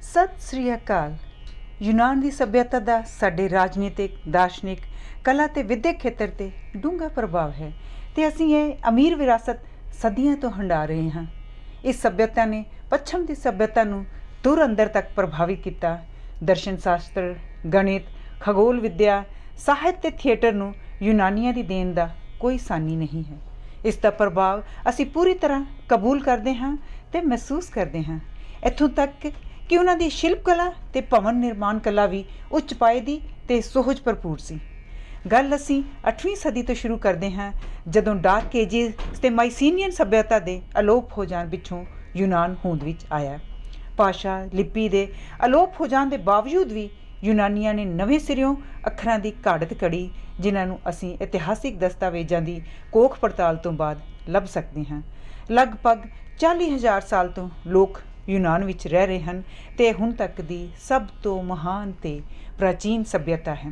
ਸਤਿ ਸ੍ਰੀ ਅਕਾਲ। ਯੂਨਾਨ ਦੀ ਸੱਭਿਅਤਾ ਦਾ ਸਾਡੇ ਰਾਜਨੀਤਿਕ, ਦਾਰਸ਼ਨਿਕ, ਕਲਾ ਅਤੇ ਵਿੱਦਿਅਕ ਖੇਤਰ 'ਤੇ ਡੂੰਘਾ ਪ੍ਰਭਾਵ ਹੈ ਅਤੇ ਅਸੀਂ ਇਹ ਅਮੀਰ ਵਿਰਾਸਤ ਸਦੀਆਂ ਤੋਂ ਹੰਢਾ ਰਹੇ ਹਾਂ। ਇਸ ਸੱਭਿਅਤਾ ਨੇ ਪੱਛਮ ਦੀ ਸੱਭਿਅਤਾ ਨੂੰ ਦੂਰ ਅੰਦਰ ਤੱਕ ਪ੍ਰਭਾਵਿਤ ਕੀਤਾ। ਦਰਸ਼ਨ ਸ਼ਾਸਤਰ, ਗਣਿਤ, ਖਗੋਲ ਵਿੱਦਿਆ, ਸਾਹਿਤ ਅਤੇ ਥੀਏਟਰ ਨੂੰ ਯੂਨਾਨੀਆਂ ਦੀ ਦੇਣ ਦਾ ਕੋਈ ਸਾਨੀ ਨਹੀਂ ਹੈ। ਇਸ ਦਾ ਪ੍ਰਭਾਵ ਅਸੀਂ ਪੂਰੀ ਤਰ੍ਹਾਂ ਕਬੂਲ ਕਰਦੇ ਹਾਂ ਅਤੇ ਮਹਿਸੂਸ ਕਰਦੇ ਹਾਂ। ਇੱਥੋਂ ਤੱਕ ਕਿ ਉਹਨਾਂ ਦੀ ਸ਼ਿਲਪ ਕਲਾ ਅਤੇ ਭਵਨ ਨਿਰਮਾਣ ਕਲਾ ਵੀ ਉੱਚ ਪਾਏ ਦੀ ਅਤੇ ਸੁਹਜ ਭਰਪੂਰ ਸੀ। ਗੱਲ ਅਸੀਂ 8ਵੀਂ ਸਦੀ ਤੋਂ ਸ਼ੁਰੂ ਕਰਦੇ ਹਾਂ, ਜਦੋਂ ਡਾਰਕ ਏਜਿਸ ਅਤੇ ਮਾਈਸੀਨੀਅਨ ਸੱਭਿਅਤਾ ਦੇ ਅਲੋਪ ਹੋ ਜਾਣ ਪਿੱਛੋਂ ਯੂਨਾਨ ਹੋਂਦ ਵਿੱਚ ਆਇਆ। ਭਾਸ਼ਾ, ਲਿਪੀ ਦੇ ਅਲੋਪ ਹੋ ਜਾਣ ਦੇ ਬਾਵਜੂਦ ਵੀ ਯੂਨਾਨੀਆਂ ਨੇ ਨਵੇਂ ਸਿਰਿਓਂ ਅੱਖਰਾਂ ਦੀ ਘਾੜਤ ਘੜੀ, ਜਿਨ੍ਹਾਂ ਨੂੰ ਅਸੀਂ ਇਤਿਹਾਸਿਕ ਦਸਤਾਵੇਜ਼ਾਂ ਦੀ ਕੋਖ ਪੜਤਾਲ ਤੋਂ ਬਾਅਦ ਲੱਭ ਸਕਦੇ ਹਾਂ। ਲਗਭਗ 40,000 ਸਾਲ ਤੋਂ ਲੋਕ ਯੂਨਾਨ ਵਿੱਚ ਰਹਿ ਰਹੇ ਹਨ ਅਤੇ ਹੁਣ ਤੱਕ ਦੀ ਸਭ ਤੋਂ ਮਹਾਨ ਅਤੇ ਪ੍ਰਾਚੀਨ ਸੱਭਿਅਤਾ ਹੈ।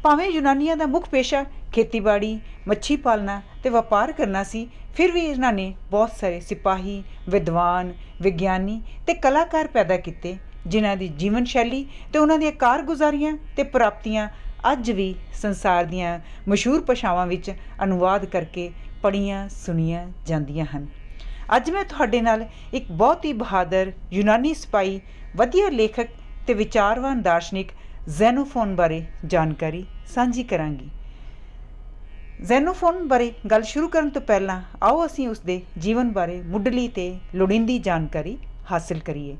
ਭਾਵੇਂ ਯੂਨਾਨੀਆਂ ਦਾ ਮੁੱਖ ਪੇਸ਼ਾ ਖੇਤੀਬਾੜੀ, ਮੱਛੀ ਪਾਲਣਾ ਅਤੇ ਵਪਾਰ ਕਰਨਾ ਸੀ, ਫਿਰ ਵੀ ਇਹਨਾਂ ਨੇ ਬਹੁਤ ਸਾਰੇ ਸਿਪਾਹੀ, ਵਿਦਵਾਨ, ਵਿਗਿਆਨੀ ਅਤੇ ਕਲਾਕਾਰ ਪੈਦਾ ਕੀਤੇ, ਜਿਨ੍ਹਾਂ ਦੀ ਜੀਵਨ ਸ਼ੈਲੀ ਅਤੇ ਉਹਨਾਂ ਦੀਆਂ ਕਾਰਗੁਜ਼ਾਰੀਆਂ ਅਤੇ ਪ੍ਰਾਪਤੀਆਂ ਅੱਜ ਵੀ ਸੰਸਾਰ ਦੀਆਂ ਮਸ਼ਹੂਰ ਭਾਸ਼ਾਵਾਂ ਵਿੱਚ ਅਨੁਵਾਦ ਕਰਕੇ ਪੜ੍ਹੀਆਂ ਸੁਣੀਆਂ ਜਾਂਦੀਆਂ ਹਨ। ਅੱਜ ਮੈਂ ਤੁਹਾਡੇ ਨਾਲ ਇੱਕ ਬਹੁਤ ਹੀ ਬਹਾਦਰ ਯੂਨਾਨੀ ਸਿਪਾਹੀ, ਵਧੀਆ ਲੇਖਕ ਅਤੇ ਵਿਚਾਰਵਾਨ ਦਾਰਸ਼ਨਿਕ ਜ਼ੈਨੋਫੋਨ ਬਾਰੇ ਜਾਣਕਾਰੀ ਸਾਂਝੀ ਕਰਾਂਗੀ। ਜ਼ੈਨੋਫੋਨ ਬਾਰੇ ਗੱਲ ਸ਼ੁਰੂ ਕਰਨ ਤੋਂ ਪਹਿਲਾਂ ਆਓ ਅਸੀਂ ਉਸਦੇ ਜੀਵਨ ਬਾਰੇ ਮੁੱਢਲੀ ਅਤੇ ਲੋੜੀਂਦੀ ਜਾਣਕਾਰੀ ਹਾਸਿਲ ਕਰੀਏ।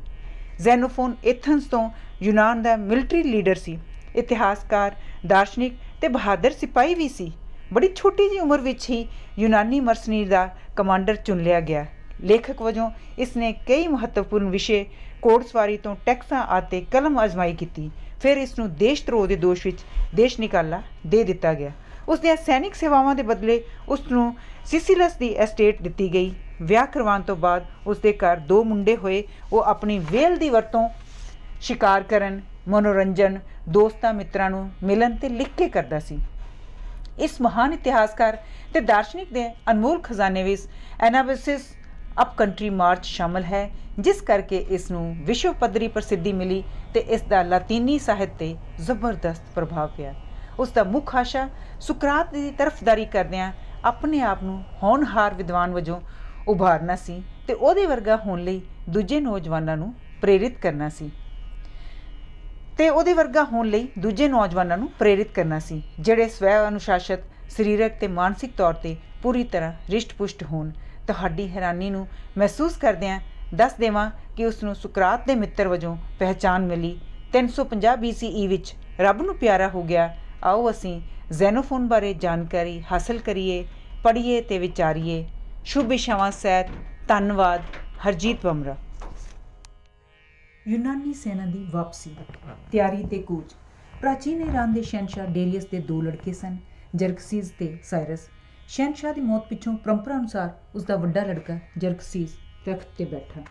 ਜ਼ੈਨੋਫੋਨ ਏਥਨਸ ਤੋਂ ਯੂਨਾਨ ਦਾ ਮਿਲਟਰੀ ਲੀਡਰ ਸੀ, ਇਤਿਹਾਸਕਾਰ, ਦਾਰਸ਼ਨਿਕ ਅਤੇ ਬਹਾਦਰ ਸਿਪਾਹੀ ਵੀ ਸੀ। ਬੜੀ ਛੋਟੀ ਜਿਹੀ ਉਮਰ ਵਿੱਚ ਹੀ ਯੂਨਾਨੀ ਮਰਸਨੀਰ ਦਾ ਕਮਾਂਡਰ ਚੁਣ ਲਿਆ ਗਿਆ। ਲੇਖਕ ਵਜੋਂ ਇਸ ਨੇ ਕਈ ਮਹੱਤਵਪੂਰਨ ਵਿਸ਼ੇ, ਘੋੜਸਵਾਰੀ ਤੋਂ ਟੈਕਸਾਂ ਆਦਿ ਕਲਮ ਅਜ਼ਮਾਈ ਕੀਤੀ। ਫਿਰ ਇਸ ਨੂੰ ਦੇਸ਼ ਧਰੋਹ ਦੇ ਦੋਸ਼ ਵਿੱਚ ਦੇਸ਼ ਨਿਕਾਲਾ ਦੇ ਦਿੱਤਾ ਗਿਆ। ਉਸ ਦੀਆਂ ਸੈਨਿਕ ਸੇਵਾਵਾਂ ਦੇ ਬਦਲੇ ਉਸ ਨੂੰ ਸਿਸਿਲਸ ਦੀ ਐਸਟੇਟ ਦਿੱਤੀ ਗਈ। ਵਿਆਹ ਕਰਵਾਉਣ ਤੋਂ ਬਾਅਦ ਉਸ ਦੇ ਘਰ 2 ਮੁੰਡੇ ਹੋਏ। ਉਹ ਆਪਣੀ ਵੇਲ ਦੀ ਵਰਤੋਂ ਸ਼ਿਕਾਰ ਕਰਨ, ਮਨੋਰੰਜਨ, ਦੋਸਤਾਂ ਮਿੱਤਰਾਂ ਨੂੰ ਮਿਲਣ ਅਤੇ ਲਿਖ ਕੇ ਕਰਦਾ ਸੀ। ਇਸ ਮਹਾਨ ਇਤਿਹਾਸਕਾਰ ਅਤੇ ਦਾਰਸ਼ਨਿਕ ਦੇ ਅਨਮੋਲ ਖਜ਼ਾਨੇ ਵਿੱਚ ਐਨਾਬਸਿਸ ਅਪ ਕੰਟਰੀ ਮਾਰਚ ਸ਼ਾਮਲ ਹੈ, ਜਿਸ ਕਰਕੇ ਇਸ ਨੂੰ ਵਿਸ਼ਵ ਪੱਧਰੀ ਪ੍ਰਸਿੱਧੀ ਮਿਲੀ ਅਤੇ ਇਸ ਦਾ ਲਾਤੀਨੀ ਸਾਹਿਤ 'ਤੇ ਜ਼ਬਰਦਸਤ ਪ੍ਰਭਾਵ ਪਿਆ। ਉਸ ਦਾ ਮੁੱਖ ਆਸ਼ਾ ਸੁਕਰਾਤ ਦੀ ਤਰਫਦਾਰੀ ਕਰਦਿਆਂ ਆਪਣੇ ਆਪ ਨੂੰ ਹੋਣਹਾਰ ਵਿਦਵਾਨ ਵਜੋਂ ਉਭਾਰਨਾ ਸੀ ਅਤੇ ਉਹਦੇ ਵਰਗਾ ਹੋਣ ਲਈ ਦੂਜੇ ਨੌਜਵਾਨਾਂ ਨੂੰ ਪ੍ਰੇਰਿਤ ਕਰਨਾ ਸੀ, ਜਿਹੜੇ ਸਵੈ ਅਨੁਸ਼ਾਸਿਤ, ਸਰੀਰਕ ਅਤੇ ਮਾਨਸਿਕ ਤੌਰ 'ਤੇ ਪੂਰੀ ਤਰ੍ਹਾਂ ਰਿਸ਼ਟ-ਪੁਸ਼ਟ ਹੋਣ। ਤੁਹਾਡੀ ਹੈਰਾਨੀ ਨੂੰ ਮਹਿਸੂਸ ਕਰਦਿਆਂ ਦੱਸ ਦੇਵਾਂ ਕਿ ਉਸ ਨੂੰ ਸੁਕਰਾਤ ਦੇ ਮਿੱਤਰ ਵਜੋਂ ਪਹਿਚਾਣ ਮਿਲੀ। 350 BCE ਵਿੱਚ ਰੱਬ ਨੂੰ ਪਿਆਰਾ ਹੋ ਗਿਆ। ਆਓ ਅਸੀਂ ਜ਼ੈਨੋਫੋਨ ਬਾਰੇ ਜਾਣਕਾਰੀ ਹਾਸਲ ਕਰੀਏ, ਪੜ੍ਹੀਏ ਅਤੇ ਵਿਚਾਰੀਏ। ਸ਼ੁਭ ਇਛਾਵਾਂ ਸਹਿਤ। ਧੰਨਵਾਦ। ਹਰਜੀਤ ਬਮਰਾ। ਯੂਨਾਨੀ ਸੈਨਾ ਦੀ ਵਾਪਸੀ, ਤਿਆਰੀ ਤੇ ਕੂਚ। ਪ੍ਰਾਚੀਨ ਈਰਾਨ ਦੇ ਸ਼ਹਿਨਸ਼ਾਹ ਡੇਰੀਅਸ ਦੇ 2 ਲੜਕੇ ਸਨ, ਜਰਕਸੀਜ਼ ਤੇ ਸਾਇਰਸ। ਸ਼ਹਿਨਸ਼ਾਹ ਦੀ ਮੌਤ ਪਿੱਛੋਂ ਪਰੰਪਰਾ ਅਨੁਸਾਰ ਉਸਦਾ ਵੱਡਾ ਲੜਕਾ ਜਰਕਸੀਜ਼ ਤਖ਼ਤ 'ਤੇ ਬੈਠਾ।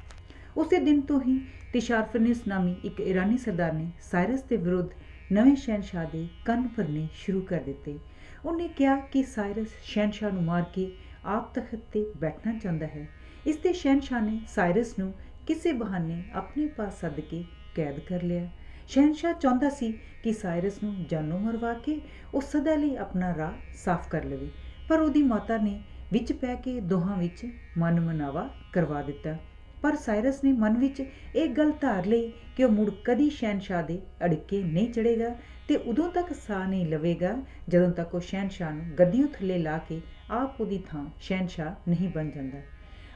ਉਸੇ ਦਿਨ ਤੋਂ ਹੀ ਤਿਸ਼ਾਰਫਰਨਿਸ ਨਾਮੀ ਇੱਕ ਈਰਾਨੀ ਸਰਦਾਰ ਨੇ ਸਾਇਰਸ ਦੇ ਵਿਰੁੱਧ ਨਵੇਂ ਸ਼ਹਿਨਸ਼ਾਹ ਦੇ ਕੰਨ ਭਰਨੇ ਸ਼ੁਰੂ ਕਰ ਦਿੱਤੇ। ਉਹਨੇ ਕਿਹਾ ਕਿ ਸਾਇਰਸ ਸ਼ਹਿਨਸ਼ਾਹ ਨੂੰ ਮਾਰ ਕੇ ਆਪ ਤਖ਼ਤ 'ਤੇ ਬੈਠਣਾ ਚਾਹੁੰਦਾ ਹੈ। ਇਸ 'ਤੇ ਸ਼ਹਿਨਸ਼ਾਹ ਨੇ ਸਾਇਰਸ ਨੂੰ ਕਿਸੇ ਬਹਾਨੇ ਆਪਣੇ ਪਾਸ ਸੱਦ ਕੇ ਕੈਦ ਕਰ ਲਿਆ। ਸ਼ਹਿਨਸ਼ਾਹ ਚਾਹੁੰਦਾ ਸੀ ਕਿ ਸਾਇਰਸ ਨੂੰ ਜਾਨੋਂ ਮਰਵਾ ਕੇ ਉਹ ਸਦਾ ਲਈ ਆਪਣਾ ਰਾਹ ਸਾਫ਼ ਕਰ ਲਵੇ, ਪਰ ਉਹਦੀ ਮਾਤਾ ਨੇ ਵਿੱਚ ਪੈ ਕੇ ਦੋਹਾਂ ਵਿੱਚ ਮਨ ਮਨਾਵਾ ਕਰਵਾ ਦਿੱਤਾ। ਪਰ ਸਾਇਰਸ ਨੇ ਮਨ ਵਿੱਚ ਇਹ ਗੱਲ ਧਾਰ ਲਈ ਕਿ ਉਹ ਮੁੜ ਕਦੀ ਸ਼ਹਿਨਸ਼ਾਹ ਦੇ ਅੜਿੱਕੇ ਨਹੀਂ ਚੜ੍ਹੇਗਾ ਅਤੇ ਉਦੋਂ ਤੱਕ ਸਾਹ ਨਹੀਂ ਲਵੇਗਾ ਜਦੋਂ ਤੱਕ ਉਹ ਸ਼ਹਿਨਸ਼ਾਹ ਨੂੰ ਗੱਦੀਓਂ ਥੱਲੇ ਲਾ ਕੇ ਆਪ ਉਹਦੀ ਥਾਂ ਸ਼ਹਿਨਸ਼ਾਹ ਨਹੀਂ ਬਣ ਜਾਂਦਾ।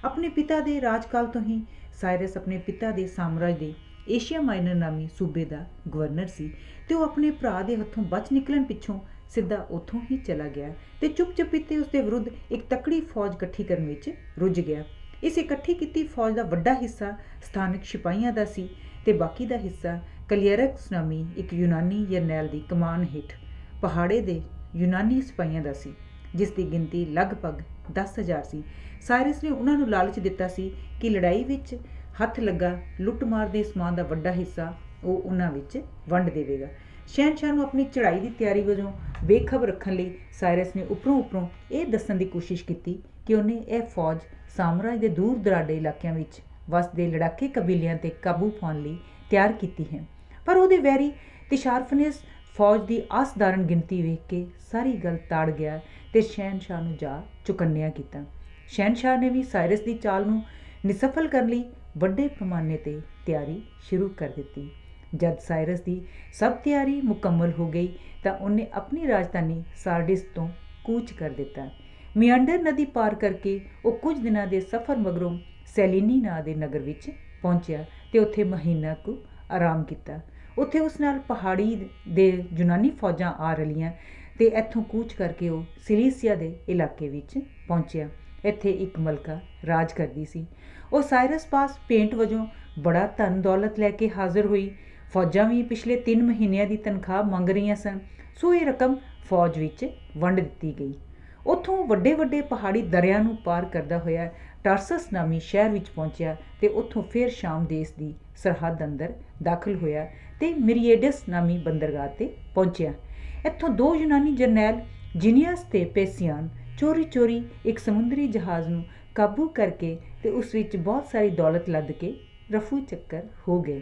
ਆਪਣੇ ਪਿਤਾ ਦੇ ਰਾਜਕਾਲ ਤੋਂ ਹੀ ਸਾਇਰਸ ਆਪਣੇ ਪਿਤਾ ਦੇ ਸਾਮਰਾਜ ਦੇ ਏਸ਼ੀਆ ਮਾਈਨਰ ਨਾਮੀ ਸੂਬੇ ਦਾ ਗਵਰਨਰ ਸੀ ਅਤੇ ਉਹ ਆਪਣੇ ਭਰਾ ਦੇ ਹੱਥੋਂ ਬਚ ਨਿਕਲਣ ਪਿੱਛੋਂ ਸਿੱਧਾ ਉੱਥੋਂ ਹੀ ਚਲਾ ਗਿਆ ਅਤੇ ਚੁੱਪ-ਚਪੀਤੇ ਉਸ ਦੇ ਵਿਰੁੱਧ ਇੱਕ ਤਕੜੀ ਫੌਜ ਇਕੱਠੀ ਕਰਨ ਵਿੱਚ ਰੁੱਝ ਗਿਆ। ਇਸ ਇਕੱਠੀ ਕੀਤੀ ਫੌਜ ਦਾ ਵੱਡਾ ਹਿੱਸਾ ਸਥਾਨਕ ਸਿਪਾਹੀਆਂ ਦਾ ਸੀ ਅਤੇ ਬਾਕੀ ਦਾ ਹਿੱਸਾ ਕਲੀਅਰਕਸ ਨਾਮੀ ਇੱਕ ਯੂਨਾਨੀ ਜਰਨੈਲ ਦੀ ਕਮਾਨ ਹੇਠ ਪਹਾੜੇ ਦੇ ਯੂਨਾਨੀ ਸਿਪਾਹੀਆਂ ਦਾ ਸੀ, ਜਿਸ ਦੀ ਗਿਣਤੀ ਲਗਭਗ 10,000 ਸੀ। ਸਾਇਰਸ ਨੇ ਉਹਨਾਂ ਨੂੰ ਲਾਲਚ ਦਿੱਤਾ ਸੀ ਕਿ ਲੜਾਈ ਵਿੱਚ ਹੱਥ ਲੱਗਾ ਲੁੱਟ-ਮਾਰ ਦੇ ਸਮਾਨ ਦਾ ਵੱਡਾ ਹਿੱਸਾ ਉਹ ਉਹਨਾਂ ਵਿੱਚ ਵੰਡ ਦੇਵੇਗਾ। ਸ਼ਹਿਨਸ਼ਾਹ ਨੂੰ ਆਪਣੀ ਚੜ੍ਹਾਈ ਦੀ ਤਿਆਰੀ ਵਜੋਂ ਬੇਖਬਰ ਰੱਖਣ ਲਈ ਸਾਇਰਸ ਨੇ ਉੱਪਰੋਂ ਇਹ ਦੱਸਣ ਦੀ ਕੋਸ਼ਿਸ਼ ਕੀਤੀ ਕਿ ਉਹਨੇ ਇਹ ਫੌਜ ਸਾਮਰਾਜ ਦੇ ਦੂਰ ਦਰਾਡੇ ਇਲਾਕਿਆਂ ਵਿੱਚ ਵਸਦੇ ਲੜਾਕੇ ਕਬੀਲਿਆਂ 'ਤੇ ਕਾਬੂ ਪਾਉਣ ਲਈ ਤਿਆਰ ਕੀਤੀ ਹੈ। ਪਰ ਉਹਦੇ ਵੈਰੀ ਤਿਸ਼ਾਰਫਨੇਸ ਫੌਜ ਦੀ ਅਸਾਧਾਰਨ ਗਿਣਤੀ ਵੇਖ ਕੇ ਸਾਰੀ ਗੱਲ ਤਾੜ ਗਿਆ ਤੇ ਸ਼ਹਿਨਸ਼ਾਹ ਨੂੰ ਜਾ ਚੁਕੰਨਿਆ ਕੀਤਾ। ਸ਼ਹਿਨਸ਼ਾਹ ਨੇ ਵੀ ਸਾਇਰਸ ਦੀ ਚਾਲ ਨੂੰ ਨਿਸਫਲ ਕਰਨ ਲਈ ਵੱਡੇ ਪੈਮਾਨੇ 'ਤੇ ਤਿਆਰੀ ਸ਼ੁਰੂ ਕਰ ਦਿੱਤੀ। ਜਦ ਸਾਇਰਸ ਦੀ ਸਭ ਤਿਆਰੀ ਮੁਕੰਮਲ ਹੋ ਗਈ ਤਾਂ ਉਹਨੇ ਆਪਣੀ ਰਾਜਧਾਨੀ ਸਾਰਡਿਸ ਤੋਂ ਕੂਚ ਕਰ ਦਿੱਤਾ। ਮਿਆਂਡਰ ਨਦੀ ਪਾਰ ਕਰਕੇ ਉਹ ਕੁਝ ਦਿਨਾਂ ਦੇ ਸਫ਼ਰ ਮਗਰੋਂ ਸੈਲੀਨੀ ਨਾਂ ਦੇ ਨਗਰ ਵਿੱਚ ਪਹੁੰਚਿਆ ਤੇ ਉੱਥੇ ਮਹੀਨਾ ਕੁ ਆਰਾਮ ਕੀਤਾ। ਉੱਥੇ ਉਸ ਨਾਲ ਪਹਾੜੀ ਦੇ ਯੂਨਾਨੀ ਫੌਜਾਂ ਆ ਰਲੀਆਂ ਤੇ ਇੱਥੋਂ ਕੂਚ ਕਰਕੇ ਉਹ ਸਿਲੀਸੀਆ ਦੇ ਇਲਾਕੇ ਵਿੱਚ ਪਹੁੰਚਿਆ। ਇੱਥੇ ਇੱਕ ਮਲਕਾ ਰਾਜ ਕਰਦੀ ਸੀ। ਉਹ ਸਾਇਰਸ ਪਾਸ ਪੇਂਟ ਵਜੋਂ ਬੜਾ ਧਨ ਦੌਲਤ ਲੈ ਕੇ ਹਾਜ਼ਰ ਹੋਈ। ਫੌਜਾਂ ਵੀ ਪਿਛਲੇ 3 ਮਹੀਨਿਆਂ ਦੀ ਤਨਖਾਹ ਮੰਗ ਰਹੀਆਂ ਸਨ, ਸੋ ਇਹ ਰਕਮ ਫੌਜ ਵਿੱਚ ਵੰਡ ਦਿੱਤੀ ਗਈ। ਉੱਥੋਂ ਵੱਡੇ ਵੱਡੇ ਪਹਾੜੀ ਦਰਿਆ ਨੂੰ ਪਾਰ ਕਰਦਾ ਹੋਇਆ ਟਾਰਸਸ ਨਾਮੀ ਸ਼ਹਿਰ ਵਿੱਚ ਪਹੁੰਚਿਆ ਤੇ ਉੱਥੋਂ ਫਿਰ ਸ਼ਾਮ ਦੇਸ਼ ਦੀ ਸਰਹੱਦ ਅੰਦਰ ਦਾਖਲ ਹੋਇਆ ਤੇ ਮਿਰੀਏਡਸ ਨਾਮੀ ਬੰਦਰਗਾਹ 'ਤੇ ਪਹੁੰਚਿਆ। ਇੱਥੋਂ 2 ਯੂਨਾਨੀ ਜਰਨੈਲ ਜਿਨੀਅਸ ਤੇ ਪੈਸੀਆਨ ਚੋਰੀ ਇੱਕ ਸਮੁੰਦਰੀ ਜਹਾਜ਼ ਨੂੰ ਕਾਬੂ ਕਰਕੇ ਤੇ ਉਸ ਵਿੱਚ ਬਹੁਤ ਸਾਰੀ ਦੌਲਤ ਲੱਦ ਕੇ ਰਫੂ ਚੱਕਰ ਹੋ ਗਏ।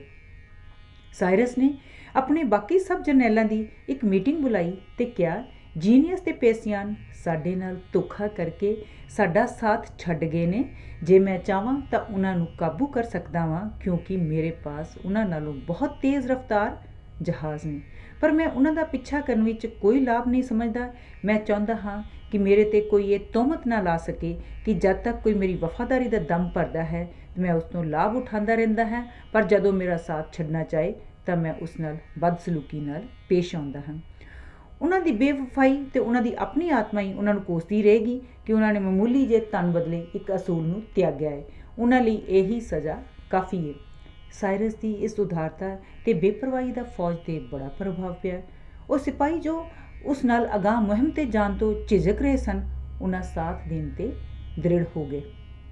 ਸਾਇਰਸ ਨੇ ਆਪਣੇ ਬਾਕੀ ਸਭ ਜਰਨੈਲਾਂ ਦੀ ਇੱਕ ਮੀਟਿੰਗ ਬੁਲਾਈ ਤੇ ਕਿਹਾ, ਜੀਨੀਅਸ ਤੇ ਪੈਸੀਆਨ ਸਾਡੇ ਨਾਲ ਧੋਖਾ ਕਰਕੇ ਸਾਡਾ ਸਾਥ ਛੱਡ ਗਏ ਨੇ। ਜੇ ਮੈਂ ਚਾਹਾਂ ਤਾਂ ਉਹਨਾਂ ਨੂੰ ਕਾਬੂ ਕਰ ਸਕਦਾ ਵਾਂ, ਕਿਉਂਕਿ ਮੇਰੇ ਪਾਸ ਉਹਨਾਂ ਨਾਲੋਂ ਬਹੁਤ ਤੇਜ਼ ਰਫ਼ਤਾਰ ਜਹਾਜ਼ ਨੇ, ਪਰ ਮੈਂ ਉਹਨਾਂ ਦਾ ਪਿੱਛਾ ਕਰਨ ਵਿੱਚ ਕੋਈ ਲਾਭ ਨਹੀਂ ਸਮਝਦਾ। ਮੈਂ ਚਾਹੁੰਦਾ ਹਾਂ ਕਿ ਮੇਰੇ 'ਤੇ ਕੋਈ ਇਹ ਤੋਹਮਤ ਨਾ ਲਾ ਸਕੇ ਕਿ ਜਦ ਤੱਕ ਕੋਈ ਮੇਰੀ ਵਫ਼ਾਦਾਰੀ ਦਾ ਦਮ ਭਰਦਾ ਹੈ ਮੈਂ ਉਸ ਤੋਂ ਲਾਭ ਉਠਾਉਂਦਾ ਰਹਿੰਦਾ ਹਾਂ, ਪਰ ਜਦੋਂ ਮੇਰਾ ਸਾਥ ਛੱਡਣਾ ਚਾਹੇ ਤਾਂ ਮੈਂ ਉਸ ਨਾਲ ਬਦਸਲੂਕੀ ਨਾਲ ਪੇਸ਼ ਆਉਂਦਾ ਹਾਂ। ਉਹਨਾਂ ਦੀ ਬੇਵਫਾਈ ਤੇ ਉਹਨਾਂ ਦੀ ਆਪਣੀ ਆਤਮਾ ਹੀ ਉਹਨਾਂ ਨੂੰ ਕੋਸਦੀ ਰਹੇਗੀ ਕਿ ਉਹਨਾਂ ਨੇ ਮਾਮੂਲੀ ਜਿਹੇ ਧਨ ਬਦਲੇ ਇੱਕ ਅਸੂਲ ਨੂੰ ਤਿਆਗਿਆ ਹੈ। ਉਹਨਾਂ ਲਈ ਇਹੀ ਸਜ਼ਾ ਕਾਫੀ ਹੈ। ਸਾਇਰਸ ਦੀ ਇਸ ਉਦਾਰਤਾ ਤੇ ਬੇਪਰਵਾਹੀ ਦਾ ਫੌਜ 'ਤੇ ਬੜਾ ਪ੍ਰਭਾਵ ਪਿਆ। ਉਹ ਸਿਪਾਹੀ ਜੋ ਉਸ ਨਾਲ ਅਗਾਂਹ ਮੁਹਿੰਮ 'ਤੇ ਜਾਣ ਤੋਂ ਝਿਜਕ ਰਹੇ ਸਨ, ਉਹਨਾਂ ਸਾਥ ਦੇਣ 'ਤੇ ਦ੍ਰਿੜ ਹੋ ਗਏ।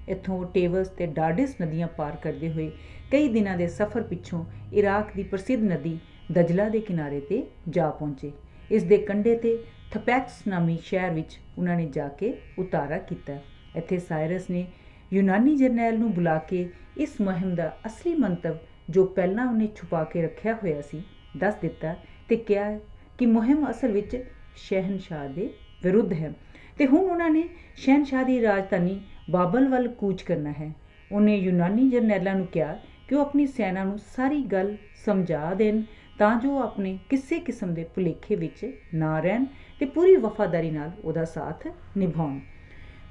ਇੱਥੋਂ ਟੇਵਸ ਤੇ ਡਾਰਡਿਸ ਨਦੀਆਂ ਪਾਰ ਕਰਦੇ ਹੋਏ ਕਈ ਦਿਨਾਂ ਦੇ ਸਫ਼ਰ ਪਿੱਛੋਂ ਇਰਾਕ ਦੀ ਪ੍ਰਸਿੱਧ ਨਦੀ ਦਜਲਾ ਦੇ ਕਿਨਾਰੇ 'ਤੇ ਜਾ ਪਹੁੰਚੇ। ਇਸ ਦੇ ਕੰਢੇ 'ਤੇ ਥਪੈਕਸ ਨਾਮੀ ਸ਼ਹਿਰ ਵਿੱਚ ਉਹਨਾਂ ਨੇ ਜਾ ਕੇ ਉਤਾਰਾ ਕੀਤਾ। ਇੱਥੇ ਸਾਇਰਸ ਨੇ ਯੂਨਾਨੀ ਜਰਨੈਲ ਨੂੰ ਬੁਲਾ ਕੇ ਇਸ ਮੁਹਿੰਮ ਦਾ ਅਸਲੀ ਮੰਤਵ, ਜੋ ਪਹਿਲਾਂ ਉਹਨੇ ਛੁਪਾ ਕੇ ਰੱਖਿਆ ਹੋਇਆ ਸੀ, ਦੱਸ ਦਿੱਤਾ ਤੇ ਕਿਹਾ ਕਿ ਮੁਹਿੰਮ ਅਸਲ ਵਿੱਚ ਸ਼ਹਿਨਸ਼ਾਹ ਦੇ ਵਿਰੁੱਧ ਹੈ ਤੇ ਹੁਣ ਉਹਨਾਂ ਨੇ ਸ਼ਹਿਨਸ਼ਾਹ ਦੀ ਰਾਜਧਾਨੀ ਬਾਬਲ ਵੱਲ ਕੂਚ ਕਰਨਾ ਹੈ। ਉਹਨੇ ਯੂਨਾਨੀ ਜਰਨੈਲਾਂ ਨੂੰ ਕਿਹਾ ਕਿ ਉਹ ਆਪਣੀ ਸੈਨਾ ਨੂੰ ਸਾਰੀ ਗੱਲ ਸਮਝਾ ਦੇਣ ਤਾਂ ਜੋ ਆਪਣੇ ਕਿਸੇ ਕਿਸਮ ਦੇ ਭੁਲੇਖੇ ਵਿੱਚ ਨਾ ਰਹਿਣ ਤੇ ਪੂਰੀ ਵਫ਼ਾਦਾਰੀ ਨਾਲ ਉਹਦਾ ਸਾਥ ਨਿਭਾਉਣ।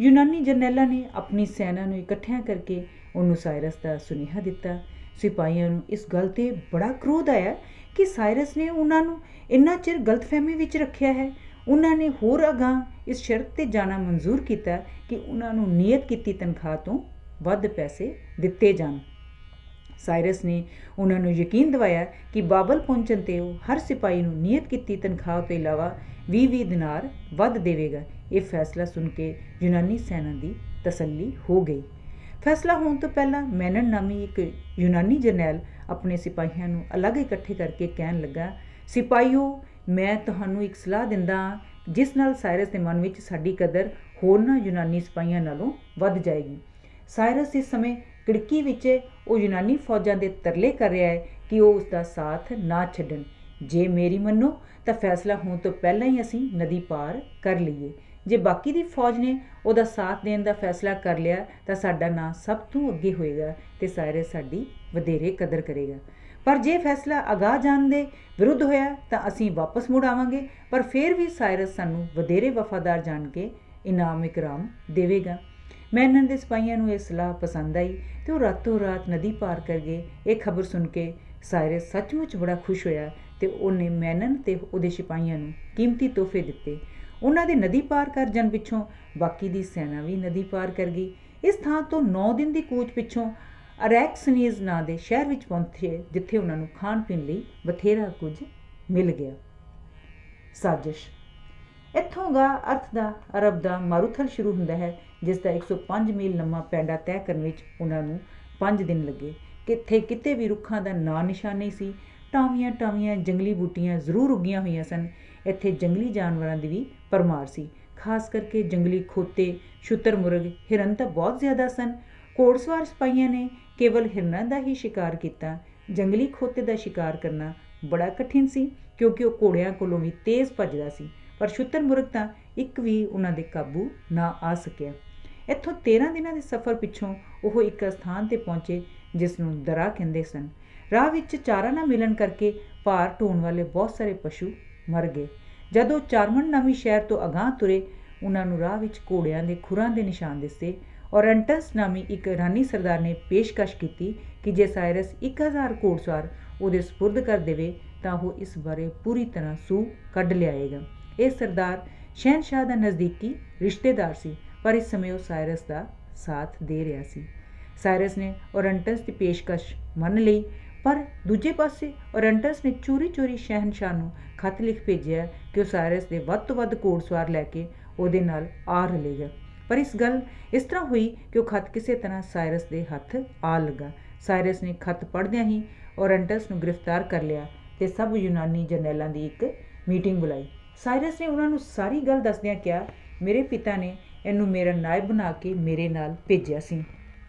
ਯੂਨਾਨੀ ਜਰਨੈਲਾਂ ਨੇ ਆਪਣੀ ਸੈਨਾ ਨੂੰ ਇਕੱਠਿਆਂ ਕਰਕੇ ਉਹਨੂੰ ਸਾਇਰਸ ਦਾ ਸੁਨੇਹਾ ਦਿੱਤਾ। ਸਿਪਾਹੀਆਂ ਨੂੰ ਇਸ ਗੱਲ 'ਤੇ ਬੜਾ ਕ੍ਰੋਧ ਆਇਆ ਕਿ ਸਾਇਰਸ ਨੇ ਉਹਨਾਂ ਨੂੰ ਇੰਨਾ ਚਿਰ ਗਲਤਫਹਿਮੀ ਵਿੱਚ ਰੱਖਿਆ ਹੈ। ਉਹਨਾਂ ਨੇ ਹੋਰ ਅਗਾਂਹ ਇਸ ਸ਼ਰਤ 'ਤੇ ਜਾਣਾ ਮਨਜ਼ੂਰ ਕੀਤਾ ਕਿ ਉਹਨਾਂ ਨੂੰ ਨਿਯਤ ਕੀਤੀ ਤਨਖਾਹ ਤੋਂ ਵੱਧ ਪੈਸੇ ਦਿੱਤੇ ਜਾਣ। ਸਾਇਰਸ ਨੇ ਉਹਨਾਂ ਨੂੰ ਯਕੀਨ ਦਿਵਾਇਆ ਕਿ ਬਾਬਲ ਪਹੁੰਚਣ 'ਤੇ ਉਹ ਹਰ ਸਿਪਾਹੀ ਨੂੰ ਨਿਯਤ ਕੀਤੀ ਤਨਖਾਹ ਤੋਂ ਇਲਾਵਾ 20 ਦਿਨਾਰ ਵੱਧ ਦੇਵੇਗਾ। ਇਹ ਫੈਸਲਾ ਸੁਣ ਕੇ ਯੂਨਾਨੀ ਸੈਨਾ ਦੀ ਤਸੱਲੀ ਹੋ ਗਈ। ਫੈਸਲਾ ਹੋਣ ਤੋਂ ਪਹਿਲਾਂ ਮੈਨਨ ਨਾਮੀ ਇੱਕ ਯੂਨਾਨੀ ਜਰਨੈਲ ਆਪਣੇ ਸਿਪਾਹੀਆਂ ਨੂੰ ਅਲੱਗ ਇਕੱਠੇ ਕਰਕੇ ਕਹਿਣ ਲੱਗਾ, ਸਿਪਾਹੀਓ, ਮੈਂ ਤੁਹਾਨੂੰ ਇੱਕ ਸਲਾਹ ਦਿੰਦਾ ਹਾਂ ਜਿਸ ਨਾਲ ਸਾਇਰਸ ਦੇ ਮਨ ਵਿੱਚ ਸਾਡੀ ਕਦਰ ਹੋਰਨਾਂ ਯੂਨਾਨੀ ਸਿਪਾਹੀਆਂ ਨਾਲੋਂ ਵੱਧ ਜਾਏਗੀ। ਸਾਇਰਸ ਇਸ ਸਮੇਂ ਖਿੜਕੀ ਵਿੱਚ ਉਹ ਯੂਨਾਨੀ ਫੌਜਾਂ ਦੇ ਤਰਲੇ ਕਰ ਰਿਹਾ ਹੈ ਕਿ ਉਹ ਉਸ ਦਾ ਸਾਥ ਨਾ ਛੱਡਣ। ਜੇ ਮੇਰੀ ਮੰਨੋ ਤਾਂ ਫੈਸਲਾ ਹੋਣ ਤੋਂ ਪਹਿਲਾਂ ਹੀ ਅਸੀਂ ਨਦੀ ਪਾਰ ਕਰ ਲਈਏ। ਜੇ ਬਾਕੀ ਦੀ ਫੌਜ ਨੇ ਉਹਦਾ ਸਾਥ ਦੇਣ ਦਾ ਫੈਸਲਾ ਕਰ ਲਿਆ ਤਾਂ ਸਾਡਾ ਨਾਂ ਸਭ ਤੋਂ ਅੱਗੇ ਹੋਏਗਾ ਤੇ ਸਾਇਰਸ ਸਾਡੀ ਵਧੇਰੇ ਕਦਰ ਕਰੇਗਾ। ਪਰ ਜੇ ਫੈਸਲਾ ਅਗਾਹ ਜਾਣ ਦੇ ਵਿਰੁੱਧ ਹੋਇਆ ਤਾਂ ਅਸੀਂ ਵਾਪਸ ਮੁੜ ਆਵਾਂਗੇ, ਪਰ ਫਿਰ ਵੀ ਸਾਇਰਸ ਸਾਨੂੰ ਵਧੇਰੇ ਵਫ਼ਾਦਾਰ ਜਾਣ ਕੇ ਇਨਾਮ ਇਕਰਾਮ ਦੇਵੇਗਾ। ਮੈਨਨ ਦੇ ਸਿਪਾਹੀਆਂ ਨੂੰ ਇਹ ਸਲਾਹ ਪਸੰਦ ਆਈ ਤੇ ਉਹ ਰਾਤੋਂ ਰਾਤ ਨਦੀ ਪਾਰ ਕਰ ਗਏ। ਇਹ ਖਬਰ ਸੁਣ ਕੇ ਸਾਇਰਸ ਸੱਚਮੁੱਚ ਬੜਾ ਖੁਸ਼ ਹੋਇਆ ਤੇ ਉਹਨੇ ਮੈਨਨ ਤੇ ਉਹਦੇ ਸਿਪਾਹੀਆਂ ਨੂੰ ਕੀਮਤੀ ਤੋਹਫੇ ਦਿੱਤੇ। ਉਹਨਾਂ ਦੇ ਨਦੀ ਪਾਰ ਕਰ ਜਾਣ ਪਿੱਛੋਂ ਬਾਕੀ ਦੀ ਸੈਨਾ ਵੀ ਨਦੀ ਪਾਰ ਕਰ ਗਈ। ਇਸ ਥਾਂ ਤੋਂ 9 ਦਿਨ ਦੀ ਕੂਚ ਪਿੱਛੋਂ ਅਰੈਕਸਨੀਜ਼ ਨਾਂ ਦੇ ਸ਼ਹਿਰ ਵਿੱਚ ਪਹੁੰਚੇ, ਜਿੱਥੇ ਉਹਨਾਂ ਨੂੰ ਖਾਣ ਪੀਣ ਲਈ ਬਥੇਰਾ ਕੁਝ ਮਿਲ ਗਿਆ। ਸਾਜ਼ਿਸ਼। ਇੱਥੋਂ ਗਾ ਅਰਥ ਦਾ ਅਰਬ ਦਾ ਮਾਰੂਥਲ ਸ਼ੁਰੂ ਹੁੰਦਾ ਹੈ, ਜਿਸ ਦਾ 105 ਮੀਲ ਲੰਮਾ ਪੈਂਡਾ ਤੈਅ ਕਰਨ ਵਿੱਚ ਉਹਨਾਂ ਨੂੰ 5 ਦਿਨ ਲੱਗੇ। ਕਿਤੇ ਵੀ ਰੁੱਖਾਂ ਦਾ ਨਾਂ ਨਿਸ਼ਾਨ ਨਹੀਂ ਸੀ। ਟਾਵੀਆਂ ਜੰਗਲੀ ਬੂਟੀਆਂ ਜ਼ਰੂਰ ਉੱਗੀਆਂ ਹੋਈਆਂ ਸਨ। ਇੱਥੇ ਜੰਗਲੀ ਜਾਨਵਰਾਂ ਦੀ ਵੀ ਭਰਮਾਰ ਸੀ, ਖਾਸ ਕਰਕੇ ਜੰਗਲੀ ਖੋਤੇ, ਸ਼ੁਤਰਮੁਰਗ, ਹਿਰਨ ਤਾਂ ਬਹੁਤ ਜ਼ਿਆਦਾ ਸਨ। ਘੋੜਸਵਾਰ ਸਿਪਾਹੀਆਂ ਨੇ ਕੇਵਲ ਹਿਰਨਾਂ ਦਾ ਹੀ ਸ਼ਿਕਾਰ ਕੀਤਾ। ਜੰਗਲੀ ਖੋਤੇ ਦਾ ਸ਼ਿਕਾਰ ਕਰਨਾ ਬੜਾ ਕਠਿਨ ਸੀ, ਕਿਉਂਕਿ ਉਹ ਘੋੜਿਆਂ ਕੋਲੋਂ ਵੀ ਤੇਜ਼ ਭੱਜਦਾ ਸੀ, ਪਰ ਸ਼ੁਤਰਮੁਰਗ ਤਾਂ ਇੱਕ ਵੀ ਉਹਨਾਂ ਦੇ ਕਾਬੂ ਨਾ ਆ ਸਕਿਆ। ਇੱਥੋਂ 13 ਦਿਨਾਂ ਦੇ ਸਫ਼ਰ ਪਿੱਛੋਂ ਉਹ ਇੱਕ ਸਥਾਨ 'ਤੇ ਪਹੁੰਚੇ ਜਿਸ ਨੂੰ ਦਰਾ ਕਹਿੰਦੇ ਸਨ। ਰਾਹ ਵਿੱਚ ਚਾਰਾ ਨਾ ਮਿਲਣ ਕਰਕੇ ਭਾਰ ਢੋਣ ਵਾਲੇ ਬਹੁਤ ਸਾਰੇ ਪਸ਼ੂ ਮਰ ਗਏ। ਜਦੋਂ ਚਾਰਮਨ ਨਾਮੀ ਸ਼ਹਿਰ ਤੋਂ ਅਗਾਂਹ ਤੁਰੇ, ਉਹਨਾਂ ਨੂੰ ਰਾਹ ਵਿੱਚ ਘੋੜਿਆਂ ਦੇ ਖੁਰਾਂ ਦੇ ਨਿਸ਼ਾਨ ਦਿਸੇ। ਔਰੈਂਟਸ ਨਾਮੀ ਇੱਕ ਇਰਾਨੀ ਸਰਦਾਰ ਨੇ ਪੇਸ਼ਕਸ਼ ਕੀਤੀ ਕਿ ਜੇ ਸਾਇਰਸ 1000 ਘੋੜਸਵਾਰ ਉਹਦੇ ਸਪੁਰਦ ਕਰ ਦੇਵੇ ਤਾਂ ਉਹ ਇਸ ਬਾਰੇ ਪੂਰੀ ਤਰ੍ਹਾਂ ਸੂਹ ਕੱਢ ਲਿਆਏਗਾ। ਇਹ ਸਰਦਾਰ ਸ਼ਹਿਨਸ਼ਾਹ ਦਾ ਨਜ਼ਦੀਕੀ ਰਿਸ਼ਤੇਦਾਰ ਸੀ, ਪਰ ਇਸ ਸਮੇਂ ਉਹ ਸਾਇਰਸ ਦਾ ਸਾਥ ਦੇ ਰਿਹਾ ਸੀ। ਸਾਇਰਸ ਨੇ ਔਰੈਂਟਸ ਦੀ ਪੇਸ਼ਕਸ਼ ਮੰਨ ਲਈ, ਪਰ ਦੂਜੇ ਪਾਸੇ ਔਰੈਂਟਸ ਨੇ ਚੋਰੀ ਸ਼ਹਿਨਸ਼ਾਹ ਨੂੰ ਖਤ ਲਿਖ ਭੇਜਿਆ ਕਿ ਉਹ ਸਾਇਰਸ ਦੇ ਵੱਧ ਤੋਂ ਵੱਧ ਘੋੜਸਵਾਰ ਲੈ ਕੇ ਉਹਦੇ ਨਾਲ ਆ ਰਲੇਗਾ। ਪਰ ਇਸ ਤਰ੍ਹਾਂ ਹੋਈ ਕਿ ਉਹ ਖਤ ਕਿਸੇ ਤਰ੍ਹਾਂ ਸਾਇਰਸ ਦੇ ਹੱਥ ਆ ਲੱਗਾ। ਸਾਇਰਸ ਨੇ ਖਤ ਪੜ੍ਹਦਿਆਂ ਹੀ ਔਰੈਂਟਸ ਨੂੰ ਗ੍ਰਿਫਤਾਰ ਕਰ ਲਿਆ ਤੇ ਸਭ ਯੂਨਾਨੀ ਜਰਨੈਲਾਂ ਦੀ ਇੱਕ ਮੀਟਿੰਗ ਬੁਲਾਈ। ਸਾਇਰਸ ਨੇ ਉਹਨਾਂ ਨੂੰ ਸਾਰੀ ਗੱਲ ਦੱਸਦਿਆਂ ਕਿਹਾ, ਮੇਰੇ ਪਿਤਾ ਨੇ ਇਹਨੂੰ ਮੇਰਾ ਨਾਇਬ ਬਣਾ ਕੇ ਮੇਰੇ ਨਾਲ ਭੇਜਿਆ ਸੀ,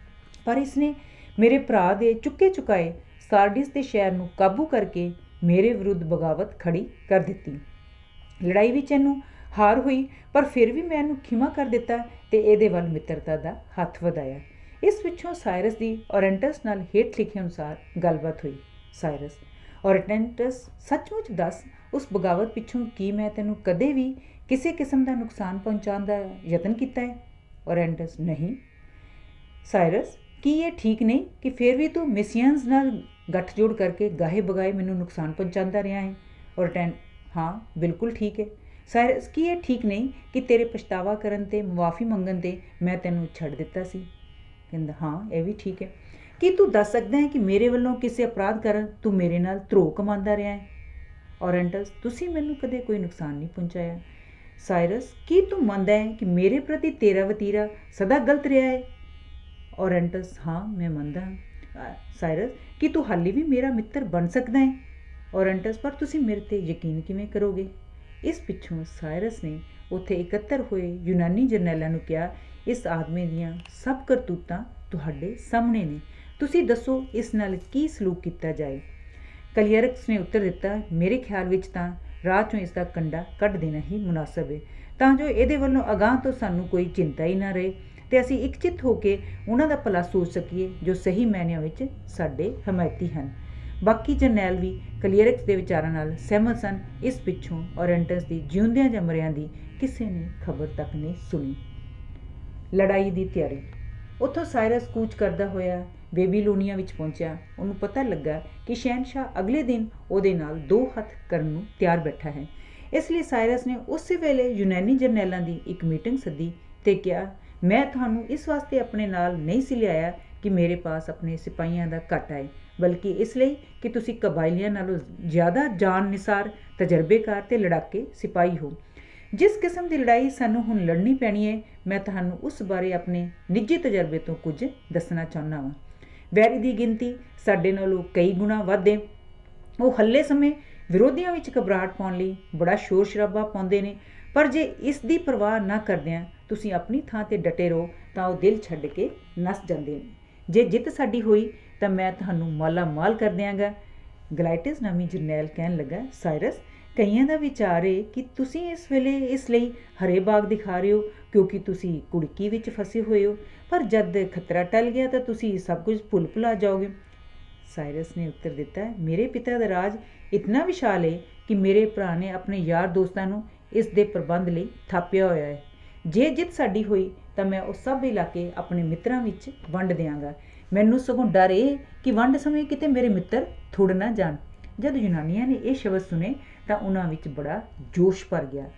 ਪਰ ਇਸਨੇ ਮੇਰੇ ਭਰਾ ਦੇ ਚੁੱਕੇ ਚੁਕਾਏ ਸਾਰਡਿਸ ਦੇ ਸ਼ਹਿਰ ਨੂੰ ਕਾਬੂ ਕਰਕੇ ਮੇਰੇ ਵਿਰੁੱਧ ਬਗਾਵਤ ਖੜੀ ਕਰ ਦਿੱਤੀ। ਲੜਾਈ ਵਿੱਚ ਇਹਨੂੰ ਹਾਰ ਹੋਈ, ਪਰ ਫਿਰ ਵੀ ਮੈਂ ਇਹਨੂੰ ਖਿਮਾ ਕਰ ਦਿੱਤਾ ਤੇ ਇਹਦੇ ਵੱਲ ਮਿੱਤਰਤਾ ਦਾ ਹੱਥ ਵਧਾਇਆ। ਇਸ ਪਿੱਛੋਂ ਸਾਇਰਸ ਦੀ ਔਰੈਂਟਸ ਨਾਲ ਹੇਠ ਲਿਖੇ ਅਨੁਸਾਰ ਗੱਲਬਾਤ ਹੋਈ। ਸਾਇਰਸ, ਔਰੈਂਟਸ ਸੱਚਮੁੱਚ ਦੱਸ, ਉਸ ਬਗਾਵਤ ਪਿੱਛੋਂ ਕੀ ਮੈਂ ਤੈਨੂੰ ਕਦੇ ਵੀ ਕਿਸੇ ਕਿਸਮ ਦਾ ਨੁਕਸਾਨ ਪਹੁੰਚਾਉਣ ਦਾ ਯਤਨ ਕੀਤਾ ਹੈ? ਔਰੈਂਟਸ, ਨਹੀਂ। ਸਾਇਰਸ, ਕੀ ਇਹ ਠੀਕ ਨਹੀਂ ਕਿ ਫਿਰ ਵੀ ਤੂੰ ਮਿਸੀਅਨਸ ਨਾਲ ਗੱਠਜੋੜ ਕਰਕੇ ਗਾਹੇ ਬਗਾਏ ਮੈਨੂੰ ਨੁਕਸਾਨ ਪਹੁੰਚਾਉਂਦਾ ਰਿਹਾ ਹੈ? ਔਰੈਂਟਸ, ਹਾਂ ਬਿਲਕੁਲ ਠੀਕ ਹੈ। ਸਾਇਰਸ, ਕੀ ਇਹ ਠੀਕ ਨਹੀਂ ਕਿ ਤੇਰੇ ਪਛਤਾਵਾ ਕਰਨ ਤੇ ਮੁਆਫੀ ਮੰਗਣ ਤੇ ਮੈਂ ਤੈਨੂੰ ਛੱਡ ਦਿੱਤਾ ਸੀ? ਕਹਿੰਦਾ, ਹਾਂ ਇਹ ਵੀ ਠੀਕ ਹੈ। ਕੀ ਤੂੰ ਦੱਸ ਸਕਦਾ ਹੈ ਕਿ ਮੇਰੇ ਵੱਲੋਂ ਕਿਸੇ ਅਪਰਾਧ ਕਾਰਨ ਤੂੰ ਮੇਰੇ ਨਾਲ ਧਰੋਹ ਕਮਾਉਂਦਾ ਰਿਹਾ ਹੈ? ਔਰੈਂਟਸ, ਤੁਸੀਂ ਮੈਨੂੰ ਕਦੇ ਕੋਈ ਨੁਕਸਾਨ ਨਹੀਂ ਪਹੁੰਚਾਇਆ। ਸਾਇਰਸ, ਕੀ ਤੂੰ ਮੰਨਦਾ ਹੈ ਕਿ ਮੇਰੇ ਪ੍ਰਤੀ ਤੇਰਾ ਵਤੀਰਾ ਸਦਾ ਗਲਤ ਰਿਹਾ ਹੈ? ਔਰੈਂਟਸ, ਹਾਂ ਮੈਂ ਮੰਨਦਾ ਹਾਂ। ਸਾਇਰਸ, ਕੀ ਤੂੰ ਹਾਲੇ ਵੀ ਮੇਰਾ ਮਿੱਤਰ ਬਣ ਸਕਦਾ ਹੈ? ਔਰੈਂਟਸ, ਪਰ ਤੁਸੀਂ ਮੇਰੇ 'ਤੇ ਯਕੀਨ ਕਿਵੇਂ ਕਰੋਗੇ? ਇਸ ਪਿੱਛੋਂ ਸਾਇਰਸ ਨੇ ਉੱਥੇ ਇਕੱਤਰ ਹੋਏ ਯੂਨਾਨੀ ਜਰਨੈਲਾਂ ਨੂੰ ਕਿਹਾ, ਇਸ ਆਦਮੀ ਦੀਆਂ ਸਭ ਕਰਤੂਤਾਂ ਤੁਹਾਡੇ ਸਾਹਮਣੇ ਨੇ, ਤੁਸੀਂ ਦੱਸੋ ਇਸ ਨਾਲ ਕੀ ਸਲੂਕ ਕੀਤਾ ਜਾਏ? ਕਲੀਅਰਕਸ ਨੇ ਉੱਤਰ ਦਿੱਤਾ, ਮੇਰੇ ਖਿਆਲ ਵਿੱਚ ਤਾਂ ਰਾਹ 'ਚੋਂ ਇਸ ਦਾ ਕੰਡਾ ਕੱਢ ਦੇਣਾ ਹੀ ਮੁਨਾਸਬ ਹੈ, ਤਾਂ ਜੋ ਇਹਦੇ ਵੱਲੋਂ ਅਗਾਂਹ ਤੋਂ ਸਾਨੂੰ ਕੋਈ ਚਿੰਤਾ ਹੀ ਨਾ ਰਹੇ ਤੇ ਅਸੀਂ ਇਕਚਿੱਤ ਹੋ ਕੇ ਉਹਨਾਂ ਦਾ ਭਲਾ ਸੋਚ ਸਕੀਏ ਜੋ ਸਹੀ ਮਾਇਨਿਆਂ ਵਿੱਚ ਸਾਡੇ ਹਮਾਇਤੀ ਹਨ। ਬਾਕੀ ਜਰਨੈਲ ਵੀ ਕਲੀਅਰਕਸ ਦੇ ਵਿਚਾਰਾਂ ਨਾਲ ਸਹਿਮਤ ਸਨ। ਇਸ ਪਿੱਛੋਂ ਔਰੈਂਟਸ ਦੀ ਜਿਉਂਦਿਆਂ ਜਾਂ ਮਰਿਆਂ ਦੀ ਕਿਸੇ ਨੇ ਖਬਰ ਤੱਕ ਨਹੀਂ ਸੁਣੀ। ਲੜਾਈ ਦੀ ਤਿਆਰੀ। ਉੱਥੋਂ ਸਾਇਰਸ ਕੂਚ ਕਰਦਾ ਹੋਇਆ ਬੇਬੀਲੋਨੀਆ ਵਿੱਚ ਪਹੁੰਚਿਆ। ਉਹਨੂੰ ਪਤਾ ਲੱਗਾ ਕਿ ਸ਼ਹਿਨਸ਼ਾਹ ਅਗਲੇ ਦਿਨ ਉਹਦੇ ਨਾਲ 2 ਹੱਥ ਕਰਨ ਨੂੰ ਤਿਆਰ ਬੈਠਾ ਹੈ। ਇਸ ਲਈ ਸਾਇਰਸ ਨੇ ਉਸੇ ਵੇਲੇ ਯੂਨਾਨੀ ਜਰਨੈਲਾਂ ਦੀ ਇੱਕ ਮੀਟਿੰਗ ਸੱਦੀ ਤੇ ਕਿਹਾ, ਮੈਂ ਤੁਹਾਨੂੰ ਇਸ ਵਾਸਤੇ ਆਪਣੇ ਨਾਲ ਨਹੀਂ ਸੀ ਲਿਆਇਆ ਕਿ ਮੇਰੇ ਪਾਸ ਆਪਣੇ ਸਿਪਾਹੀਆਂ ਦਾ ਘੱਟ ਆਏ, ਬਲਕਿ ਇਸ ਲਈ ਕਿ ਤੁਸੀਂ ਕਬਾਇਲੀਆਂ ਨਾਲੋਂ ਜ਼ਿਆਦਾ ਜਾਨ ਨਿਸਾਰ, ਤਜਰਬੇਕਾਰ ਤੇ ਲੜਾਕੇ ਸਿਪਾਹੀ ਹੋ। ਜਿਸ ਕਿਸਮ ਦੀ ਲੜਾਈ ਸਾਨੂੰ ਹੁਣ ਲੜਨੀ ਪੈਣੀ ਹੈ, ਮੈਂ ਤੁਹਾਨੂੰ ਉਸ ਬਾਰੇ ਆਪਣੇ ਨਿੱਜੀ ਤਜਰਬੇ ਤੋਂ ਕੁਝ ਦੱਸਣਾ ਚਾਹੁੰਦਾ ਹਾਂ। ਵੈਰੀ ਦੀ ਗਿਣਤੀ ਸਾਡੇ ਨਾਲੋਂ ਕਈ ਗੁਣਾ ਵੱਧ ਹੈ। ਉਹ ਹੱਲੇ ਸਮੇਂ ਵਿਰੋਧੀਆਂ ਵਿੱਚ ਘਬਰਾਹਟ ਪਾਉਣ ਲਈ ਬੜਾ ਸ਼ੋਰ ਸ਼ਰਾਬਾ ਪਾਉਂਦੇ ਨੇ, ਪਰ ਜੇ ਇਸ ਦੀ ਪਰਵਾਹ ਨਾ ਕਰਦਿਆਂ ਤੁਸੀਂ ਆਪਣੀ ਥਾਂ 'ਤੇ ਡਟੇ ਰਹੋ ਤਾਂ ਉਹ ਦਿਲ ਛੱਡ ਕੇ ਨੱਸ ਜਾਂਦੇ ਨੇ। ਜੇ ਜਿੱਤ ਸਾਡੀ ਹੋਈ ਤਾਂ ਮੈਂ ਤੁਹਾਨੂੰ ਮਾਲਾ ਮਾਲ ਕਰ ਦਿਆਂਗਾ। ਗਲਾਈਟਸ ਨਾਮੀ ਜਰਨੈਲ ਕਹਿਣ ਲੱਗਾ, ਸਾਇਰਸ, ਕਈਆਂ ਦਾ ਵਿਚਾਰ ਹੈ ਕਿ ਤੁਸੀਂ ਇਸ ਵੇਲੇ ਇਸ ਲਈ ਹਰੇ ਬਾਗ ਦਿਖਾ ਰਹੇ ਹੋ ਕਿਉਂਕਿ ਤੁਸੀਂ ਕੁੜਕੀ ਵਿੱਚ ਫਸੇ ਹੋਏ ਹੋ, ਪਰ ਜਦ ਖਤਰਾ ਟਲ ਗਿਆ ਤਾਂ ਤੁਸੀਂ ਸਭ ਕੁਝ ਭੁੱਲ ਭੁਲਾ ਜਾਓਗੇ। ਸਾਇਰਸ ਨੇ ਉੱਤਰ ਦਿੱਤਾ, ਮੇਰੇ ਪਿਤਾ ਦਾ ਰਾਜ ਇਤਨਾ ਵਿਸ਼ਾਲ ਹੈ ਕਿ ਮੇਰੇ ਭਰਾ ਨੇ ਆਪਣੇ ਯਾਰ ਦੋਸਤਾਂ ਨੂੰ ਇਸ ਦੇ ਪ੍ਰਬੰਧ ਲਈ ਥਾਪਿਆ ਹੋਇਆ ਹੈ। ਜੇ ਜਿੱਤ ਸਾਡੀ ਹੋਈ ਤਾਂ ਮੈਂ ਉਹ ਸਭ ਇਲਾਕੇ ਆਪਣੇ ਮਿੱਤਰਾਂ ਵਿੱਚ ਵੰਡ ਦਿਆਂਗਾ। ਮੈਨੂੰ ਸਗੋਂ ਡਰ ਇਹ ਕਿ ਵੰਡ ਸਮੇਂ ਕਿਤੇ ਮੇਰੇ ਮਿੱਤਰ ਥੁੜ ਨਾ ਜਾਣ। ਜਦ ਯੂਨਾਨੀਆਂ ਨੇ ਇਹ ਸ਼ਬਦ ਸੁਣੇ ਤਾਂ ਉਹਨਾਂ ਵਿੱਚ ਬੜਾ ਜੋਸ਼ ਭਰ ਗਿਆ।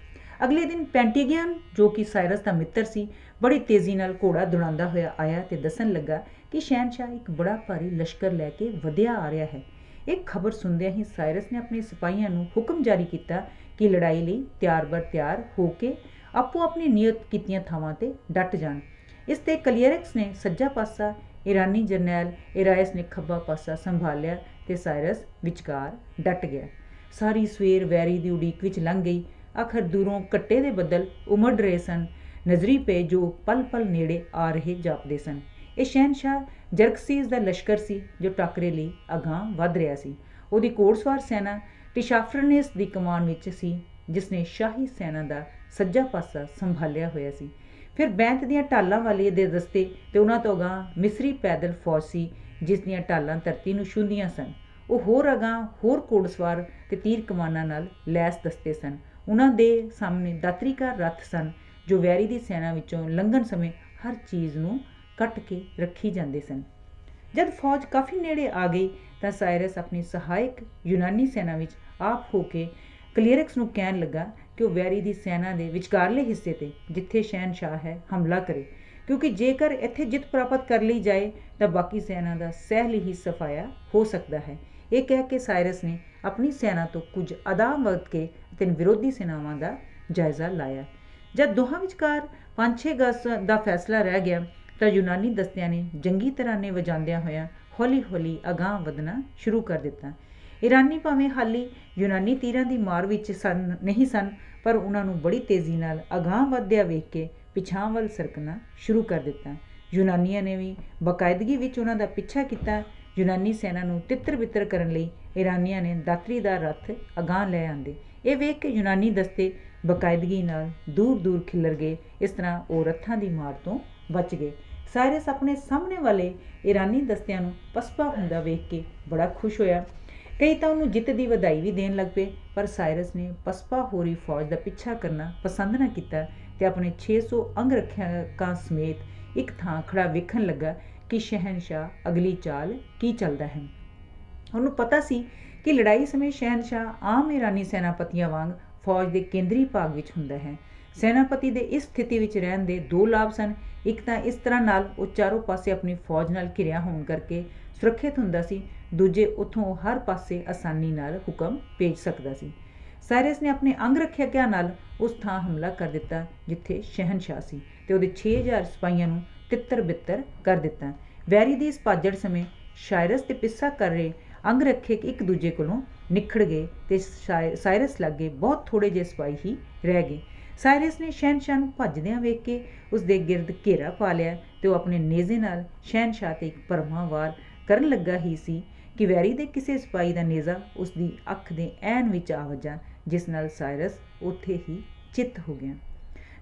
ਅਗਲੇ ਦਿਨ ਪੈਂਟੀਗਿਆਨ, ਜੋ ਕਿ ਸਾਇਰਸ ਦਾ ਮਿੱਤਰ ਸੀ, ਬੜੀ ਤੇਜ਼ੀ ਨਾਲ ਘੋੜਾ ਦੌੜਾਉਂਦਾ ਹੋਇਆ ਆਇਆ ਤੇ ਦੱਸਣ ਲੱਗਾ ਕਿ ਸ਼ਹਿਨਸ਼ਾਹ ਇੱਕ ਬੜਾ ਭਾਰੀ ਲਸ਼ਕਰ ਲੈ ਕੇ ਵਧਿਆ ਆ ਰਿਹਾ ਹੈ। ਇਹ ਖਬਰ ਸੁਣਦਿਆਂ ਹੀ ਸਾਇਰਸ ਨੇ ਆਪਣੇ ਸਿਪਾਹੀਆਂ ਨੂੰ ਹੁਕਮ ਜਾਰੀ ਕੀਤਾ ਕਿ ਲੜਾਈ ਲਈ ਤਿਆਰ ਹੋ ਕੇ ਆਪੋ ਆਪਣੀ ਨਿਯਤ ਕੀਤੀਆਂ ਥਾਵਾਂ 'ਤੇ ਡਟ ਜਾਣ। ਇਸ 'ਤੇ ਕਲੀਅਰਕਸ ਨੇ ਸੱਜਾ ਪਾਸਾ, ਇਰਾਨੀ ਜਰਨੈਲ ਇਰਾਇਸ ਨੇ ਖੱਬਾ ਪਾਸਾ ਸੰਭਾਲਿਆ ਤੇ ਸਾਇਰਸ ਵਿਚਕਾਰ ਡਟ ਗਿਆ। ਸਾਰੀ ਸਵੇਰ ਵੈਰੀ ਦੀ ਉਡੀਕ ਵਿੱਚ ਲੰਘ ਗਈ। ਆਖਰ ਦੂਰੋਂ ਕੱਟੇ ਦੇ ਬੱਦਲ ਉਮੜ ਰਹੇ ਸਨ, ਨਜ਼ਰੀ ਪਏ ਜੋ ਪਲ ਪਲ ਨੇੜੇ ਆ ਰਹੇ ਜਾਪਦੇ ਸਨ। ਇਹ ਸ਼ਹਿਨਸ਼ਾਹ ਜਰਕਸੀਜ਼ ਦਾ ਲਸ਼ਕਰ ਸੀ ਜੋ ਟਾਕਰੇ ਲਈ ਅਗਾਂਹ ਵੱਧ ਰਿਹਾ ਸੀ। ਉਹਦੀ ਘੋੜਸਵਾਰ ਸੈਨਾ ਟਿਸ਼ਾਫਰਨੇਸ ਦੀ ਕਮਾਨ ਵਿੱਚ ਸੀ, ਜਿਸਨੇ ਸ਼ਾਹੀ ਸੈਨਾ ਦਾ ਸੱਜਾ ਪਾਸਾ ਸੰਭਾਲਿਆ ਹੋਇਆ ਸੀ। ਫਿਰ ਬੈਂਤ ਦੀਆਂ ਢਾਲਾਂ ਵਾਲੇ ਦੇ ਦਸਤੇ ਤੇ ਉਹਨਾਂ ਤੋਂ ਅਗਾਂਹ ਮਿਸਰੀ ਪੈਦਲ ਫੌਜ ਸੀ, ਜਿਸ ਦੀਆਂ ਢਾਲਾਂ ਧਰਤੀ ਨੂੰ ਛੂੰਹਦੀਆਂ ਸਨ। ਉਹ ਹੋਰ ਅਗਾਂਹ ਹੋਰ ਘੋੜਸਵਾਰ ਤੇ ਤੀਰ ਕਮਾਨਾਂ ਨਾਲ ਲੈਸ ਦਸਤੇ ਸਨ। ਉਹਨਾਂ ਦੇ ਸਾਹਮਣੇ ਦਾਤਰੀਕਾਰ ਰੱਥ ਸਨ, ਜੋ ਵੈਰੀ ਦੀ ਸੈਨਾ ਵਿੱਚੋਂ ਲੰਘਣ ਸਮੇਂ ਹਰ ਚੀਜ਼ ਨੂੰ ਕੱਟ ਕੇ ਰੱਖੀ ਜਾਂਦੇ ਸਨ। ਜਦ ਫੌਜ ਕਾਫੀ ਨੇੜੇ ਆ ਗਈ ਤਾਂ ਸਾਇਰਸ ਆਪਣੀ ਸਹਾਇਕ ਯੂਨਾਨੀ ਸੈਨਾ ਵਿੱਚ ਆਪ ਹੋ ਕੇ ਕਲੀਅਰਕਸ ਨੂੰ ਕਹਿਣ ਲੱਗਾ ਕਿ ਉਹ ਵੈਰੀ ਦੀ ਸੈਨਾ ਦੇ ਵਿਚਕਾਰਲੇ ਹਿੱਸੇ 'ਤੇ, ਜਿੱਥੇ ਸ਼ਹਿਨਸ਼ਾਹ ਹੈ, ਹਮਲਾ ਕਰੇ, ਕਿਉਂਕਿ ਜੇਕਰ ਇੱਥੇ ਜਿੱਤ ਪ੍ਰਾਪਤ ਕਰ ਲਈ ਜਾਏ ਤਾਂ ਬਾਕੀ ਸੈਨਾ ਦਾ ਸਹਿਲ ਹੀ ਸਫਾਇਆ ਹੋ ਸਕਦਾ ਹੈ। ਇਹ ਕਹਿ ਕੇ ਸਾਇਰਸ ਨੇ ਆਪਣੀ ਸੈਨਾ ਤੋਂ ਕੁਝ ਅਦਾਮ ਵਧ ਕੇ ਅਤੇ ਵਿਰੋਧੀ ਸੈਨਾਵਾਂ ਦਾ ਜਾਇਜ਼ਾ ਲਾਇਆ। ਜਦ ਦੋਹਾਂ ਵਿਚਕਾਰ 5-6 ਗਜ਼ ਦਾ ਫੈਸਲਾ ਰਹਿ ਗਿਆ ਤਾਂ ਯੂਨਾਨੀ ਦਸਤਿਆਂ ਨੇ ਜੰਗੀ ਤਰਾਨੇ ਵਜਾਉਂਦਿਆਂ ਹੋਇਆਂ ਹੌਲੀ ਹੌਲੀ ਅਗਾਂਹ ਵਧਣਾ ਸ਼ੁਰੂ ਕਰ ਦਿੱਤਾ। ਈਰਾਨੀ ਭਾਵੇਂ ਹਾਲੀ ਯੂਨਾਨੀ ਤੀਰਾਂ ਦੀ ਮਾਰ ਵਿੱਚ ਨਹੀਂ ਸਨ, ਪਰ ਉਹਨਾਂ ਨੂੰ ਬੜੀ ਤੇਜ਼ੀ ਨਾਲ ਅਗਾਂਹ ਵਧਦਿਆਂ ਵੇਖ ਕੇ ਪਿਛਾਂਹ ਵੱਲ ਸਰਕਣਾ ਸ਼ੁਰੂ ਕਰ ਦਿੱਤਾ। ਯੂਨਾਨੀਆਂ ਨੇ ਵੀ ਬਾਕਾਇਦਗੀ ਵਿੱਚ ਉਹਨਾਂ ਦਾ ਪਿੱਛਾ ਕੀਤਾ। ਯੂਨਾਨੀ ਸੈਨਾ ਨੂੰ ਤਿੱਤਰ ਬਿੱਤਰ ਕਰਨ ਲਈ ਈਰਾਨੀਆਂ ਨੇ ਦਾਤਰੀ ਦਾ ਰੱਥ ਅਗਾਂਹ ਲੈ ਆਂਦੇ। ਇਹ ਵੇਖ ਕੇ ਯੂਨਾਨੀ ਦਸਤੇ ਬਾਕਾਇਦਗੀ ਨਾਲ ਦੂਰ ਦੂਰ ਖਿੱਲਰ ਗਏ। ਇਸ ਤਰ੍ਹਾਂ ਉਹ ਰੱਥਾਂ ਦੀ ਮਾਰ ਤੋਂ ਬਚ ਗਏ। ਸਾਇਰਸ ਆਪਣੇ ਸਾਹਮਣੇ ਵਾਲੇ ਈਰਾਨੀ ਦਸਤਿਆਂ ਨੂੰ ਪਸਪਾ ਹੁੰਦਾ ਵੇਖ ਕੇ ਬੜਾ ਖੁਸ਼ ਹੋਇਆ। ਕਈ ਤਾਂ ਉਹਨੂੰ ਜਿੱਤ ਦੀ ਵਧਾਈ ਵੀ ਦੇਣ ਲੱਗ ਪਏ, ਪਰ ਸਾਇਰਸ ਨੇ ਪਸਪਾ ਹੋ ਰਹੀ ਫੌਜ ਦਾ ਪਿੱਛਾ ਕਰਨਾ ਪਸੰਦ ਨਾ ਕੀਤਾ ਤੇ ਆਪਣੇ 600 ਅੰਗ ਰੱਖਿਅਕਾਂ ਸਮੇਤ ਇੱਕ ਥਾਂ ਖੜਾ ਵੇਖਣ ਲੱਗਾ ਕਿ ਸ਼ਹਿਨਸ਼ਾਹ ਅਗਲੀ ਚਾਲ ਕੀ ਚੱਲਦਾ ਹੈ। ਉਹਨੂੰ ਪਤਾ ਸੀ ਕਿ ਲੜਾਈ ਸਮੇਂ ਸ਼ਹਿਨਸ਼ਾਹ ਆਮ ਈਰਾਨੀ ਸੈਨਾਪਤੀਆਂ ਵਾਂਗ ਫੌਜ ਦੇ ਕੇਂਦਰੀ ਭਾਗ ਵਿੱਚ ਹੁੰਦਾ ਹੈ। ਸੈਨਾਪਤੀ ਦੇ ਇਸ ਸਥਿਤੀ ਵਿੱਚ ਰਹਿਣ ਦੇ ਦੋ ਲਾਭ ਸਨ। ਇੱਕ ਤਾਂ ਇਸ ਤਰ੍ਹਾਂ ਨਾਲ ਉਹ ਚਾਰੋਂ ਪਾਸੇ ਆਪਣੀ ਫੌਜ ਨਾਲ ਘਿਰਿਆ ਹੋਣ ਕਰਕੇ ਸੁਰੱਖਿਅਤ ਹੁੰਦਾ ਸੀ, ਦੂਜੇ ਉੱਥੋਂ ਹਰ ਪਾਸੇ ਆਸਾਨੀ ਨਾਲ ਹੁਕਮ ਭੇਜ ਸਕਦਾ ਸੀ। ਸਾਇਰਸ ਨੇ ਆਪਣੇ ਅੰਗ ਰੱਖਿਅਕਾਂ ਨਾਲ ਉਸ ਥਾਂ ਹਮਲਾ ਕਰ ਦਿੱਤਾ ਜਿੱਥੇ ਸ਼ਹਿਨਸ਼ਾਹ ਸੀ ਤੇ ਉਹਦੇ 6000 ਸਿਪਾਹੀਆਂ ਨੂੰ ਤਿੱਤਰ ਬਿੱਤਰ ਕਰ ਦਿੱਤਾ। ਵੈਰੀ ਦੀ ਇਸ ਭਾਜੜ ਸਮੇਂ ਸਾਇਰਸ ਤੇ ਪਿੱਛਾ ਕਰ ਰਹੇ ਅੰਗ ਰੱਖਿਅਕ ਇੱਕ ਦੂਜੇ ਕੋਲੋਂ ਨਿਖੜ ਗਏ ਤੇ ਸਾਇਰਸ ਲਾਗੇ ਬਹੁਤ ਥੋੜੇ ਜਿਹੇ ਸਿਪਾਹੀ ਹੀ ਰਹਿ ਗਏ। ਸਾਇਰਸ ਨੇ ਸ਼ਹਿਨਸ਼ਾਹ ਨੂੰ ਭੱਜਦਿਆਂ ਵੇਖ ਕੇ ਉਸ ਦੇ ਗਿਰਦ ਘੇਰਾ ਪਾ ਲਿਆ ਤੇ ਉਹ ਆਪਣੇ ਨੇਜ਼ੇ ਨਾਲ ਸ਼ਹਿਨਸ਼ਾਹ ਤੇ ਇੱਕ ਭਰਵਾਂ ਵਾਰ ਕਰਨ ਲੱਗਾ ਹੀ ਸੀ ਕਿ ਵੈਰੀ ਦੇ ਕਿਸੇ ਸਿਪਾਹੀ ਦਾ ਨੇਜ਼ਾ ਉਸ ਦੀ ਅੱਖ ਦੇ ਐਨ ਵਿੱਚ ਆ ਵੱਜਾ, ਜਿਸ ਨਾਲ ਸਾਇਰਸ ਉੱਥੇ ਹੀ ਚਿੱਤ ਹੋ ਗਿਆ।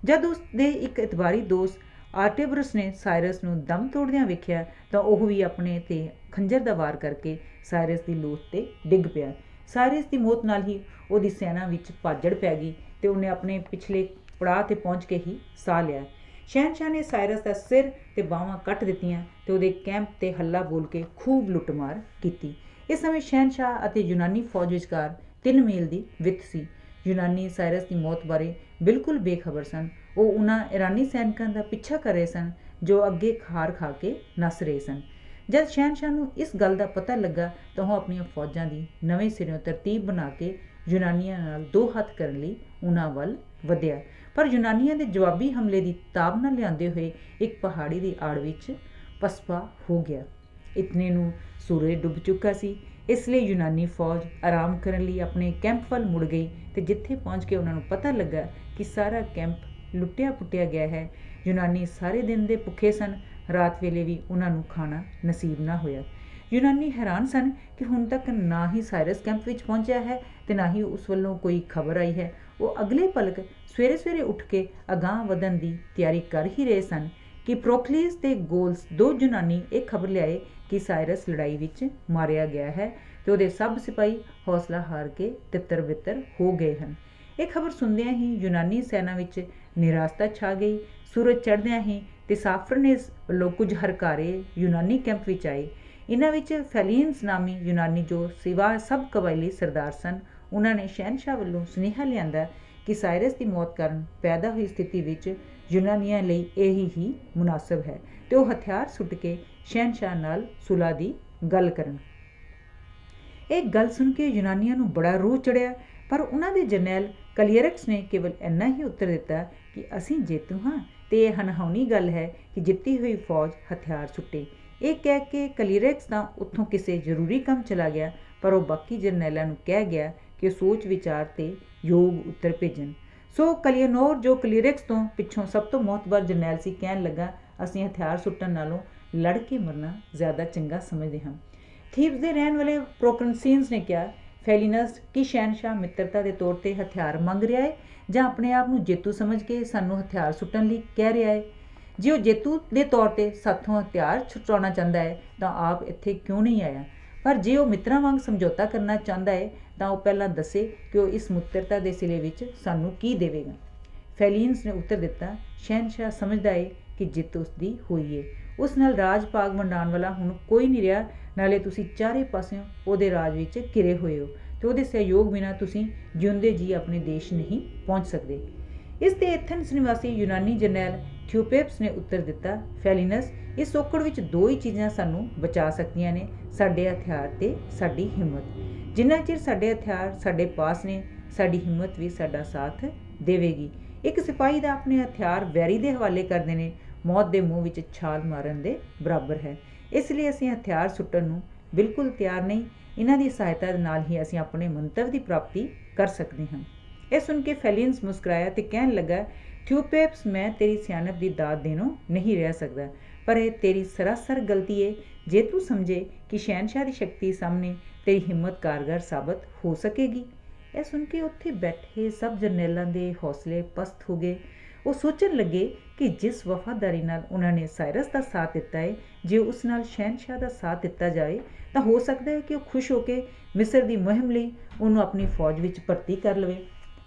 ਜਦ ਉਸ ਦੇ ਇੱਕ ਇਤਬਾਰੀ ਦੋਸਤ ਆਰਟੇਬਰਸ ਨੇ ਸਾਇਰਸ ਨੂੰ ਦਮ ਤੋੜਦਿਆਂ ਵੇਖਿਆ ਤਾਂ ਉਹ ਵੀ ਆਪਣੇ ਤੇ ਖੰਜਰ ਦਾ ਵਾਰ ਕਰਕੇ ਸਾਇਰਸ ਦੀ ਲੋਥ ਤੇ ਡਿੱਗ ਪਿਆ। ਸਾਇਰਸ ਦੀ ਮੌਤ ਨਾਲ ਹੀ ਉਹਦੀ ਸੈਨਾ ਵਿੱਚ ਭਾਜੜ ਪੈ ਗਈ ਤੇ ਉਹਨੇ ਆਪਣੇ ਪਿਛਲੇ ਪੜਾਅ ਤੇ ਪਹੁੰਚ ਕੇ ਹੀ ਸਾਹ ਲਿਆ। ਸ਼ਹਿਨਸ਼ਾਹ ਨੇ ਸਾਇਰਸ ਦਾ ਸਿਰ ਤੇ ਬਾਹਾਂ ਕੱਟ ਦਿੱਤੀਆਂ ਤੇ ਉਹਦੇ ਕੈਂਪ ਤੇ ਹੱਲਾ ਬੋਲ ਕੇ ਖੂਬ ਲੁੱਟਮਾਰ ਕੀਤੀ। ਇਸ ਸਮੇਂ ਸ਼ਹਿਨਸ਼ਾਹ ਅਤੇ ਯੂਨਾਨੀ ਫੌਜ ਵਿਚਕਾਰ 3 ਮੀਲ ਦੀ ਵਿੱਥ ਸੀ। ਯੂਨਾਨੀ ਸਾਇਰਸ ਦੀ ਮੌਤ ਬਾਰੇ ਬਿਲਕੁਲ ਬੇਖਬਰ ਸਨ। ਉਹ ਉਹਨਾਂ ਈਰਾਨੀ ਸੈਨਿਕਾਂ ਦਾ ਪਿੱਛਾ ਕਰ ਰਹੇ ਸਨ ਜੋ ਅੱਗੇ ਹਾਰ ਖਾ ਕੇ ਨੱਸ ਰਹੇ ਸਨ। ਜਦ ਸ਼ਹਿਨਸ਼ਾਹ ਨੂੰ ਇਸ ਗੱਲ ਦਾ ਪਤਾ ਲੱਗਾ ਤਾਂ ਉਹ ਆਪਣੀਆਂ ਫੌਜਾਂ ਦੀ ਨਵੇਂ ਸਿਰਿਓਂ ਤਰਤੀਬ ਬਣਾ ਕੇ ਯੂਨਾਨੀਆਂ ਨਾਲ 2 ਹੱਥ ਕਰਨ ਲਈ ਉਹਨਾਂ ਵੱਲ ਵਧਿਆ, ਪਰ ਯੂਨਾਨੀਆਂ ਦੇ ਜਵਾਬੀ ਹਮਲੇ ਦੀ ਤਾਬ ਨਾ ਲਿਆਉਂਦੇ ਹੋਏ ਇੱਕ ਪਹਾੜੀ ਦੀ ਆੜ ਵਿੱਚ ਪਸਪਾ ਹੋ ਗਿਆ। ਇਤਨੇ ਨੂੰ ਸੂਰਜ ਡੁੱਬ ਚੁੱਕਾ ਸੀ, ਇਸ ਲਈ ਯੂਨਾਨੀ ਫੌਜ ਆਰਾਮ ਕਰਨ ਲਈ ਆਪਣੇ ਕੈਂਪ ਵੱਲ ਮੁੜ ਗਈ ਤੇ ਜਿੱਥੇ ਪਹੁੰਚ ਕੇ ਉਹਨਾਂ ਨੂੰ ਪਤਾ ਲੱਗਾ ਕਿ ਸਾਰਾ ਕੈਂਪ ਲੁੱਟਿਆ ਪੁੱਟਿਆ ਗਿਆ ਹੈ। ਯੂਨਾਨੀ ਸਾਰੇ ਦਿਨ ਦੇ ਭੁੱਖੇ ਸਨ, ਰਾਤ ਵੇਲੇ ਵੀ ਉਹਨਾਂ ਨੂੰ ਖਾਣਾ ਨਸੀਬ ਨਾ ਹੋਇਆ। ਯੂਨਾਨੀ ਹੈਰਾਨ ਸਨ ਕਿ ਹੁਣ ਤੱਕ ਨਾ ਹੀ ਸਾਇਰਸ ਕੈਂਪ ਵਿੱਚ ਪਹੁੰਚਿਆ ਹੈ ਤੇ ਨਾ ਹੀ ਉਸ ਵੱਲੋਂ ਕੋਈ ਖਬਰ ਆਈ ਹੈ। ਉਹ ਅਗਲੇ ਪਲਕ ਸਵੇਰੇ ਸਵੇਰੇ ਉੱਠ ਕੇ ਅਗਾਂਹ ਵਧਣ ਦੀ ਤਿਆਰੀ ਕਰ ਹੀ ਰਹੇ ਸਨ ਕਿ ਪ੍ਰੋਕਲੀਸ ਤੇ ਗੋਲਸ 2 ਯੂਨਾਨੀ ਇਹ ਖਬਰ ਲਿਆਏ ਕਿ ਸਾਇਰਸ ਲੜਾਈ ਵਿੱਚ ਮਾਰਿਆ ਗਿਆ ਹੈ ਤੇ ਉਹਦੇ ਸਭ ਸਿਪਾਹੀ ਹੌਸਲਾ ਹਾਰ ਕੇ ਤਿੱਤਰ ਬਿੱਤਰ ਹੋ ਗਏ ਹਨ। ਇਹ ਖਬਰ ਸੁਣਦਿਆਂ ਹੀ ਯੂਨਾਨੀ ਸੈਨਾ ਵਿੱਚ ਨਿਰਾਸ਼ਤਾ ਛਾ ਗਈ। ਸੂਰਜ ਚੜ੍ਹਦਿਆਂ ਹੀ ਟਿਸਾਫਰਨੇਸ ਵੱਲੋਂ ਕੁਝ ਹਰਕਾਰੇ ਯੂਨਾਨੀ ਕੈਂਪ ਵਿੱਚ ਆਏ। ਇਹਨਾਂ ਵਿੱਚ ਫੈਲੀਨਸ ਨਾਮੀ ਯੂਨਾਨੀ ਜੋ ਸਿਵਾ ਸਭ ਕਬਾਇਲੀ ਸਰਦਾਰ ਸਨ, ਉਹਨਾਂ ਨੇ ਸ਼ਹਿਨਸ਼ਾਹ ਵੱਲੋਂ ਸੁਨੇਹਾ ਲਿਆਂਦਾ ਕਿ ਸਾਇਰਸ ਦੀ ਮੌਤ ਕਾਰਨ ਪੈਦਾ ਹੋਈ ਸਥਿਤੀ ਵਿੱਚ ਯੂਨਾਨੀਆਂ ਲਈ ਇਹੀ ਹੀ ਮੁਨਾਸਬ ਹੈ ਤੇ ਉਹ ਹਥਿਆਰ ਸੁੱਟ ਕੇ ਸ਼ਹਿਨਸ਼ਾਹ ਨਾਲ ਸੁਲ੍ਹਾ ਦੀ ਗੱਲ ਕਰਨ। ਇਹ ਗੱਲ ਸੁਣ ਕੇ ਯੂਨਾਨੀਆਂ ਨੂੰ ਬੜਾ ਰੋਹ ਚੜਿਆ, ਪਰ ਉਹਨਾਂ ਦੇ ਜਰਨੈਲ ਕਲੀਅਰਕਸ ਨੇ ਕੇਵਲ ਇੰਨਾ ਹੀ ਉੱਤਰ ਦਿੱਤਾ ਕਿ ਅਸੀਂ ਜੇਤੂ ਹਾਂ ਤੇ ਇਹ ਅਣਹੋਣੀ ਗੱਲ ਹੈ ਕਿ ਜਿੱਤੀ ਹੋਈ ਫੌਜ ਹਥਿਆਰ ਸੁੱਟੇ। ਇਹ ਕਹਿ ਕੇ ਕਲੀਅਰਕਸ ਤਾਂ ਉੱਥੋਂ ਕਿਸੇ ਜ਼ਰੂਰੀ ਕੰਮ ਚਲਾ ਗਿਆ, ਪਰ ਉਹ ਬਾਕੀ ਜਰਨੈਲਾਂ ਨੂੰ ਕਹਿ ਗਿਆ ਕਿ ਸੋਚ ਵਿਚਾਰ ਤੇ ਯੋਗ ਉੱਤਰ ਭੇਜਣ। ਸੋ ਕਲੀਅਨੋਰ ਜੋ ਕਲੀਅਰਕਸ ਤੋਂ ਪਿੱਛੋਂ ਸਭ ਤੋਂ ਮੋਹਤਬਰ ਜਰਨੈਲ ਸੀ, ਕਹਿਣ ਲੱਗਾ, ਅਸੀਂ ਹਥਿਆਰ ਸੁੱਟਣ ਨਾਲੋਂ ਲੜ ਕੇ ਮਰਨਾ ਜ਼ਿਆਦਾ ਚੰਗਾ ਸਮਝਦੇ ਹਾਂ। ਥੀਬਸ ਦੇ ਰਹਿਣ ਵਾਲੇ ਪ੍ਰੋਕਨਸੀਨਸ ਨੇ ਕਿਹਾ, ਫੈਲਿਨਸ ਕੀ ਸ਼ਹਿਨशाह ਮਿੱਤਰਤਾ ਦੇ ਤੌਰ 'ਤੇ ਹਥਿਆਰ ਮੰਗ ਰਿਹਾ ਹੈ ਜਾਂ ਆਪਣੇ ਆਪ ਨੂੰ ਜੇਤੂ ਸਮਝ ਕੇ ਸਾਨੂੰ ਹਥਿਆਰ ਸੁੱਟਣ ਲਈ ਕਹਿ ਰਿਹਾ ਹੈ? ਜੇ ਉਹ ਜੇਤੂ ਦੇ ਤੌਰ 'ਤੇ ਸਾਥੋਂ ਹਥਿਆਰ ਛੁਟਾਉਣਾ ਚਾਹੁੰਦਾ ਹੈ ਤਾਂ ਆਪ ਇੱਥੇ ਕਿਉਂ ਨਹੀਂ ਆਇਆ? ਪਰ ਜੇ ਉਹ ਮਿੱਤਰਾਂ ਵਾਂਗ ਸਮਝੌਤਾ ਕਰਨਾ ਚਾਹੁੰਦਾ ਹੈ ਤਾਂ ਉਹ ਪਹਿਲਾਂ ਦੱਸੇ ਕਿ ਉਹ ਇਸ ਮਿੱਤਰਤਾ ਦੇ ਸਿਲੇ ਵਿੱਚ ਸਾਨੂੰ ਕੀ ਦੇਵੇਗਾ। ਫੈਲਿਨਸ ਨੇ ਉੱਤਰ ਦਿੱਤਾ, ਸ਼ਹਿਨशाह ਸਮਝਦਾ ਹੈ ਕਿ ਜਿੱਤ ਉਸਦੀ ਹੋਈ ਹੈ। ਉਸ ਨਾਲ ਰਾਜ ਭਾਗ ਵੰਡਾਉਣ ਵਾਲਾ ਹੁਣ ਕੋਈ ਨਹੀਂ ਰਿਹਾ। ਨਾਲੇ ਤੁਸੀਂ ਚਾਰੇ ਪਾਸਿਓਂ ਉਹਦੇ ਰਾਜ ਵਿੱਚ ਘਿਰੇ ਹੋਏ ਹੋ ਅਤੇ ਉਹਦੇ ਸਹਿਯੋਗ ਬਿਨਾਂ ਤੁਸੀਂ ਜਿਉਂਦੇ ਜੀ ਆਪਣੇ ਦੇਸ਼ ਨਹੀਂ ਪਹੁੰਚ ਸਕਦੇ। ਇਸ ਦੇ ਐਥਨਸ ਨਿਵਾਸੀ ਯੂਨਾਨੀ ਜਰਨੈਲ ਥਿਓਪੇਪਸ ਨੇ ਉੱਤਰ ਦਿੱਤਾ, ਫੈਲਿਨਸ, ਇਸ ਔਕੜ ਵਿੱਚ ਦੋ ਹੀ ਚੀਜ਼ਾਂ ਸਾਨੂੰ ਬਚਾ ਸਕਦੀਆਂ ਨੇ, ਸਾਡੇ ਹਥਿਆਰ ਅਤੇ ਸਾਡੀ ਹਿੰਮਤ। ਜਿੰਨਾ ਚਿਰ ਸਾਡੇ ਹਥਿਆਰ ਸਾਡੇ ਪਾਸ ਨੇ, ਸਾਡੀ ਹਿੰਮਤ ਵੀ ਸਾਡਾ ਸਾਥ ਦੇਵੇਗੀ। ਇੱਕ ਸਿਪਾਹੀ ਦਾ ਆਪਣੇ ਹਥਿਆਰ ਵੈਰੀ ਦੇ ਹਵਾਲੇ ਕਰਦੇ ਨੇ ਮੌਤ ਦੇ ਮੂੰਹ ਵਿੱਚ ਛਾਲ ਮਾਰਨ ਦੇ ਬਰਾਬਰ ਹੈ। ਇਸ ਲਈ ਅਸੀਂ ਹਥਿਆਰ ਸੁੱਟਣ ਨੂੰ ਬਿਲਕੁਲ ਤਿਆਰ ਨਹੀਂ। ਇਹਨਾਂ ਦੀ ਸਹਾਇਤਾ ਦੇ ਨਾਲ ਹੀ ਅਸੀਂ ਆਪਣੇ ਮੰਤਵ ਦੀ ਪ੍ਰਾਪਤੀ ਕਰ ਸਕਦੇ ਹਾਂ। ਇਹ ਸੁਣ ਕੇ ਫੈਲਿਨਸ ਮੁਸਕਰਾਇਆ ਅਤੇ ਕਹਿਣ ਲੱਗਾ, ਥਿਓਪੇਪਸ, ਮੈਂ ਤੇਰੀ ਸਿਆਣਪ ਦੀ ਦਾਤ ਦੇਣੋਂ ਨਹੀਂ ਰਹਿ ਸਕਦਾ, ਪਰ ਇਹ ਤੇਰੀ ਸਰਾਸਰ ਗਲਤੀ ਹੈ ਜੇ ਤੂੰ ਸਮਝੇ ਕਿ ਸ਼ਹਿਨशाह ਦੀ ਸ਼ਕਤੀ ਸਾਹਮਣੇ ਤੇਰੀ ਹਿੰਮਤ ਕਾਰਗਰ ਸਾਬਤ ਹੋ ਸਕੇਗੀ। ਇਹ ਸੁਣ ਕੇ ਉੱਥੇ ਬੈਠੇ ਸਭ ਜਰਨੈਲਾਂ ਦੇ ਹੌਸਲੇ ਪਸਤ ਹੋ ਗਏ। ਉਹ ਸੋਚਣ ਲੱਗੇ ਕਿ ਜਿਸ ਵਫਾਦਾਰੀ ਨਾਲ ਉਹਨਾਂ ਨੇ ਸਾਇਰਸ ਦਾ ਸਾਥ ਦਿੱਤਾ ਹੈ, ਜੇ ਉਸ ਨਾਲ ਸ਼ਹਿਨशाह ਦਾ ਸਾਥ ਦਿੱਤਾ ਜਾਏ ਤਾਂ ਹੋ ਸਕਦਾ ਹੈ ਕਿ ਉਹ ਖੁਸ਼ ਹੋ ਕੇ ਮਿਸਰ ਦੀ ਮੁਹਿੰਮ ਲਈ ਉਹਨੂੰ ਆਪਣੀ ਫੌਜ ਵਿੱਚ ਭਰਤੀ ਕਰ ਲਵੇ।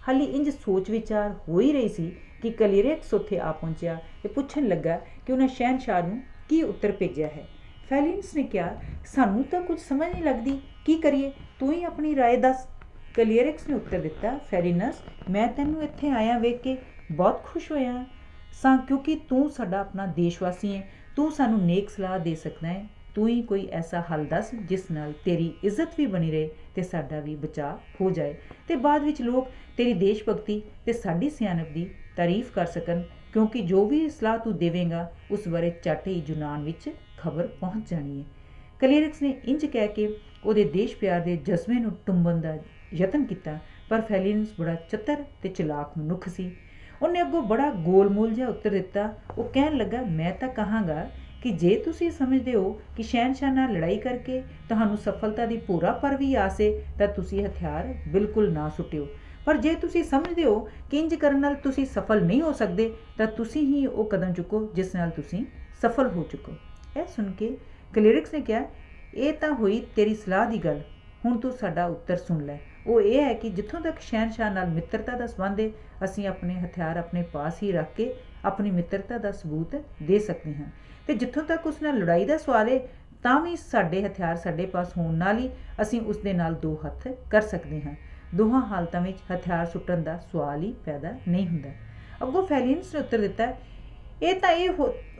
ਹਾਲੀ ਇੰਜ ਸੋਚ ਵਿਚਾਰ ਹੋ ਹੀ ਰਹੀ ਸੀ ਕਿ ਕਲੀਰੇਕਸ ਉੱਥੇ ਆ ਪਹੁੰਚਿਆ ਅਤੇ ਪੁੱਛਣ ਲੱਗਾ ਕਿ ਉਹਨਾਂ ਸ਼ਹਿਨशाह ਨੂੰ ਕੀ ਉੱਤਰ ਭੇਜਿਆ ਹੈ। ਫੈਲਿਨਸ ਨੇ ਕਿਹਾ, ਸਾਨੂੰ ਤਾਂ ਕੁਝ ਸਮਝ ਨਹੀਂ ਲੱਗਦੀ, ਕੀ ਕਰੀਏ, ਤੂੰ ਹੀ ਆਪਣੀ ਰਾਏ ਦੱਸ। ਕਲੀਰੇਕਸ ਨੇ ਉੱਤਰ ਦਿੱਤਾ, ਫੈਲਿਨਸ, ਮੈਂ ਤੈਨੂੰ ਇੱਥੇ ਆਇਆ ਵੇਖ ਕੇ ਬਹੁਤ ਖੁਸ਼ ਹੋਇਆ ਸਾਂ, ਕਿਉਂਕਿ ਤੂੰ ਸਾਡਾ ਆਪਣਾ ਦੇਸ਼ਵਾਸੀ ਹੈ। ਤੂੰ ਸਾਨੂੰ ਨੇਕ ਸਲਾਹ ਦੇ ਸਕਦਾ ਹੈ। ਤੂੰ ਹੀ ਕੋਈ ਐਸਾ ਹੱਲ ਦੱਸ ਜਿਸ ਨਾਲ ਤੇਰੀ ਇੱਜ਼ਤ ਵੀ ਬਣੀ ਰਹੇ ਅਤੇ ਸਾਡਾ ਵੀ ਬਚਾਅ ਹੋ ਜਾਏ ਅਤੇ ਬਾਅਦ ਵਿੱਚ ਲੋਕ ਤੇਰੀ ਦੇਸ਼ ਭਗਤੀ ਅਤੇ ਸਾਡੀ ਸਿਆਣਪ ਦੀ ਤਾਰੀਫ ਕਰ ਸਕਣ, ਕਿਉਂਕਿ ਜੋ ਵੀ ਸਲਾਹ ਤੂੰ ਦੇਵੇਂਗਾ ਉਸ ਬਾਰੇ ਝੱਟ ਹੀ ਯੂਨਾਨ ਵਿੱਚ ਖਬਰ ਪਹੁੰਚ ਜਾਣੀ ਹੈ। ਕਲੀਰੇਕਸ ਨੇ ਇੰਜ ਕਹਿ ਕੇ ਉਹਦੇ ਦੇਸ਼ ਪਿਆਰ ਦੇ ਜਜ਼ਬੇ ਨੂੰ ਟੁੰਬਣ ਦਾ ਯਤਨ ਕੀਤਾ, ਪਰ ਫੈਲਿਨਸ ਬੜਾ ਚਤਰ ਅਤੇ ਚਲਾਕ ਮਨੁੱਖ ਸੀ। ਉਹਨੇ ਅੱਗੋਂ ਬੜਾ ਗੋਲਮੋਲ ਜਿਹਾ ਉੱਤਰ ਦਿੱਤਾ। ਉਹ ਕਹਿਣ ਲੱਗਾ, ਮੈਂ ਤਾਂ ਕਹਾਂਗਾ ਕਿ ਜੇ ਤੁਸੀਂ ਸਮਝਦੇ ਹੋ ਕਿ ਸ਼ਹਿਨशाह ਨਾਲ ਲੜਾਈ ਕਰਕੇ ਤੁਹਾਨੂੰ ਸਫਲਤਾ ਦੀ ਪੂਰਾ ਪਰ ਵੀ ਆਸ ਹੈ ਤਾਂ ਤੁਸੀਂ ਹਥਿਆਰ ਬਿਲਕੁਲ ਨਾ ਸੁੱਟਿਓ, ਪਰ ਜੇ ਤੁਸੀਂ ਸਮਝਦੇ ਹੋ ਕਿ ਇੰਜ ਕਰਨ ਨਾਲ ਤੁਸੀਂ ਸਫਲ ਨਹੀਂ ਹੋ ਸਕਦੇ ਤਾਂ ਤੁਸੀਂ ਹੀ ਉਹ ਕਦਮ ਚੁੱਕੋ ਜਿਸ ਨਾਲ ਤੁਸੀਂ ਸਫਲ ਹੋ ਚੁੱਕੋ। ਇਹ ਸੁਣ ਕੇ ਕਲੀਰੇਕਸ ਨੇ ਕਿਹਾ, ਇਹ ਤਾਂ ਹੋਈ ਤੇਰੀ ਸਲਾਹ ਦੀ ਗੱਲ, ਹੁਣ ਤੂੰ ਸਾਡਾ ਉੱਤਰ ਸੁਣ ਲੈ। ਉਹ ਇਹ ਹੈ ਕਿ ਜਿੱਥੋਂ ਤੱਕ ਸ਼ਹਿਨशाह ਨਾਲ ਮਿੱਤਰਤਾ ਦਾ ਸੰਬੰਧ ਹੈ, ਅਸੀਂ ਆਪਣੇ ਹਥਿਆਰ ਆਪਣੇ ਪਾਸ ਹੀ ਰੱਖ ਕੇ ਆਪਣੀ ਮਿੱਤਰਤਾ ਦਾ ਸਬੂਤ ਦੇ ਸਕਦੇ ਹਾਂ, ਅਤੇ ਜਿੱਥੋਂ ਤੱਕ ਉਸ ਨਾਲ ਲੜਾਈ ਦਾ ਸਵਾਲ ਹੈ ਤਾਂ ਵੀ ਸਾਡੇ ਹਥਿਆਰ ਸਾਡੇ ਪਾਸ ਹੋਣ ਨਾਲ ਹੀ ਅਸੀਂ ਉਸ ਦੇ ਨਾਲ ਦੋ ਹੱਥ ਕਰ ਸਕਦੇ ਹਾਂ। ਦੋਹਾਂ ਹਾਲਤਾਂ ਵਿੱਚ ਹਥਿਆਰ ਸੁੱਟਣ ਦਾ ਸਵਾਲ ਹੀ ਪੈਦਾ ਨਹੀਂ ਹੁੰਦਾ। ਅੱਗੋਂ ਫੈਲਿਨਸ ਨੇ ਉੱਤਰ ਦਿੱਤਾ, ਇਹ ਤਾਂ ਇਹ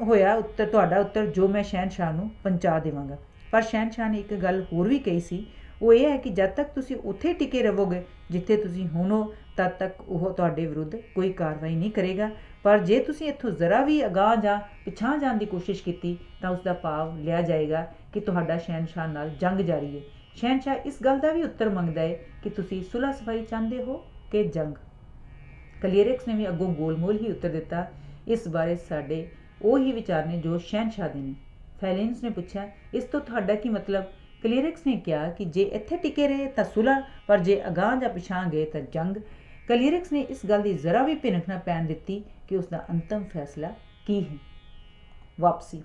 ਹੋਇਆ ਉੱਤਰ, ਤੁਹਾਡਾ ਉੱਤਰ ਜੋ ਮੈਂ ਸ਼ਹਿਨशाह ਨੂੰ ਪਹੁੰਚਾ ਦੇਵਾਂਗਾ। ਪਰ ਸ਼ਹਿਨशाह ਨੇ ਇੱਕ ਗੱਲ ਹੋਰ ਵੀ ਕਹੀ ਸੀ, ਉਹ ਇਹ ਹੈ ਕਿ ਜਦ ਤੱਕ ਤੁਸੀਂ ਉੱਥੇ ਟਿਕੇ ਰਹੋਗੇ ਜਿੱਥੇ ਤੁਸੀਂ ਹੁਣ ਹੋ, ਤਦ ਤੱਕ ਉਹ ਤੁਹਾਡੇ ਵਿਰੁੱਧ ਕੋਈ ਕਾਰਵਾਈ ਨਹੀਂ ਕਰੇਗਾ, ਪਰ ਜੇ ਤੁਸੀਂ ਇੱਥੋਂ ਜ਼ਰਾ ਵੀ ਅਗਾਂਹ ਜਾਂ ਪਿਛਾਂਹ ਜਾਣ ਦੀ ਕੋਸ਼ਿਸ਼ ਕੀਤੀ ਤਾਂ ਉਸ ਦਾ ਭਾਵ ਲਿਆ ਜਾਏਗਾ ਕਿ ਤੁਹਾਡਾ ਸ਼ਹਿਨशाह ਨਾਲ ਜੰਗ ਜਾਰੀ ਹੈ। ਸ਼ਹਿਨशाह ਇਸ ਗੱਲ ਦਾ ਵੀ ਉੱਤਰ ਮੰਗਦਾ ਹੈ ਕਿ ਤੁਸੀਂ ਸੁਲਹ ਸਫਾਈ ਚਾਹੁੰਦੇ ਹੋ ਕਿ ਜੰਗ। ਕਲੀਰੇਕਸ ਨੇ ਵੀ ਅੱਗੋਂ ਗੋਲਮੋਲ ਹੀ ਉੱਤਰ ਦਿੱਤਾ, ਇਸ ਬਾਰੇ ਸਾਡੇ ਉਹ ਹੀ ਵਿਚਾਰ ਨੇ ਜੋ ਸ਼ਹਿਨशाह ਦੇ ਨੇ। ਫੈਲਿਨਸ ਨੇ ਪੁੱਛਿਆ, ਇਸ ਤੋਂ ਤੁਹਾਡਾ ਕੀ ਮਤਲਬ? ਕਲੀਰੇਕਸ ਨੇ ਕਿਹਾ ਕਿ ਜੇ ਇੱਥੇ ਟਿਕੇ ਰਹੇ ਤਾਂ ਸੁਲਹ, ਪਰ ਜੇ ਅਗਾਂਹ ਜਾਂ ਪਿਛਾਂਹ ਗਏ ਤਾਂ ਜੰਗ। ਕਲੀਰੇਕਸ ਨੇ ਇਸ ਗੱਲ ਦੀ ਜ਼ਰਾ ਵੀ ਭਿਣਕ ਨਾ ਪੈਣ ਦਿੱਤੀ ਕਿ ਉਸ ਦਾ ਅੰਤਮ ਫੈਸਲਾ ਕੀ ਹੈ। ਵਾਪਸੀ।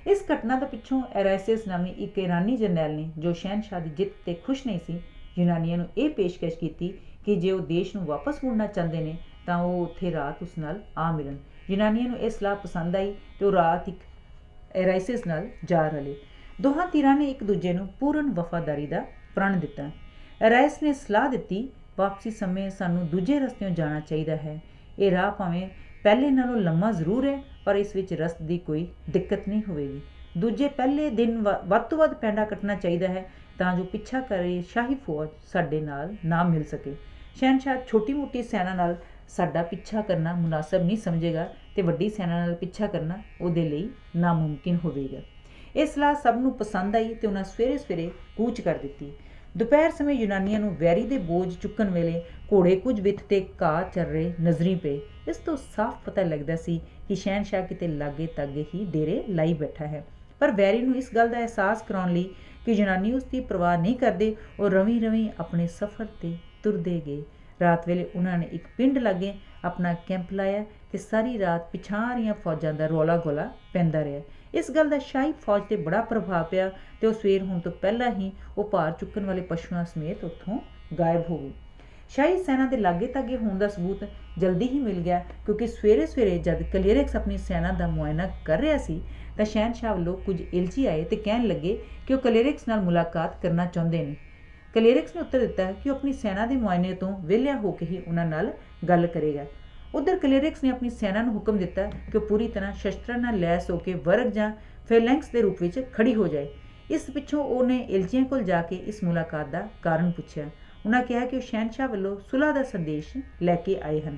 ਇਸ ਘਟਨਾ ਦਾ ਪਿੱਛੋਂ ਐਰਾਈਸਿਸ ਨਾਮੀ ਇੱਕ ਈਰਾਨੀ ਜਰਨੈਲ ਨੇ, ਜੋ ਸ਼ਹਿਨशाह ਦੀ ਜਿੱਤ 'ਤੇ ਖੁਸ਼ ਨਹੀਂ ਸੀ, ਯੂਨਾਨੀਆਂ ਨੂੰ ਇਹ ਪੇਸ਼ਕਸ਼ ਕੀਤੀ ਕਿ ਜੇ ਉਹ ਦੇਸ਼ ਨੂੰ ਵਾਪਸ ਮੁੜਨਾ ਚਾਹੁੰਦੇ ਨੇ ਤਾਂ ਉਹ ਉੱਥੇ ਰਾਤ ਉਸ ਨਾਲ ਆ ਮਿਲਣ। ਯੂਨਾਨੀਆਂ ਨੂੰ ਇਹ ਸਲਾਹ ਪਸੰਦ ਆਈ ਅਤੇ ਉਹ ਰਾਤ ਇੱਕ ਐਰਾਈਸਿਸ ਨਾਲ ਜਾ ਰਲੇ। ਦੋਹਾਂ ਧਿਰਾਂ ਨੇ ਇੱਕ ਦੂਜੇ ਨੂੰ ਪੂਰਨ ਵਫਾਦਾਰੀ ਦਾ ਪ੍ਰਣ ਦਿੱਤਾ। ਐਰਾਈਸ ਨੇ ਸਲਾਹ ਦਿੱਤੀ, ਵਾਪਸੀ ਸਮੇਂ ਸਾਨੂੰ ਦੂਜੇ ਰਸਤਿਓਂ ਜਾਣਾ ਚਾਹੀਦਾ ਹੈ। ਇਹ ਰਾਹ ਭਾਵੇਂ ਪਹਿਲੇ ਨਾਲੋਂ ਲੰਮਾ ਜ਼ਰੂਰ ਹੈ, ਪਰ ਇਸ ਵਿੱਚ ਰਸਤੇ ਦੀ ਕੋਈ ਦਿੱਕਤ ਨਹੀਂ ਹੋਵੇਗੀ। ਦੂਜੇ ਪਹਿਲੇ ਦਿਨ ਵੱਧ ਤੋਂ ਵੱਧ ਪੈਂਡਾ ਕੱਟਣਾ ਚਾਹੀਦਾ ਹੈ ਤਾਂ ਜੋ ਪਿੱਛਾ ਕਰੇ ਸ਼ਾਹੀ ਫੌਜ ਸਾਡੇ ਨਾਲ ਨਾ ਮਿਲ ਸਕੇ। ਸ਼ਹਿਨशाह ਛੋਟੀ ਮੋਟੀ ਸੈਨਾ ਨਾਲ ਸਾਡਾ ਪਿੱਛਾ ਕਰਨਾ ਮੁਨਾਸਬ ਨਹੀਂ ਸਮਝੇਗਾ ਅਤੇ ਵੱਡੀ ਸੈਨਾ ਨਾਲ ਪਿੱਛਾ ਕਰਨਾ ਉਹਦੇ ਲਈ ਨਾਮੁਮਕਿਨ ਹੋਵੇਗਾ। ਇਹ ਸਲਾਹ ਸਭ ਨੂੰ ਪਸੰਦ ਆਈ ਅਤੇ ਉਹਨਾਂ ਸਵੇਰੇ ਸਵੇਰੇ ਕੂਚ ਕਰ ਦਿੱਤੀ। ਦੁਪਹਿਰ ਸਮੇਂ ਯੂਨਾਨੀਆਂ ਨੂੰ ਵੈਰੀ ਦੇ ਬੋਝ ਚੁੱਕਣ ਵੇਲੇ ਘੋੜੇ ਕੁਝ ਵਿੱਥ 'ਤੇ ਘਾਹ ਚਰ ਰਹੇ ਨਜ਼ਰੀ ਪਏ। ਇਸ ਤੋਂ ਸਾਫ਼ ਪਤਾ ਲੱਗਦਾ ਸੀ ਕਿ ਸ਼ਹਿਨशाह ਕਿਤੇ ਲਾਗੇ ਤਾਗੇ ਹੀ ਡੇਰੇ ਲਾਈ ਬੈਠਾ ਹੈ। ਪਰ ਵੈਰੀ ਨੂੰ ਇਸ ਗੱਲ ਦਾ ਅਹਿਸਾਸ ਕਰਾਉਣ ਲਈ ਕਿ ਯੂਨਾਨੀ ਉਸ ਦੀ ਪਰਵਾਹ ਨਹੀਂ ਕਰਦੇ, ਉਹ ਰਵੀਂ ਰਵੀਂ ਆਪਣੇ ਸਫ਼ਰ 'ਤੇ ਤੁਰਦੇ ਗਏ। ਰਾਤ ਵੇਲੇ ਉਹਨਾਂ ਨੇ ਇੱਕ ਪਿੰਡ ਲਾਗੇ ਆਪਣਾ ਕੈਂਪ ਲਾਇਆ ਤੇ ਸਾਰੀ ਰਾਤ ਪਿਛਾਂਹ ਫੌਜਾਂ ਦਾ ਰੌਲਾ ਗੋਲਾ ਪੈਂਦਾ ਰਿਹਾ। ਇਸ ਗੱਲ ਦਾ ਸ਼ਾਹੀ ਫੌਜ 'ਤੇ ਬੜਾ ਪ੍ਰਭਾਵ ਪਿਆ ਤੇ ਉਹ ਸਵੇਰ ਹੋਣ ਤੋਂ ਪਹਿਲਾਂ ਹੀ ਉਹ ਭਾਰ ਚੁੱਕਣ ਵਾਲੇ ਪਸ਼ੂਆਂ ਸਮੇਤ ਉੱਥੋਂ ਗਾਇਬ ਹੋ ਗਈ। ਸ਼ਾਹੀ ਸੈਨਾ ਦੇ ਲਾਗੇ ਤਾਗੇ ਹੋਣ ਦਾ ਸਬੂਤ ਜਲਦੀ ਹੀ ਮਿਲ ਗਿਆ, ਕਿਉਂਕਿ ਸਵੇਰੇ ਸਵੇਰੇ ਜਦ ਕਲੀਅਰਿਕਸ ਆਪਣੀ ਸੈਨਾ ਦਾ ਮੁਆਇਨਾ ਕਰ ਰਿਹਾ ਸੀ ਤਾਂ ਸ਼ਹਿਨਸ਼ਾਹ ਵੱਲੋਂ ਕੁਝ ਇਲਚੀ ਆਏ ਤੇ ਕਹਿਣ ਲੱਗੇ ਕਿ ਉਹ ਕਲੀਅਰਿਕਸ ਨਾਲ ਮੁਲਾਕਾਤ ਕਰਨਾ ਚਾਹੁੰਦੇ ਨੇ। ਕਲੀਅਰਿਕਸ ਨੇ ਉੱਤਰ ਦਿੱਤਾ ਕਿ ਉਹ ਆਪਣੀ ਸੈਨਾ ਦੇ ਮੁਆਇਨੇ ਤੋਂ ਵਿਹਲਿਆ ਹੋ ਕੇ ਹੀ ਉਹਨਾਂ ਨਾਲ ਗੱਲ ਕਰੇਗਾ। ਉਧਰ ਕਲੀਅਰਿਕਸ ਨੇ ਆਪਣੀ ਸੈਨਾ ਨੂੰ ਹੁਕਮ ਦਿੱਤਾ ਕਿ ਉਹ ਪੂਰੀ ਤਰ੍ਹਾਂ ਸ਼ਸਤਰਾਂ ਨਾਲ ਲੈਸ ਹੋ ਕੇ ਵਰਗ ਜਾਂ ਫੈਲੈਂਕਸ ਦੇ ਰੂਪ ਵਿੱਚ ਖੜੀ ਹੋ ਜਾਏ। ਇਸ ਪਿੱਛੋਂ ਉਹਨੇ ਇਲਚੀਆਂ ਕੋਲ ਜਾ ਕੇ ਇਸ ਮੁਲਾਕਾਤ ਦਾ ਕਾਰਨ ਪੁੱਛਿਆ। ਉਹਨਾਂ ਕਿਹਾ ਕਿ ਉਹ ਸ਼ਹਿਨਸ਼ਾਹ ਵੱਲੋਂ ਸੁਲ੍ਹਾ ਦਾ ਸੰਦੇਸ਼ ਲੈ ਕੇ ਆਏ ਹਨ।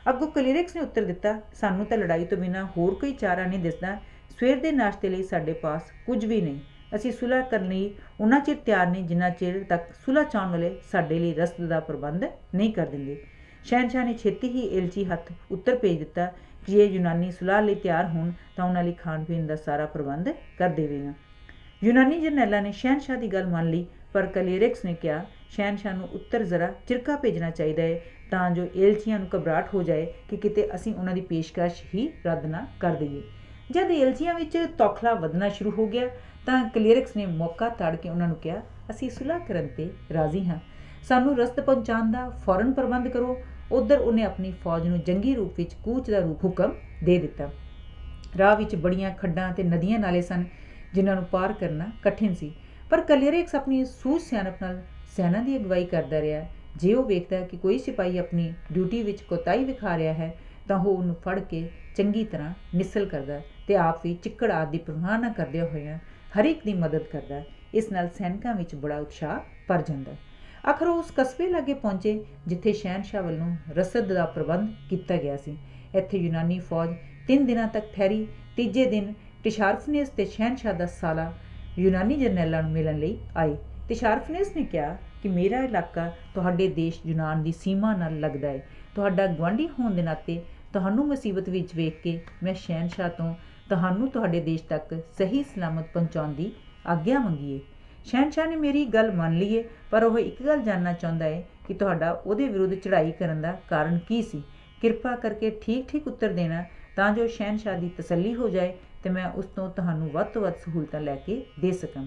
ਅੱਗੋਂ ਕਲੀਅਰਿਕਸ ਨੇ ਉੱਤਰ ਦਿੱਤਾ, ਸਾਨੂੰ ਤਾਂ ਲੜਾਈ ਤੋਂ ਬਿਨਾਂ ਹੋਰ ਕੋਈ ਚਾਰਾ ਨਹੀਂ ਦਿਸਦਾ। ਸਵੇਰ ਦੇ ਨਾਸ਼ਤੇ ਲਈ ਸਾਡੇ ਪਾਸ ਕੁਝ ਵੀ ਨਹੀਂ। ਅਸੀਂ ਸੁਲ੍ਹਾ ਕਰਨ ਲਈ ਉਨਾ ਚਿਰ ਤਿਆਰ ਨਹੀਂ ਜਿੰਨਾ ਚਿਰ ਤੱਕ ਸੁਲ੍ਹਾ ਚਾਹੁਣ ਵਾਲੇ ਸਾਡੇ ਲਈ ਰਸਦ ਦਾ ਪ੍ਰਬੰਧ ਨਹੀਂ ਕਰ ਦਿੰਦੇ। ਸ਼ਹਿਨਸ਼ਾਹ ਨੇ ਛੇਤੀ ਹੀ ਇਲਚੀ ਹੱਥ ਉੱਤਰ ਭੇਜ ਦਿੱਤਾ ਕਿ ਜੇ ਯੂਨਾਨੀ ਸੁਲ੍ਹਾ ਲਈ ਤਿਆਰ ਹੋਣ ਤਾਂ ਉਹਨਾਂ ਲਈ ਖਾਣ ਪੀਣ ਦਾ ਸਾਰਾ ਪ੍ਰਬੰਧ ਕਰ ਦੇਵੇਗਾ। ਯੂਨਾਨੀ ਜਰਨੈਲਾਂ ਨੇ ਸ਼ਹਿਨਸ਼ਾਹ ਦੀ ਗੱਲ ਮੰਨ ਲਈ, ਪਰ ਕਲੀਅਰਿਕਸ ਨੇ ਕਿਹਾ ਸ਼ਹਿਨਸ਼ਾਹ ਨੂੰ ਉੱਤਰ ਜ਼ਰਾ ਚਿਰਕਾ ਭੇਜਣਾ ਚਾਹੀਦਾ ਹੈ ਤਾਂ ਜੋ ਏਲਚੀਆਂ ਨੂੰ ਘਬਰਾਹਟ ਹੋ ਜਾਏ ਕਿ ਕਿਤੇ ਅਸੀਂ ਉਹਨਾਂ ਦੀ ਪੇਸ਼ਕਸ਼ ਹੀ ਰੱਦ ਨਾ ਕਰ ਦਈਏ। ਜਦ ਏਲਚੀਆਂ ਵਿੱਚ ਤੌਖਲਾ ਵਧਣਾ ਸ਼ੁਰੂ ਹੋ ਗਿਆ ਤਾਂ ਕਲੀਅਰਿਕਸ ਨੇ ਮੌਕਾ ਤਾੜ ਕੇ ਉਹਨਾਂ ਨੂੰ ਕਿਹਾ, ਅਸੀਂ ਸੁਲ੍ਹਾ ਕਰਨ 'ਤੇ ਰਾਜ਼ੀ ਹਾਂ, ਸਾਨੂੰ ਰਸਦ ਪਹੁੰਚਾਉਣ ਦਾ ਫੌਰਨ ਪ੍ਰਬੰਧ ਕਰੋ। ਉੱਧਰ ਉਹਨੇ ਆਪਣੀ ਫੌਜ ਨੂੰ ਜੰਗੀ ਰੂਪ ਵਿੱਚ ਕੂਚ ਦਾ ਹੁਕਮ ਦੇ ਦਿੱਤਾ। ਰਾਹ ਵਿੱਚ ਬੜੀਆਂ ਖੱਡਾਂ ਅਤੇ ਨਦੀਆਂ ਨਾਲੇ ਸਨ ਜਿਨ੍ਹਾਂ ਨੂੰ ਪਾਰ ਕਰਨਾ ਕਠਿਨ ਸੀ, ਪਰ ਕਲੀਅਰਿਕਸ ਆਪਣੀ ਸੂਝ ਸਿਆਣਪ ਨਾਲ ਸੈਨਾ ਦੀ ਅਗਵਾਈ ਕਰਦਾ ਰਿਹਾ। ਜੇ ਉਹ ਵੇਖਦਾ ਕਿ ਕੋਈ ਸਿਪਾਹੀ ਆਪਣੀ ਡਿਊਟੀ ਵਿੱਚ ਕੋਤਾਹੀ ਵਿਖਾ ਰਿਹਾ ਹੈ ਤਾਂ ਉਹ ਉਹਨੂੰ ਫੜ ਕੇ ਚੰਗੀ ਤਰ੍ਹਾਂ ਨਿਸਲ ਕਰਦਾ ਤੇ ਆਪ ਵੀ ਚਿੱਕੜ ਆਦਿ ਦੀ ਪਰਵਾਹ ਨਾ ਕਰਦਿਆਂ ਹੋਇਆਂ ਹਰ ਇੱਕ ਦੀ ਮਦਦ ਕਰਦਾ। ਇਸ ਨਾਲ ਸੈਨਿਕਾਂ ਵਿੱਚ ਬੜਾ ਉਤਸ਼ਾਹ ਭਰ ਜਾਂਦਾ। ਆਖਰ ਉਹ ਉਸ ਕਸਬੇ ਲਾਗੇ ਪਹੁੰਚੇ ਜਿੱਥੇ ਸ਼ਹਿਨਸ਼ਾਹ ਵੱਲੋਂ ਰਸਦ ਦਾ ਪ੍ਰਬੰਧ ਕੀਤਾ ਗਿਆ ਸੀ। ਇੱਥੇ ਯੂਨਾਨੀ ਫੌਜ 3 ਦਿਨਾਂ ਤੱਕ ਠਹਿਰੀ। ਤੀਜੇ ਦਿਨ ਟਿਸ਼ਾਰਫਨੇਸ ਤੇ ਸ਼ਹਿਨਸ਼ਾਹ ਦਾ ਸਾਲਾ ਯੂਨਾਨੀ ਜਰਨੈਲਾਂ ਨੂੰ ਮਿਲਣ ਲਈ ਆਏ। ਟਿਸ਼ਾਰਫਨੇਸ ਨੇ ਕਿਹਾ ਕਿ ਮੇਰਾ ਇਲਾਕਾ ਤੁਹਾਡੇ ਦੇਸ਼ ਯੂਨਾਨ ਦੀ ਸੀਮਾ ਨਾਲ ਲੱਗਦਾ ਹੈ। ਤੁਹਾਡਾ ਗੁਆਂਢੀ ਹੋਣ ਦੇ ਨਾਤੇ ਤੁਹਾਨੂੰ ਮੁਸੀਬਤ ਵਿੱਚ ਵੇਖ ਕੇ ਮੈਂ ਸ਼ਹਿਨਸ਼ਾਹ ਤੋਂ ਤੁਹਾਨੂੰ ਤੁਹਾਡੇ ਦੇਸ਼ ਤੱਕ ਸਹੀ ਸਲਾਮਤ ਪਹੁੰਚਾਉਣ ਦੀ ਆਗਿਆ ਮੰਗੀ ਹੈ। ਸ਼ਹਿਨਸ਼ਾਹ ਨੇ ਮੇਰੀ ਗੱਲ ਮੰਨ ਲਈ ਹੈ, ਪਰ ਉਹ ਇੱਕ ਗੱਲ ਜਾਣਨਾ ਚਾਹੁੰਦਾ ਹੈ ਕਿ ਤੁਹਾਡਾ ਉਹਦੇ ਵਿਰੁੱਧ ਚੜ੍ਹਾਈ ਕਰਨ ਦਾ ਕਾਰਨ ਕੀ ਸੀ। ਕਿਰਪਾ ਕਰਕੇ ਠੀਕ ਠੀਕ ਉੱਤਰ ਦੇਣਾ ਤਾਂ ਜੋ ਸ਼ਹਿਨਸ਼ਾਹ ਦੀ ਤਸੱਲੀ ਹੋ ਜਾਏ ਤੇ ਮੈਂ ਉਸ ਤੋਂ ਤੁਹਾਨੂੰ ਵੱਧ ਤੋਂ ਵੱਧ ਸਹੂਲਤਾਂ ਲੈ ਕੇ ਦੇ ਸਕਾਂ।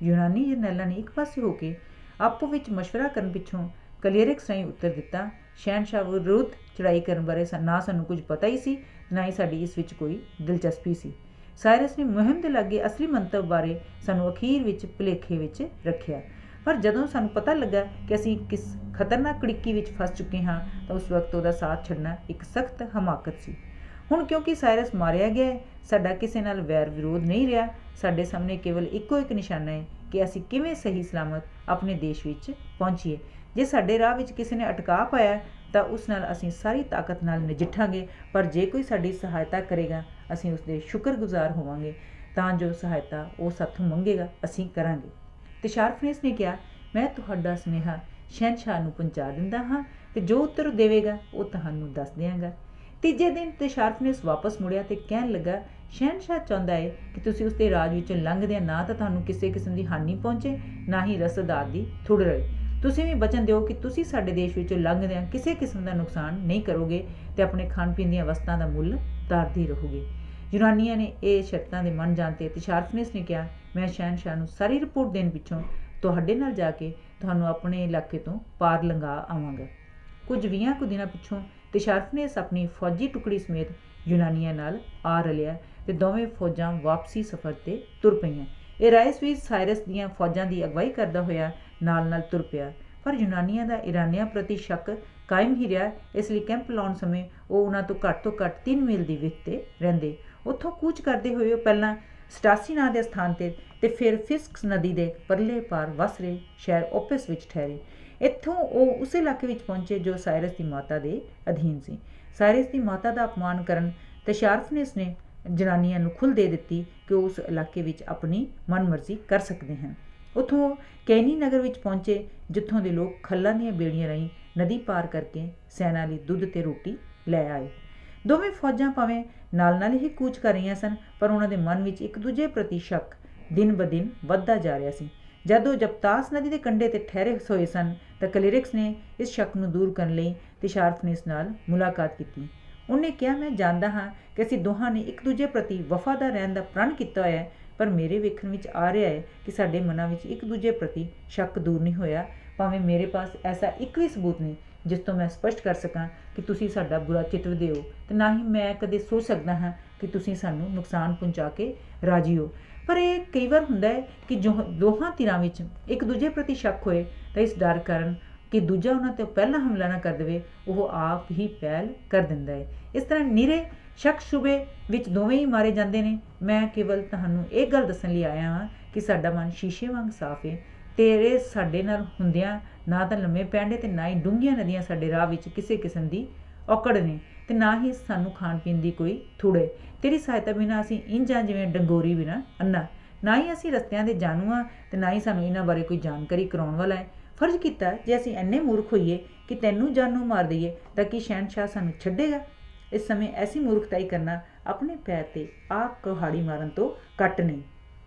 ਯੂਨਾਨੀ ਜਰਨੈਲਾਂ ਨੇ ਇੱਕ ਪਾਸੇ ਹੋ ਕੇ ਆਪੋ ਵਿੱਚ ਮਸ਼ਵਰਾ ਕਰਨ ਪਿੱਛੋਂ ਕਲੀਅਰਿਕਸ ਰਾਹੀਂ ਉੱਤਰ ਦਿੱਤਾ, ਸ਼ਹਿਨਸ਼ਾਹ ਵਿਰੁੱਧ ਚੜ੍ਹਾਈ ਕਰਨ ਬਾਰੇ ਨਾ ਸਾਨੂੰ ਕੁਝ ਪਤਾ ਹੀ ਸੀ, ਨਾ ਹੀ ਸਾਡੀ ਇਸ ਵਿੱਚ ਕੋਈ ਦਿਲਚਸਪੀ ਸੀ। ਸਾਇਰਸ ਨੇ ਮੁਹਿੰਮ ਦੇ ਲਾਗੇ ਅਸਲੀ ਮੰਤਵ ਬਾਰੇ ਸਾਨੂੰ ਅਖੀਰ ਵਿੱਚ ਭੁਲੇਖੇ ਵਿੱਚ ਰੱਖਿਆ, ਪਰ ਜਦੋਂ ਸਾਨੂੰ ਪਤਾ ਲੱਗਾ ਕਿ ਅਸੀਂ ਕਿਸ ਖਤਰਨਾਕ ਕੜਿੱਕੀ ਵਿੱਚ ਫਸ ਚੁੱਕੇ ਹਾਂ ਤਾਂ ਉਸ ਵਕਤ ਉਹਦਾ ਸਾਥ ਛੱਡਣਾ ਇੱਕ ਸਖਤ ਹਮਾਕਤ ਸੀ। ਹੁਣ ਕਿਉਂਕਿ ਸਾਇਰਸ ਮਾਰਿਆ ਗਿਆ ਹੈ, ਸਾਡਾ ਕਿਸੇ ਨਾਲ ਵੈਰ ਵਿਰੋਧ ਨਹੀਂ ਰਿਹਾ। ਸਾਡੇ ਸਾਹਮਣੇ ਕੇਵਲ ਇੱਕੋ ਇੱਕ ਨਿਸ਼ਾਨਾ ਹੈ ਕਿ ਅਸੀਂ ਕਿਵੇਂ ਸਹੀ ਸਲਾਮਤ ਆਪਣੇ ਦੇਸ਼ ਵਿੱਚ ਪਹੁੰਚੀਏ। ਜੇ ਸਾਡੇ ਰਾਹ ਵਿੱਚ ਕਿਸੇ ਨੇ ਅਟਕਾ ਪਾਇਆ ਤਾਂ ਉਸ ਨਾਲ ਅਸੀਂ ਸਾਰੀ ਤਾਕਤ ਨਾਲ ਨਜਿੱਠਾਂਗੇ, ਪਰ ਜੇ ਕੋਈ ਸਾਡੀ ਸਹਾਇਤਾ ਕਰੇਗਾ ਅਸੀਂ ਉਸਦੇ ਸ਼ੁਕਰਗੁਜ਼ਾਰ ਹੋਵਾਂਗੇ। ਤਾਂ ਜੋ ਸਹਾਇਤਾ ਉਹ ਸਾਥੋਂ ਮੰਗੇਗਾ ਅਸੀਂ ਕਰਾਂਗੇ। ਟਿਸ਼ਾਰਫਨੇਸ ਨੇ ਕਿਹਾ, ਮੈਂ ਤੁਹਾਡਾ ਸੁਨੇਹਾ ਸ਼ਹਿਨਸ਼ਾਹ ਨੂੰ ਪਹੁੰਚਾ ਦਿੰਦਾ ਹਾਂ ਤੇ ਜੋ ਉੱਤਰ ਦੇਵੇਗਾ ਉਹ ਤੁਹਾਨੂੰ ਦੱਸ ਦਿਆਂਗਾ। ਤੀਜੇ ਦਿਨ ਟਿਸ਼ਾਰਫਨੇਸ ਵਾਪਸ ਮੁੜਿਆ ਤੇ ਕਹਿਣ ਲੱਗਾ, ਸ਼ਹਿਨਸ਼ਾਹ ਚਾਹੁੰਦਾ ਹੈ ਕਿ ਤੁਸੀਂ ਉਸਦੇ ਰਾਜ ਵਿੱਚੋਂ ਲੰਘਦਿਆਂ ਨਾ ਤਾਂ ਤੁਹਾਨੂੰ ਕਿਸੇ ਕਿਸਮ ਦੀ ਹਾਨੀ ਪਹੁੰਚੇ, ਨਾ ਹੀ ਰਸਦ ਆਦਿ ਦੀ ਥੁੜ ਰਹੇ। ਤੁਸੀਂ ਵੀ ਬਚਨ ਦਿਓ ਕਿ ਤੁਸੀਂ ਸਾਡੇ ਦੇਸ਼ ਵਿੱਚੋਂ ਲੰਘਦਿਆਂ ਕਿਸੇ ਕਿਸਮ ਦਾ ਨੁਕਸਾਨ ਨਹੀਂ ਕਰੋਗੇ ਤੇ ਆਪਣੇ ਖਾਣ ਪੀਣ ਦੀਆਂ ਵਸਤਾਂ ਦਾ ਮੁੱਲ ਤਾਰਦੇ ਰਹੋਗੇ। ਯੂਨਾਨੀਆਂ ਨੇ ਇਹ ਸ਼ਰਤਾਂ ਦੇ ਮੰਨ ਜਾਣ ਤੇ ਟਿਸ਼ਾਰਫਨੇਸ ਨੇ ਕਿਹਾ, ਮੈਂ ਸ਼ਹਿਨਸ਼ਾਹ ਨੂੰ ਸਾਰੀ ਰਿਪੋਰਟ ਦੇਣ ਪਿੱਛੋਂ ਤੁਹਾਡੇ ਨਾਲ ਜਾ ਕੇ ਤੁਹਾਨੂੰ ਆਪਣੇ ਇਲਾਕੇ ਤੋਂ ਪਾਰ ਲੰਘਾ ਆਵਾਂਗਾ। ਕੁਝ 20 ਕੁ ਦਿਨਾਂ ਪਿੱਛੋਂ ਟਿਸ਼ਾਰਫਨੇਸ ਆਪਣੀ ਫੌਜੀ ਟੁਕੜੀ ਸਮੇਤ ਯੂਨਾਨੀਆਂ ਨਾਲ ਆ ਰਲਿਆ ਤੇ ਦੋਵੇਂ ਫੌਜਾਂ ਵਾਪਸੀ ਸਫ਼ਰ ਤੇ ਤੁਰ ਪਈਆਂ। ਇਹ ਰਾਇਸਵੀਜ਼ ਸਾਇਰਸ ਦੀਆਂ ਫੌਜਾਂ ਦੀ ਅਗਵਾਈ ਕਰਦਾ ਹੋਇਆ ਨਾਲ ਤੁਰ ਪਿਆ, ਪਰ ਯੂਨਾਨੀਆਂ ਦਾ ਇਰਾਨੀਆਂ ਪ੍ਰਤੀ ਸ਼ੱਕ ਕਾਇਮ ਹੀ ਰਿਹਾ। ਇਸ ਲਈ ਕੈਂਪ ਲਾਉਣ ਸਮੇਂ ਉਹ ਉਹਨਾਂ ਤੋਂ ਘੱਟ 3 ਮੀਲ ਦੀ ਵਿੱਥ ਤੇ ਰਹਿੰਦੇ। ਉੱਥੋਂ ਕੂਚ ਕਰਦੇ ਹੋਏ ਉਹ ਪਹਿਲਾਂ ਸਟਾਸੀ ਨਾਂ ਦੇ ਸਥਾਨ ਤੇ ਫਿਰ ਫਿਸਕਸ ਨਦੀ ਦੇ ਪਰਲੇ ਪਾਰ ਵਸ ਰਹੇ ਸ਼ਹਿਰ ਓਪਿਸ ਵਿੱਚ ਠਹਿਰੇ। ਇੱਥੋਂ ਉਹ ਉਸ ਇਲਾਕੇ ਵਿੱਚ ਪਹੁੰਚੇ ਜੋ ਸਾਇਰਸ ਦੀ ਮਾਤਾ ਦੇ ਅਧੀਨ ਸੀ। ਸਾਇਰਸ ਦੀ ਮਾਤਾ ਦਾ ਅਪਮਾਨ ਕਰਨ ਤੇ ਟਿਸ਼ਾਰਫਨੇਸ ਨੇ ਜਨਾਨੀਆਂ ਨੂੰ ਖੁੱਲ੍ਹ ਦੇ ਦਿੱਤੀ ਕਿ ਉਹ ਉਸ ਇਲਾਕੇ ਵਿੱਚ ਆਪਣੀ ਮਨਮਰਜ਼ੀ ਕਰ ਸਕਦੇ ਹਨ। ਉੱਥੋਂ ਕੈਨੀ ਨਗਰ ਵਿੱਚ ਪਹੁੰਚੇ ਜਿੱਥੋਂ ਦੇ ਲੋਕ ਖੱਲਾਂ ਦੀਆਂ ਬੇੜੀਆਂ ਰਾਹੀਂ ਨਦੀ ਪਾਰ ਕਰਕੇ ਸੈਨਾ ਲਈ ਦੁੱਧ ਤੇ ਰੋਟੀ ਲੈ ਆਏ। ਦੋਵੇਂ ਫੌਜਾਂ ਭਾਵੇਂ ਨਾਲ ਹੀ ਕੂਚ ਕਰ ਰਹੀਆਂ ਸਨ, ਪਰ ਉਹਨਾਂ ਦੇ ਮਨ ਵਿੱਚ ਇੱਕ ਦੂਜੇ ਪ੍ਰਤੀ ਸ਼ੱਕ ਦਿਨ ਬ ਦਿਨ ਵੱਧਦਾ ਜਾ ਰਿਹਾ ਸੀ। ਜਦ ਉਹ ਜਪਤਾਸ ਨਦੀ ਦੇ ਕੰਢੇ 'ਤੇ ਠਹਿਰੇ ਹੋਏ ਸਨ ਤਾਂ ਕਲੀਰਿਕਸ ਨੇ ਇਸ ਸ਼ੱਕ ਨੂੰ ਦੂਰ ਕਰਨ ਲਈ ਤਿਸ਼ਾਰਫਨਿਸ ਨਾਲ ਮੁਲਾਕਾਤ ਕੀਤੀ। ਉਹਨੇ ਕਿਹਾ, ਮੈਂ ਜਾਣਦਾ ਹਾਂ ਕਿ ਅਸੀਂ ਦੋਹਾਂ ਨੇ ਇੱਕ ਦੂਜੇ ਪ੍ਰਤੀ ਵਫਾਦਾਰ ਰਹਿਣ ਦਾ ਪ੍ਰਣ ਕੀਤਾ ਹੋਇਆ ਹੈ, ਪਰ ਮੇਰੇ ਵੇਖਣ ਵਿੱਚ ਆ ਰਿਹਾ ਹੈ ਕਿ ਸਾਡੇ ਮਨਾਂ ਵਿੱਚ ਇੱਕ ਦੂਜੇ ਪ੍ਰਤੀ ਸ਼ੱਕ ਦੂਰ ਨਹੀਂ ਹੋਇਆ। ਭਾਵੇਂ ਮੇਰੇ ਪਾਸ ਐਸਾ ਇੱਕ ਵੀ ਸਬੂਤ ਨਹੀਂ ਜਿਸ ਤੋਂ ਮੈਂ ਸਪਸ਼ਟ ਕਰ ਸਕਾਂ ਕਿ ਤੁਸੀਂ ਸਾਡਾ ਬੁਰਾ ਚਿਤਵਦੇ ਹੋ, ਅਤੇ ਨਾ ਹੀ ਮੈਂ ਕਦੇ ਸੋਚ ਸਕਦਾ ਹਾਂ ਕਿ ਤੁਸੀਂ ਸਾਨੂੰ ਨੁਕਸਾਨ ਪਹੁੰਚਾ ਕੇ ਰਾਜੀ ਹੋ। ਪਰ ਇਹ ਕਈ ਵਾਰ ਹੁੰਦਾ ਹੈ ਕਿ ਦੋਹਾਂ ਧਿਰਾਂ ਵਿੱਚ ਇੱਕ ਦੂਜੇ ਪ੍ਰਤੀ ਸ਼ੱਕ ਹੋਏ ਤਾਂ ਇਸ ਡਰ ਕਾਰਨ ਕਿ ਦੂਜਾ ਉਹਨਾਂ 'ਤੇ ਪਹਿਲਾਂ ਹਮਲਾ ਨਾ ਕਰ ਦੇਵੇ, ਉਹ ਆਪ ਹੀ ਪਹਿਲ ਕਰ ਦਿੰਦਾ ਹੈ। ਇਸ ਤਰ੍ਹਾਂ ਨਿਰੇ ਸ਼ੱਕ ਸ਼ੁਬੇ ਵਿੱਚ ਦੋਵੇਂ ਹੀ ਮਾਰੇ ਜਾਂਦੇ ਨੇ। ਮੈਂ ਕੇਵਲ ਤੁਹਾਨੂੰ ਇਹ ਗੱਲ ਦੱਸਣ ਲਈ ਆਇਆ ਹਾਂ ਕਿ ਸਾਡਾ ਮਨ ਸ਼ੀਸ਼ੇ ਵਾਂਗ ਸਾਫ਼ ਹੈ। ਤੇਰੇ ਸਾਡੇ ਨਾਲ ਹੁੰਦਿਆਂ ਨਾ ਤਾਂ ਲੰਮੇ ਪੈਂਡੇ ਅਤੇ ਨਾ ਹੀ ਡੂੰਘੀਆਂ ਨਦੀਆਂ ਸਾਡੇ ਰਾਹ ਵਿੱਚ ਕਿਸੇ ਕਿਸਮ ਦੀ ਔਕੜ ਨੇ, ਅਤੇ ਨਾ ਹੀ ਸਾਨੂੰ ਖਾਣ ਪੀਣ ਦੀ ਕੋਈ ਥੁੜੇ। ਤੇਰੀ ਸਹਾਇਤਾ ਬਿਨਾਂ ਅਸੀਂ ਇੰਝ ਹਾਂ ਜਿਵੇਂ ਡੰਗੋਰੀ ਬਿਨਾਂ ਅੰਨਾ। ਨਾ ਹੀ ਅਸੀਂ ਰਸਤਿਆਂ ਦੇ ਜਾਣੂ ਹਾਂ ਅਤੇ ਨਾ ਹੀ ਸਾਨੂੰ ਇਹਨਾਂ ਬਾਰੇ ਕੋਈ ਜਾਣਕਾਰੀ ਕਰਾਉਣ ਵਾਲਾ ਹੈ। ਫਰਜ਼ ਕੀਤਾ ਜੇ ਅਸੀਂ ਇੰਨੇ ਮੂਰਖ ਹੋਈਏ ਕਿ ਤੈਨੂੰ ਜਾਨੋਂ ਮਾਰ ਦਈਏ ਤਾਂ ਕੀ ਸ਼ਹਿਨਸ਼ਾਹ ਸਾਨੂੰ ਛੱਡੇਗਾ? ਇਸ ਸਮੇਂ ਐਸੀ ਮੂਰਖਤਾਈ ਕਰਨਾ ਆਪਣੇ ਪੈਰ 'ਤੇ ਆਪ ਕੁਹਾੜੀ ਮਾਰਨ ਤੋਂ ਘੱਟ ਨਹੀਂ।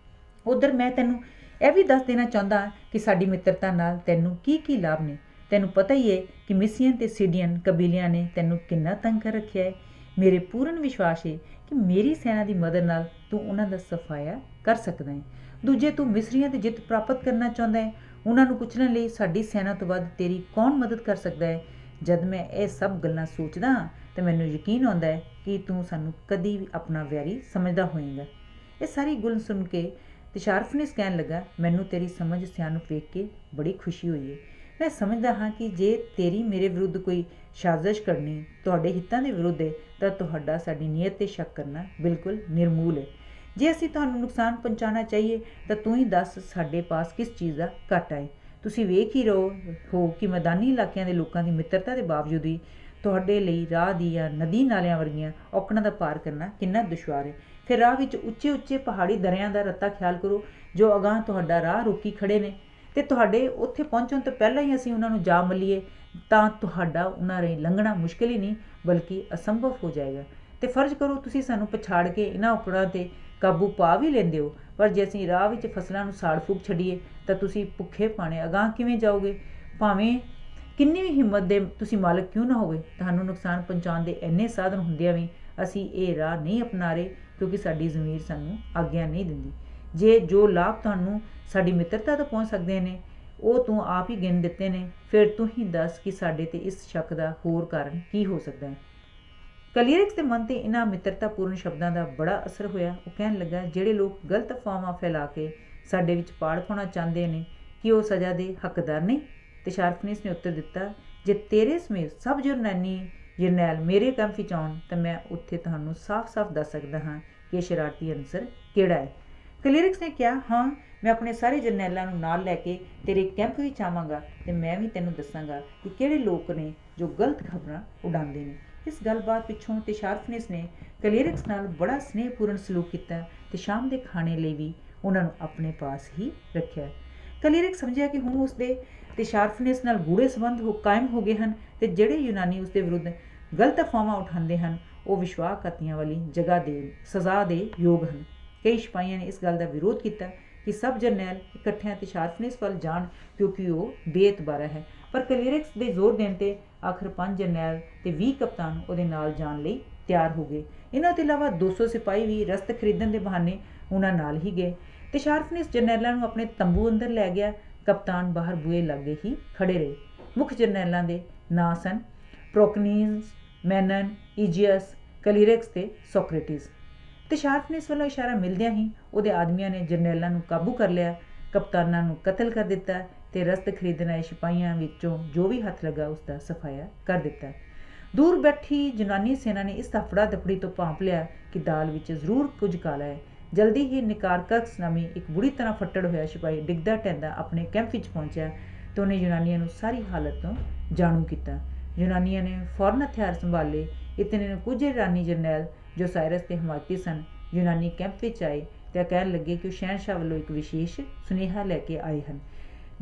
ਉੱਧਰ ਮੈਂ ਤੈਨੂੰ ਇਹ ਵੀ ਦੱਸ ਦੇਣਾ ਚਾਹੁੰਦਾ ਕਿ ਸਾਡੀ ਮਿੱਤਰਤਾ ਨਾਲ ਤੈਨੂੰ ਕੀ ਲਾਭ ਨੇ। ਤੈਨੂੰ ਪਤਾ ਹੀ ਹੈ ਕਿ ਮਿਸੀਅਨ ਅਤੇ ਸਿਡੀਅਨ ਕਬੀਲਿਆਂ ਨੇ ਤੈਨੂੰ ਕਿੰਨਾ ਤੰਗ ਕਰ ਰੱਖਿਆ ਹੈ। ਮੇਰੇ ਪੂਰਨ ਵਿਸ਼ਵਾਸ ਹੈ ਕਿ ਮੇਰੀ ਸੈਨਾ ਦੀ ਮਦਦ ਨਾਲ ਤੂੰ ਉਹਨਾਂ ਦਾ ਸਫਾਇਆ ਕਰ ਸਕਦਾ ਹੈ। ਦੂਜੇ, ਤੂੰ ਮਿਸਰੀਆਂ 'ਤੇ ਜਿੱਤ ਪ੍ਰਾਪਤ ਕਰਨਾ ਚਾਹੁੰਦਾ ਹੈ। ਉਹਨਾਂ ਨੂੰ ਕੁਚਲਣ ਲਈ ਸਾਡੀ ਸੈਨਾ ਤੋਂ ਵੱਧ ਤੇਰੀ ਕੌਣ ਮਦਦ ਕਰ ਸਕਦਾ ਹੈ? ਜਦ ਮੈਂ ਇਹ ਸਭ ਗੱਲਾਂ ਸੋਚਦਾ ਹਾਂ ਤਾਂ ਮੈਨੂੰ ਯਕੀਨ ਆਉਂਦਾ ਹੈ ਕਿ ਤੂੰ ਸਾਨੂੰ ਕਦੀ ਵੀ ਆਪਣਾ ਵੈਰੀ ਸਮਝਦਾ ਹੋਏਗਾ। ਇਹ ਸਾਰੀ ਗੱਲ ਸੁਣ ਕੇ ਤਿਸ਼ਾਰਫਨਿਸ ਕਹਿਣ ਲੱਗਾ, ਮੈਨੂੰ ਤੇਰੀ ਸਮਝ ਸਿਆਣਪ ਵੇਖ ਕੇ ਬੜੀ ਖੁਸ਼ੀ ਹੋਈ ਹੈ। ਮੈਂ ਸਮਝਦਾ ਹਾਂ ਕਿ ਜੇ ਤੇਰੀ ਮੇਰੇ ਵਿਰੁੱਧ ਕੋਈ ਸਾਜ਼ਿਸ਼ ਕਰਨੀ ਤੁਹਾਡੇ ਹਿੱਤਾਂ ਦੇ ਵਿਰੁੱਧ ਹੈ ਤਾਂ ਤੁਹਾਡਾ ਸਾਡੀ ਨੀਅਤ 'ਤੇ ਸ਼ੱਕ ਕਰਨਾ ਬਿਲਕੁਲ ਨਿਰਮੂਲ ਹੈ। ਜੇ ਅਸੀਂ ਤੁਹਾਨੂੰ ਨੁਕਸਾਨ ਪਹੁੰਚਾਉਣਾ ਚਾਹੀਏ ਤਾਂ ਤੂੰ ਹੀ ਦੱਸ ਸਾਡੇ ਪਾਸ ਕਿਸ ਚੀਜ਼ ਦਾ ਘਾਟਾ ਹੈ। ਤੁਸੀਂ ਵੇਖ ਹੀ ਰਹੋ ਹੋ ਕਿ ਮੈਦਾਨੀ ਇਲਾਕਿਆਂ ਦੇ ਲੋਕਾਂ ਦੀ ਮਿੱਤਰਤਾ ਦੇ ਬਾਵਜੂਦ ਵੀ ਤੁਹਾਡੇ ਲਈ ਰਾਹ ਦੀ ਜਾਂ ਨਦੀ ਨਾਲਿਆਂ ਵਰਗੀਆਂ ਔਕੜਾਂ ਦਾ ਪਾਰ ਕਰਨਾ ਕਿੰਨਾ ਦੁਸ਼ਵਾਰ ਹੈ। ਫਿਰ ਰਾਹ ਵਿੱਚ ਉੱਚੇ ਪਹਾੜੀ ਦਰਿਆਂ ਦਾ ਰੱਤਾ ਖਿਆਲ ਕਰੋ ਜੋ ਅਗਾਂਹ ਤੁਹਾਡਾ ਰਾਹ ਰੋਕੀ ਖੜੇ ਨੇ, ਅਤੇ ਤੁਹਾਡੇ ਉੱਥੇ ਪਹੁੰਚਣ ਤੋਂ ਪਹਿਲਾਂ ਹੀ ਅਸੀਂ ਉਹਨਾਂ ਨੂੰ ਜਾ ਮੱਲੀਏ ਤਾਂ ਤੁਹਾਡਾ ਉਹਨਾਂ ਰਾਹੀਂ ਲੰਘਣਾ ਮੁਸ਼ਕਿਲ ਹੀ ਨਹੀਂ ਬਲਕਿ ਅਸੰਭਵ ਹੋ ਜਾਏਗਾ। ਅਤੇ ਫਰਜ਼ ਕਰੋ ਤੁਸੀਂ ਸਾਨੂੰ ਪਛਾੜ ਕੇ ਇਹਨਾਂ ਔਕੜਾਂ 'ਤੇ ਕਾਬੂ ਪਾ ਵੀ ਲੈਂਦੇ ਹੋ, ਪਰ ਜੇ ਅਸੀਂ ਰਾਹ ਵਿੱਚ ਫਸਲਾਂ ਨੂੰ ਸਾੜ ਫੂਕ ਛੱਡੀਏ ਤਾਂ ਤੁਸੀਂ ਭੁੱਖੇ ਭਾਣੇ ਅਗਾਂਹ ਕਿਵੇਂ ਜਾਓਗੇ? ਭਾਵੇਂ ਕਿੰਨੀ ਵੀ ਹਿੰਮਤ ਦੇ ਤੁਸੀਂ ਮਾਲਕ ਕਿਉਂ ਨਾ ਹੋਵੇ, ਤੁਹਾਨੂੰ ਨੁਕਸਾਨ ਪਹੁੰਚਾਉਣ ਦੇ ਇੰਨੇ ਸਾਧਨ ਹੁੰਦਿਆਂ ਵੀ ਅਸੀਂ ਇਹ ਰਾਹ ਨਹੀਂ ਅਪਣਾ ਰਹੇ ਕਿਉਂਕਿ ਸਾਡੀ ਜ਼ਮੀਰ ਸਾਨੂੰ ਆਗਿਆ ਨਹੀਂ ਦਿੰਦੀ। ਜੇ ਜੋ ਲਾਭ ਤੁਹਾਨੂੰ ਸਾਡੀ ਮਿੱਤਰਤਾ ਤੋਂ ਪਹੁੰਚ ਸਕਦੇ ਨੇ ਉਹ ਤੂੰ ਆਪ ਹੀ ਗਿਣ ਦਿੱਤੇ ਨੇ, ਫਿਰ ਤੂੰ ਹੀ ਦੱਸ ਕਿ ਸਾਡੇ 'ਤੇ ਇਸ ਸ਼ੱਕ ਦਾ ਹੋਰ ਕਾਰਨ ਕੀ ਹੋ ਸਕਦਾ ਹੈ। ਕਲੀਰਿਕਸ ਦੇ ਮਨ 'ਤੇ ਇਹਨਾਂ ਮਿੱਤਰਤਾਪੂਰਨ ਸ਼ਬਦਾਂ ਦਾ ਬੜਾ ਅਸਰ ਹੋਇਆ। ਉਹ ਕਹਿਣ ਲੱਗਾ, ਜਿਹੜੇ ਲੋਕ ਗਲਤ ਅਫਵਾਹਾਂ ਫੈਲਾ ਕੇ ਸਾਡੇ ਵਿੱਚ ਪਾੜ ਪਾਉਣਾ ਚਾਹੁੰਦੇ ਨੇ ਕਿ ਉਹ ਸਜ਼ਾ ਦੇ ਹੱਕਦਾਰ ਨਹੀਂ? ਤਿਸ਼ਾਰਫਨਿਸ ਨੇ ਉੱਤਰ ਦਿੱਤਾ, ਜੇ ਤੇਰੇ ਸਮੇਤ ਸਭ ਜਰਨੈਲ ਮੇਰੇ ਕੈਂਪ ਵਿੱਚ ਆਉਣ ਤਾਂ ਮੈਂ ਉੱਥੇ ਤੁਹਾਨੂੰ ਸਾਫ਼-ਸਾਫ਼ ਦੱਸ ਸਕਦਾ ਹਾਂ ਕਿ ਇਹ ਸ਼ਰਾਰਤੀ ਅਨਸਰ ਕਿਹੜਾ ਹੈ। ਕਲੀਰਿਕਸ ਨੇ ਕਿਹਾ, ਹਾਂ, ਮੈਂ ਆਪਣੇ ਸਾਰੇ ਜਰਨੈਲਾਂ ਨੂੰ ਨਾਲ ਲੈ ਕੇ ਤੇਰੇ ਕੈਂਪ ਵਿੱਚ ਆਵਾਂਗਾ ਅਤੇ ਮੈਂ ਵੀ ਤੈਨੂੰ ਦੱਸਾਂਗਾ ਕਿ ਕਿਹੜੇ ਲੋਕ ਨੇ ਜੋ ਗਲਤ ਖਬਰਾਂ ਉਡਾਉਂਦੇ ਨੇ। ਇਸ ਗੱਲਬਾਤ ਪਿੱਛੋਂ ਤਿਸ਼ਾਰਫਨਿਸ ਨੇ ਕਲੀਰਿਕਸ ਨਾਲ ਬੜਾ ਸਨੇਹਪੂਰਨ ਸਲੂਕ ਕੀਤਾ ਅਤੇ ਸ਼ਾਮ ਦੇ ਖਾਣੇ ਲਈ ਵੀ ਉਹਨਾਂ ਨੂੰ ਆਪਣੇ ਪਾਸ ਹੀ ਰੱਖਿਆ। ਕਲੀਰਿਕਸ ਸਮਝਿਆ ਕਿ ਹੁਣ ਉਸਦੇ ਤਿਸ਼ਾਰਫਨਿਸ ਨਾਲ ਗੂੜੇ ਸੰਬੰਧ ਕਾਇਮ ਹੋ ਗਏ ਹਨ ਅਤੇ ਜਿਹੜੇ ਯੂਨਾਨੀ ਉਸਦੇ ਵਿਰੁੱਧ ਗਲਤ ਅਫਵਾਹਾਂ ਉਠਾਉਂਦੇ ਹਨ ਉਹ ਵਿਸ਼ਵਾਸਘਾਤੀਆਂ ਵਾਲੀ ਸਜ਼ਾ ਦੇ ਯੋਗ ਹਨ। ਕਈ ਸਿਪਾਹੀਆਂ ਨੇ ਇਸ ਗੱਲ ਦਾ ਵਿਰੋਧ ਕੀਤਾ ਕਿ ਸਭ ਜਰਨੈਲ ਇਕੱਠਿਆਂ ਤਿਸ਼ਾਰਫਨਿਸ ਵੱਲ ਜਾਣ ਕਿਉਂਕਿ ਉਹ ਬੇਇਤਬਾਰਾ ਹੈ, ਪਰ ਕਲੀਰਿਕਸ ਦੇ ਜ਼ੋਰ ਦੇਣ 'ਤੇ ਆਖਰ 5 ਜਰਨੈਲ ਅਤੇ 20 ਕਪਤਾਨ ਉਹਦੇ ਨਾਲ ਜਾਣ ਲਈ ਤਿਆਰ ਹੋ ਗਏ। ਇਹਨਾਂ ਤੋਂ ਇਲਾਵਾ 200 ਸਿਪਾਹੀ ਵੀ ਰਸਦ ਖਰੀਦਣ ਦੇ ਬਹਾਨੇ ਉਹਨਾਂ ਨਾਲ ਹੀ ਗਏ। ਤਿਸ਼ਾਰਫਨਿਸ ਜਰਨੈਲਾਂ ਨੂੰ ਆਪਣੇ ਤੰਬੂ ਅੰਦਰ ਲੈ ਗਿਆ। ਕਪਤਾਨ ਬਾਹਰ ਬੂਹੇ ਲਾਗੇ ਹੀ ਖੜੇ ਰਹੇ। ਮੁੱਖ ਜਰਨੈਲਾਂ ਦੇ ਨਾਂ ਸਨ ਪ੍ਰੋਕਨੀਸ, ਮੈਨਨ, ਈਜੀਅਸ, ਕਲੀਰਿਕਸ ਅਤੇ ਸੋਕਰੇਟਿਸ। ਤਿਸ਼ਾਰਫਨਿਸ ਵੱਲੋਂ ਇਸ਼ਾਰਾ ਮਿਲਦਿਆਂ ਹੀ ਉਹਦੇ ਆਦਮੀਆਂ ਨੇ ਜਰਨੈਲਾਂ ਨੂੰ ਕਾਬੂ ਕਰ ਲਿਆ, ਕਪਤਾਨਾਂ ਨੂੰ ਕਤਲ ਕਰ ਦਿੱਤਾ ਅਤੇ ਰਸਦ ਖਰੀਦਣ ਆਏ ਸਿਪਾਹੀਆਂ ਵਿੱਚੋਂ ਜੋ ਵੀ ਹੱਥ ਲੱਗਾ ਉਸਦਾ ਸਫਾਇਆ ਕਰ ਦਿੱਤਾ। ਦੂਰ ਬੈਠੀ ਯੂਨਾਨੀ ਸੈਨਾ ਨੇ ਇਸ ਹਫੜਾ ਦਫੜੀ ਤੋਂ ਭਾਂਪ ਲਿਆ ਕਿ ਦਾਲ ਵਿੱਚ ਜ਼ਰੂਰ ਕੁਝ ਕਾਲਾ ਹੈ। ਜਲਦੀ ਹੀ ਨਿਕਾਰਕਸ ਨਾਮੀ ਇੱਕ ਬੁਰੀ ਤਰ੍ਹਾਂ ਫੱਟੜ ਹੋਇਆ ਸਿਪਾਹੀ ਡਿੱਗਦਾ ਢਹਿੰਦਾ ਆਪਣੇ ਕੈਂਪ ਵਿੱਚ ਪਹੁੰਚਿਆ ਅਤੇ ਉਹਨੇ ਯੂਨਾਨੀਆਂ ਨੂੰ ਸਾਰੀ ਹਾਲਤ ਤੋਂ ਜਾਣੂ ਕੀਤਾ। ਯੂਨਾਨੀਆਂ ਨੇ ਫੌਰਨ ਹਥਿਆਰ ਸੰਭਾਲੇ। ਇਤਨੇ ਨੂੰ ਕੁਝ ਇਰਾਨੀ ਜਰਨੈਲ ਜੋ ਸਾਇਰਸ ਦੇ ਹਮਾਇਤੀ ਸਨ ਯੂਨਾਨੀ ਕੈਂਪ ਵਿੱਚ ਆਏ ਅਤੇ ਕਹਿਣ ਲੱਗੇ ਕਿ ਉਹ ਸ਼ਹਿਨਸ਼ਾਹ ਵੱਲੋਂ ਇੱਕ ਵਿਸ਼ੇਸ਼ ਸੁਨੇਹਾ ਲੈ ਕੇ ਆਏ ਹਨ।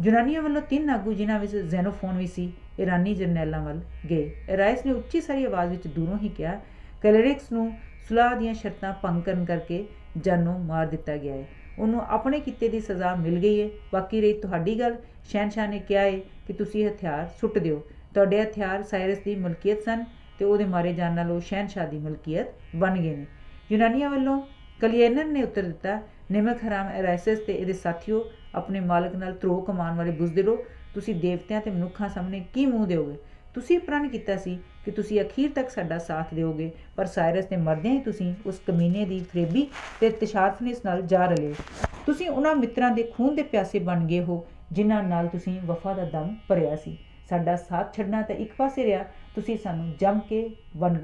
ਯੂਨਾਨੀਆਂ ਵੱਲੋਂ 3 ਆਗੂ ਜਿਨ੍ਹਾਂ ਵਿੱਚ ਜ਼ੈਨੋਫੋਨ ਵੀ ਸੀ ਇਰਾਨੀ ਜਰਨੈਲਾਂ ਵੱਲ ਗਏ। ਰਾਇਸ ਨੇ ਉੱਚੀ ਸਾਰੀ ਆਵਾਜ਼ ਵਿੱਚ ਦੂਰੋਂ ਹੀ ਕਿਹਾ, ਕੈਲਰਿਕਸ ਨੂੰ ਸੁਲਾਹ ਦੀਆਂ ਸ਼ਰਤਾਂ ਭੰਗ ਕਰਨ ਕਰਕੇ ਜਾਨੋਂ ਮਾਰ ਦਿੱਤਾ ਗਿਆ ਹੈ। ਉਹਨੂੰ ਆਪਣੇ ਕੀਤੇ ਦੀ ਸਜ਼ਾ ਮਿਲ ਗਈ ਹੈ। ਬਾਕੀ ਰਹੀ ਤੁਹਾਡੀ ਗੱਲ, ਸ਼ਹਿਨਸ਼ਾਹ ਨੇ ਕਿਹਾ ਹੈ ਕਿ ਤੁਸੀਂ ਹਥਿਆਰ ਸੁੱਟ ਦਿਓ। ਤੁਹਾਡੇ ਹਥਿਆਰ ਸਾਇਰਸ ਦੀ ਮਲਕੀਅਤ ਸਨ ਅਤੇ ਉਹਦੇ ਮਾਰੇ ਜਾਣ ਨਾਲ ਉਹ ਸ਼ਹਿਨਸ਼ਾਹ ਦੀ ਮਲਕੀਅਤ ਬਣ ਗਏ ਨੇ। ਯੂਨਾਨੀਆਂ ਵੱਲੋਂ ਕਲੀਏਨਰ ਨੇ ਉੱਤਰ ਦਿੱਤਾ, ਨਿਮਕ ਹਰਾਮ ਐਰਾਇਸਸ ਤੇ ਇਹਦੇ ਸਾਥੀਓ, ਆਪਣੇ ਮਾਲਕ ਨਾਲ ਧਰੋਹ ਕਮਾਉਣ ਵਾਲੇ ਬੁਜ਼ਦਿਲੋ, ਤੁਸੀਂ ਦੇਵਤਿਆਂ ਤੇ ਮਨੁੱਖਾਂ ਸਾਹਮਣੇ ਕੀ ਮੂੰਹ ਦਿਓਗੇ? ਤੁਸੀਂ ਪ੍ਰਣ ਕੀਤਾ ਸੀ ਕਿ ਤੁਸੀਂ ਅਖੀਰ ਤੱਕ ਸਾਡਾ ਸਾਥ ਦਿਓਗੇ, ਪਰ ਸਾਇਰਸ ਦੇ ਮਰਦਿਆਂ ਹੀ ਤੁਸੀਂ ਉਸ ਕਮੀਨੇ ਦੀ ਫਰੇਬੀ ਤੇ ਤਸ਼ਾਦਫਨਿਸ ਨਾਲ ਜਾ ਰਲੇ। ਤੁਸੀਂ ਉਹਨਾਂ ਮਿੱਤਰਾਂ ਦੇ ਖੂਨ ਦੇ ਪਿਆਸੇ ਬਣ ਗਏ ਹੋ ਜਿਨ੍ਹਾਂ ਨਾਲ ਤੁਸੀਂ ਵਫਾ ਦਾ ਦਮ ਭਰਿਆ ਸੀ। ਸਾਡਾ ਸਾਥ ਛੱਡਣਾ ਤਾਂ ਇੱਕ ਪਾਸੇ ਰਿਹਾ, ਤੁਸੀਂ ਸਾਨੂੰ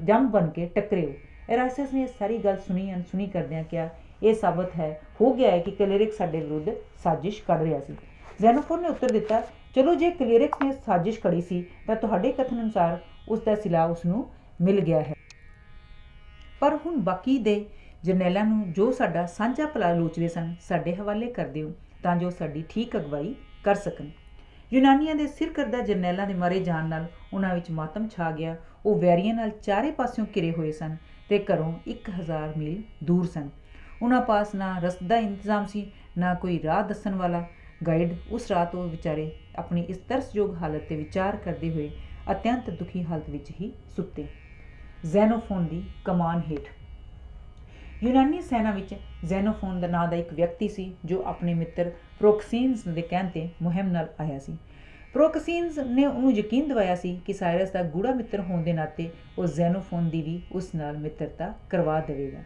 ਜੰਮ ਬਣ ਕੇ ਟੱਕਰੇ ਹੋ। ਐਰਾਇਸਸ ਨੇ ਸਾਰੀ ਗੱਲ ਸੁਣੀ ਅਣਸੁਣੀ ਕਰਦਿਆਂ ਕਿਹਾ, ਇਹ ਸਾਬਤ ਹੋ ਗਿਆ ਹੈ ਕਿ ਕੈਲਰਿਕ ਸਾਡੇ ਵਿਰੁੱਧ ਸਾਜ਼ਿਸ਼ ਕਰ ਰਿਹਾ ਸੀ। ਜ਼ੈਨੋਫੋਨ ਨੇ ਉੱਤਰ ਦਿੱਤਾ, ਚਲੋ ਜੇ ਕੈਲਰਿਕਸ ਨੇ ਸਾਜ਼ਿਸ਼ ਕਰੀ ਸੀ ਤਾਂ ਤੁਹਾਡੇ ਕਥਨ ਅਨੁਸਾਰ ਉਸ ਦਾ ਸਿਲਾ ਉਸ ਨੂੰ ਮਿਲ ਗਿਆ ਹੈ। ਪਰ ਹੁਣ ਬਾਕੀ ਦੇ ਜਰਨੈਲਾਂ ਨੂੰ ਜੋ ਸਾਡਾ ਸਾਂਝਾ ਭਲਾ ਲੋਚਦੇ ਸਨ ਸਾਡੇ ਹਵਾਲੇ ਕਰ ਦਿਓ ਤਾਂ ਜੋ ਸਾਡੀ ਠੀਕ ਅਗਵਾਈ ਕਰ ਸਕਣ। ਯੂਨਾਨੀਆਂ ਦੇ ਸਿਰ ਕਰਦਾ ਜਰਨੈਲਾਂ ਦੇ ਮਾਰੇ ਜਾਣ ਨਾਲ ਉਹਨਾਂ ਵਿੱਚ ਮਾਤਮ ਛਾ ਗਿਆ। ਉਹ ਵੈਰੀਆਂ ਨਾਲ ਚਾਰੇ ਪਾਸਿਓਂ ਘਿਰੇ ਹੋਏ ਸਨ ਤੇ ਘਰੋਂ 1000 ਮੀਲ ਦੂਰ ਸਨ। ਉਹਨਾਂ ਪਾਸ ਨਾ ਰਸਦ ਦਾ ਇੰਤਜ਼ਾਮ ਸੀ, ਨਾ ਕੋਈ ਰਾਹ ਦੱਸਣ ਵਾਲਾ ਗਾਈਡ। ਉਸ ਰਾਤ ਉਹ ਵਿਚਾਰੇ ਆਪਣੀ ਇਸ ਤਰਸਯੋਗ ਹਾਲਤ 'ਤੇ ਵਿਚਾਰ ਕਰਦੇ ਹੋਏ ਅਤਿਅੰਤ ਦੁਖੀ ਹਾਲਤ ਵਿੱਚ ਹੀ ਸੁੱਤੇ। ਜ਼ੈਨੋਫੋਨ ਦੀ ਕਮਾਨ ਹੇਠ। ਯੂਨਾਨੀ ਸੈਨਾ ਵਿੱਚ ਜ਼ੈਨੋਫੋਨ ਦਾ ਨਾਂ ਦਾ ਇੱਕ ਵਿਅਕਤੀ ਸੀ ਜੋ ਆਪਣੇ ਮਿੱਤਰ ਪ੍ਰੋਕਸੀਨਸ ਦੇ ਕਹਿਣ 'ਤੇ ਮੁਹਿੰਮ ਨਾਲ ਆਇਆ ਸੀ। ਪ੍ਰੋਕਸੀਨਸ ਨੇ ਉਹਨੂੰ ਯਕੀਨ ਦਿਵਾਇਆ ਸੀ ਕਿ ਸਾਇਰਸ ਦਾ ਗੂੜਾ ਮਿੱਤਰ ਹੋਣ ਦੇ ਨਾਤੇ ਉਹ ਜ਼ੈਨੋਫੋਨ ਦੀ ਵੀ ਉਸ ਨਾਲ ਮਿੱਤਰਤਾ ਕਰਵਾ ਦੇਵੇਗਾ।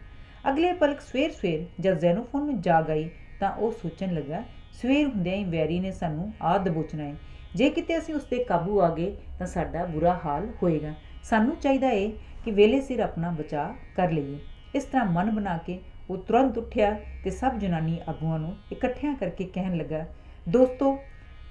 ਅਗਲੇ ਪਲਕ ਸਵੇਰ ਜਦ ਜ਼ੈਨੋਫੋਨ ਨੂੰ ਜਾਗ ਆਈ ਤਾਂ ਉਹ ਸੋਚਣ ਲੱਗਾ, ਸਵੇਰ ਹੁੰਦਿਆਂ ਹੀ ਵੈਰੀ ਨੇ ਸਾਨੂੰ ਆ ਦਬੋਚਣਾ ਹੈ। ਜੇ ਕਿਤੇ ਅਸੀਂ ਉਸ 'ਤੇ ਕਾਬੂ ਆ ਗਏ ਤਾਂ ਸਾਡਾ ਬੁਰਾ ਹਾਲ ਹੋਏਗਾ। ਸਾਨੂੰ ਚਾਹੀਦਾ ਏ ਕਿ ਵੇਲੇ ਸਿਰ ਆਪਣਾ ਬਚਾਅ ਕਰ ਲਈਏ। ਇਸ ਤਰ੍ਹਾਂ ਮਨ ਬਣਾ ਕੇ ਉਹ ਤੁਰੰਤ ਉੱਠਿਆ ਤੇ ਸਭ ਯੂਨਾਨੀ ਆਗੂਆਂ ਨੂੰ ਇਕੱਠਿਆਂ ਕਰਕੇ ਕਹਿਣ ਲੱਗਾ, ਦੋਸਤੋ,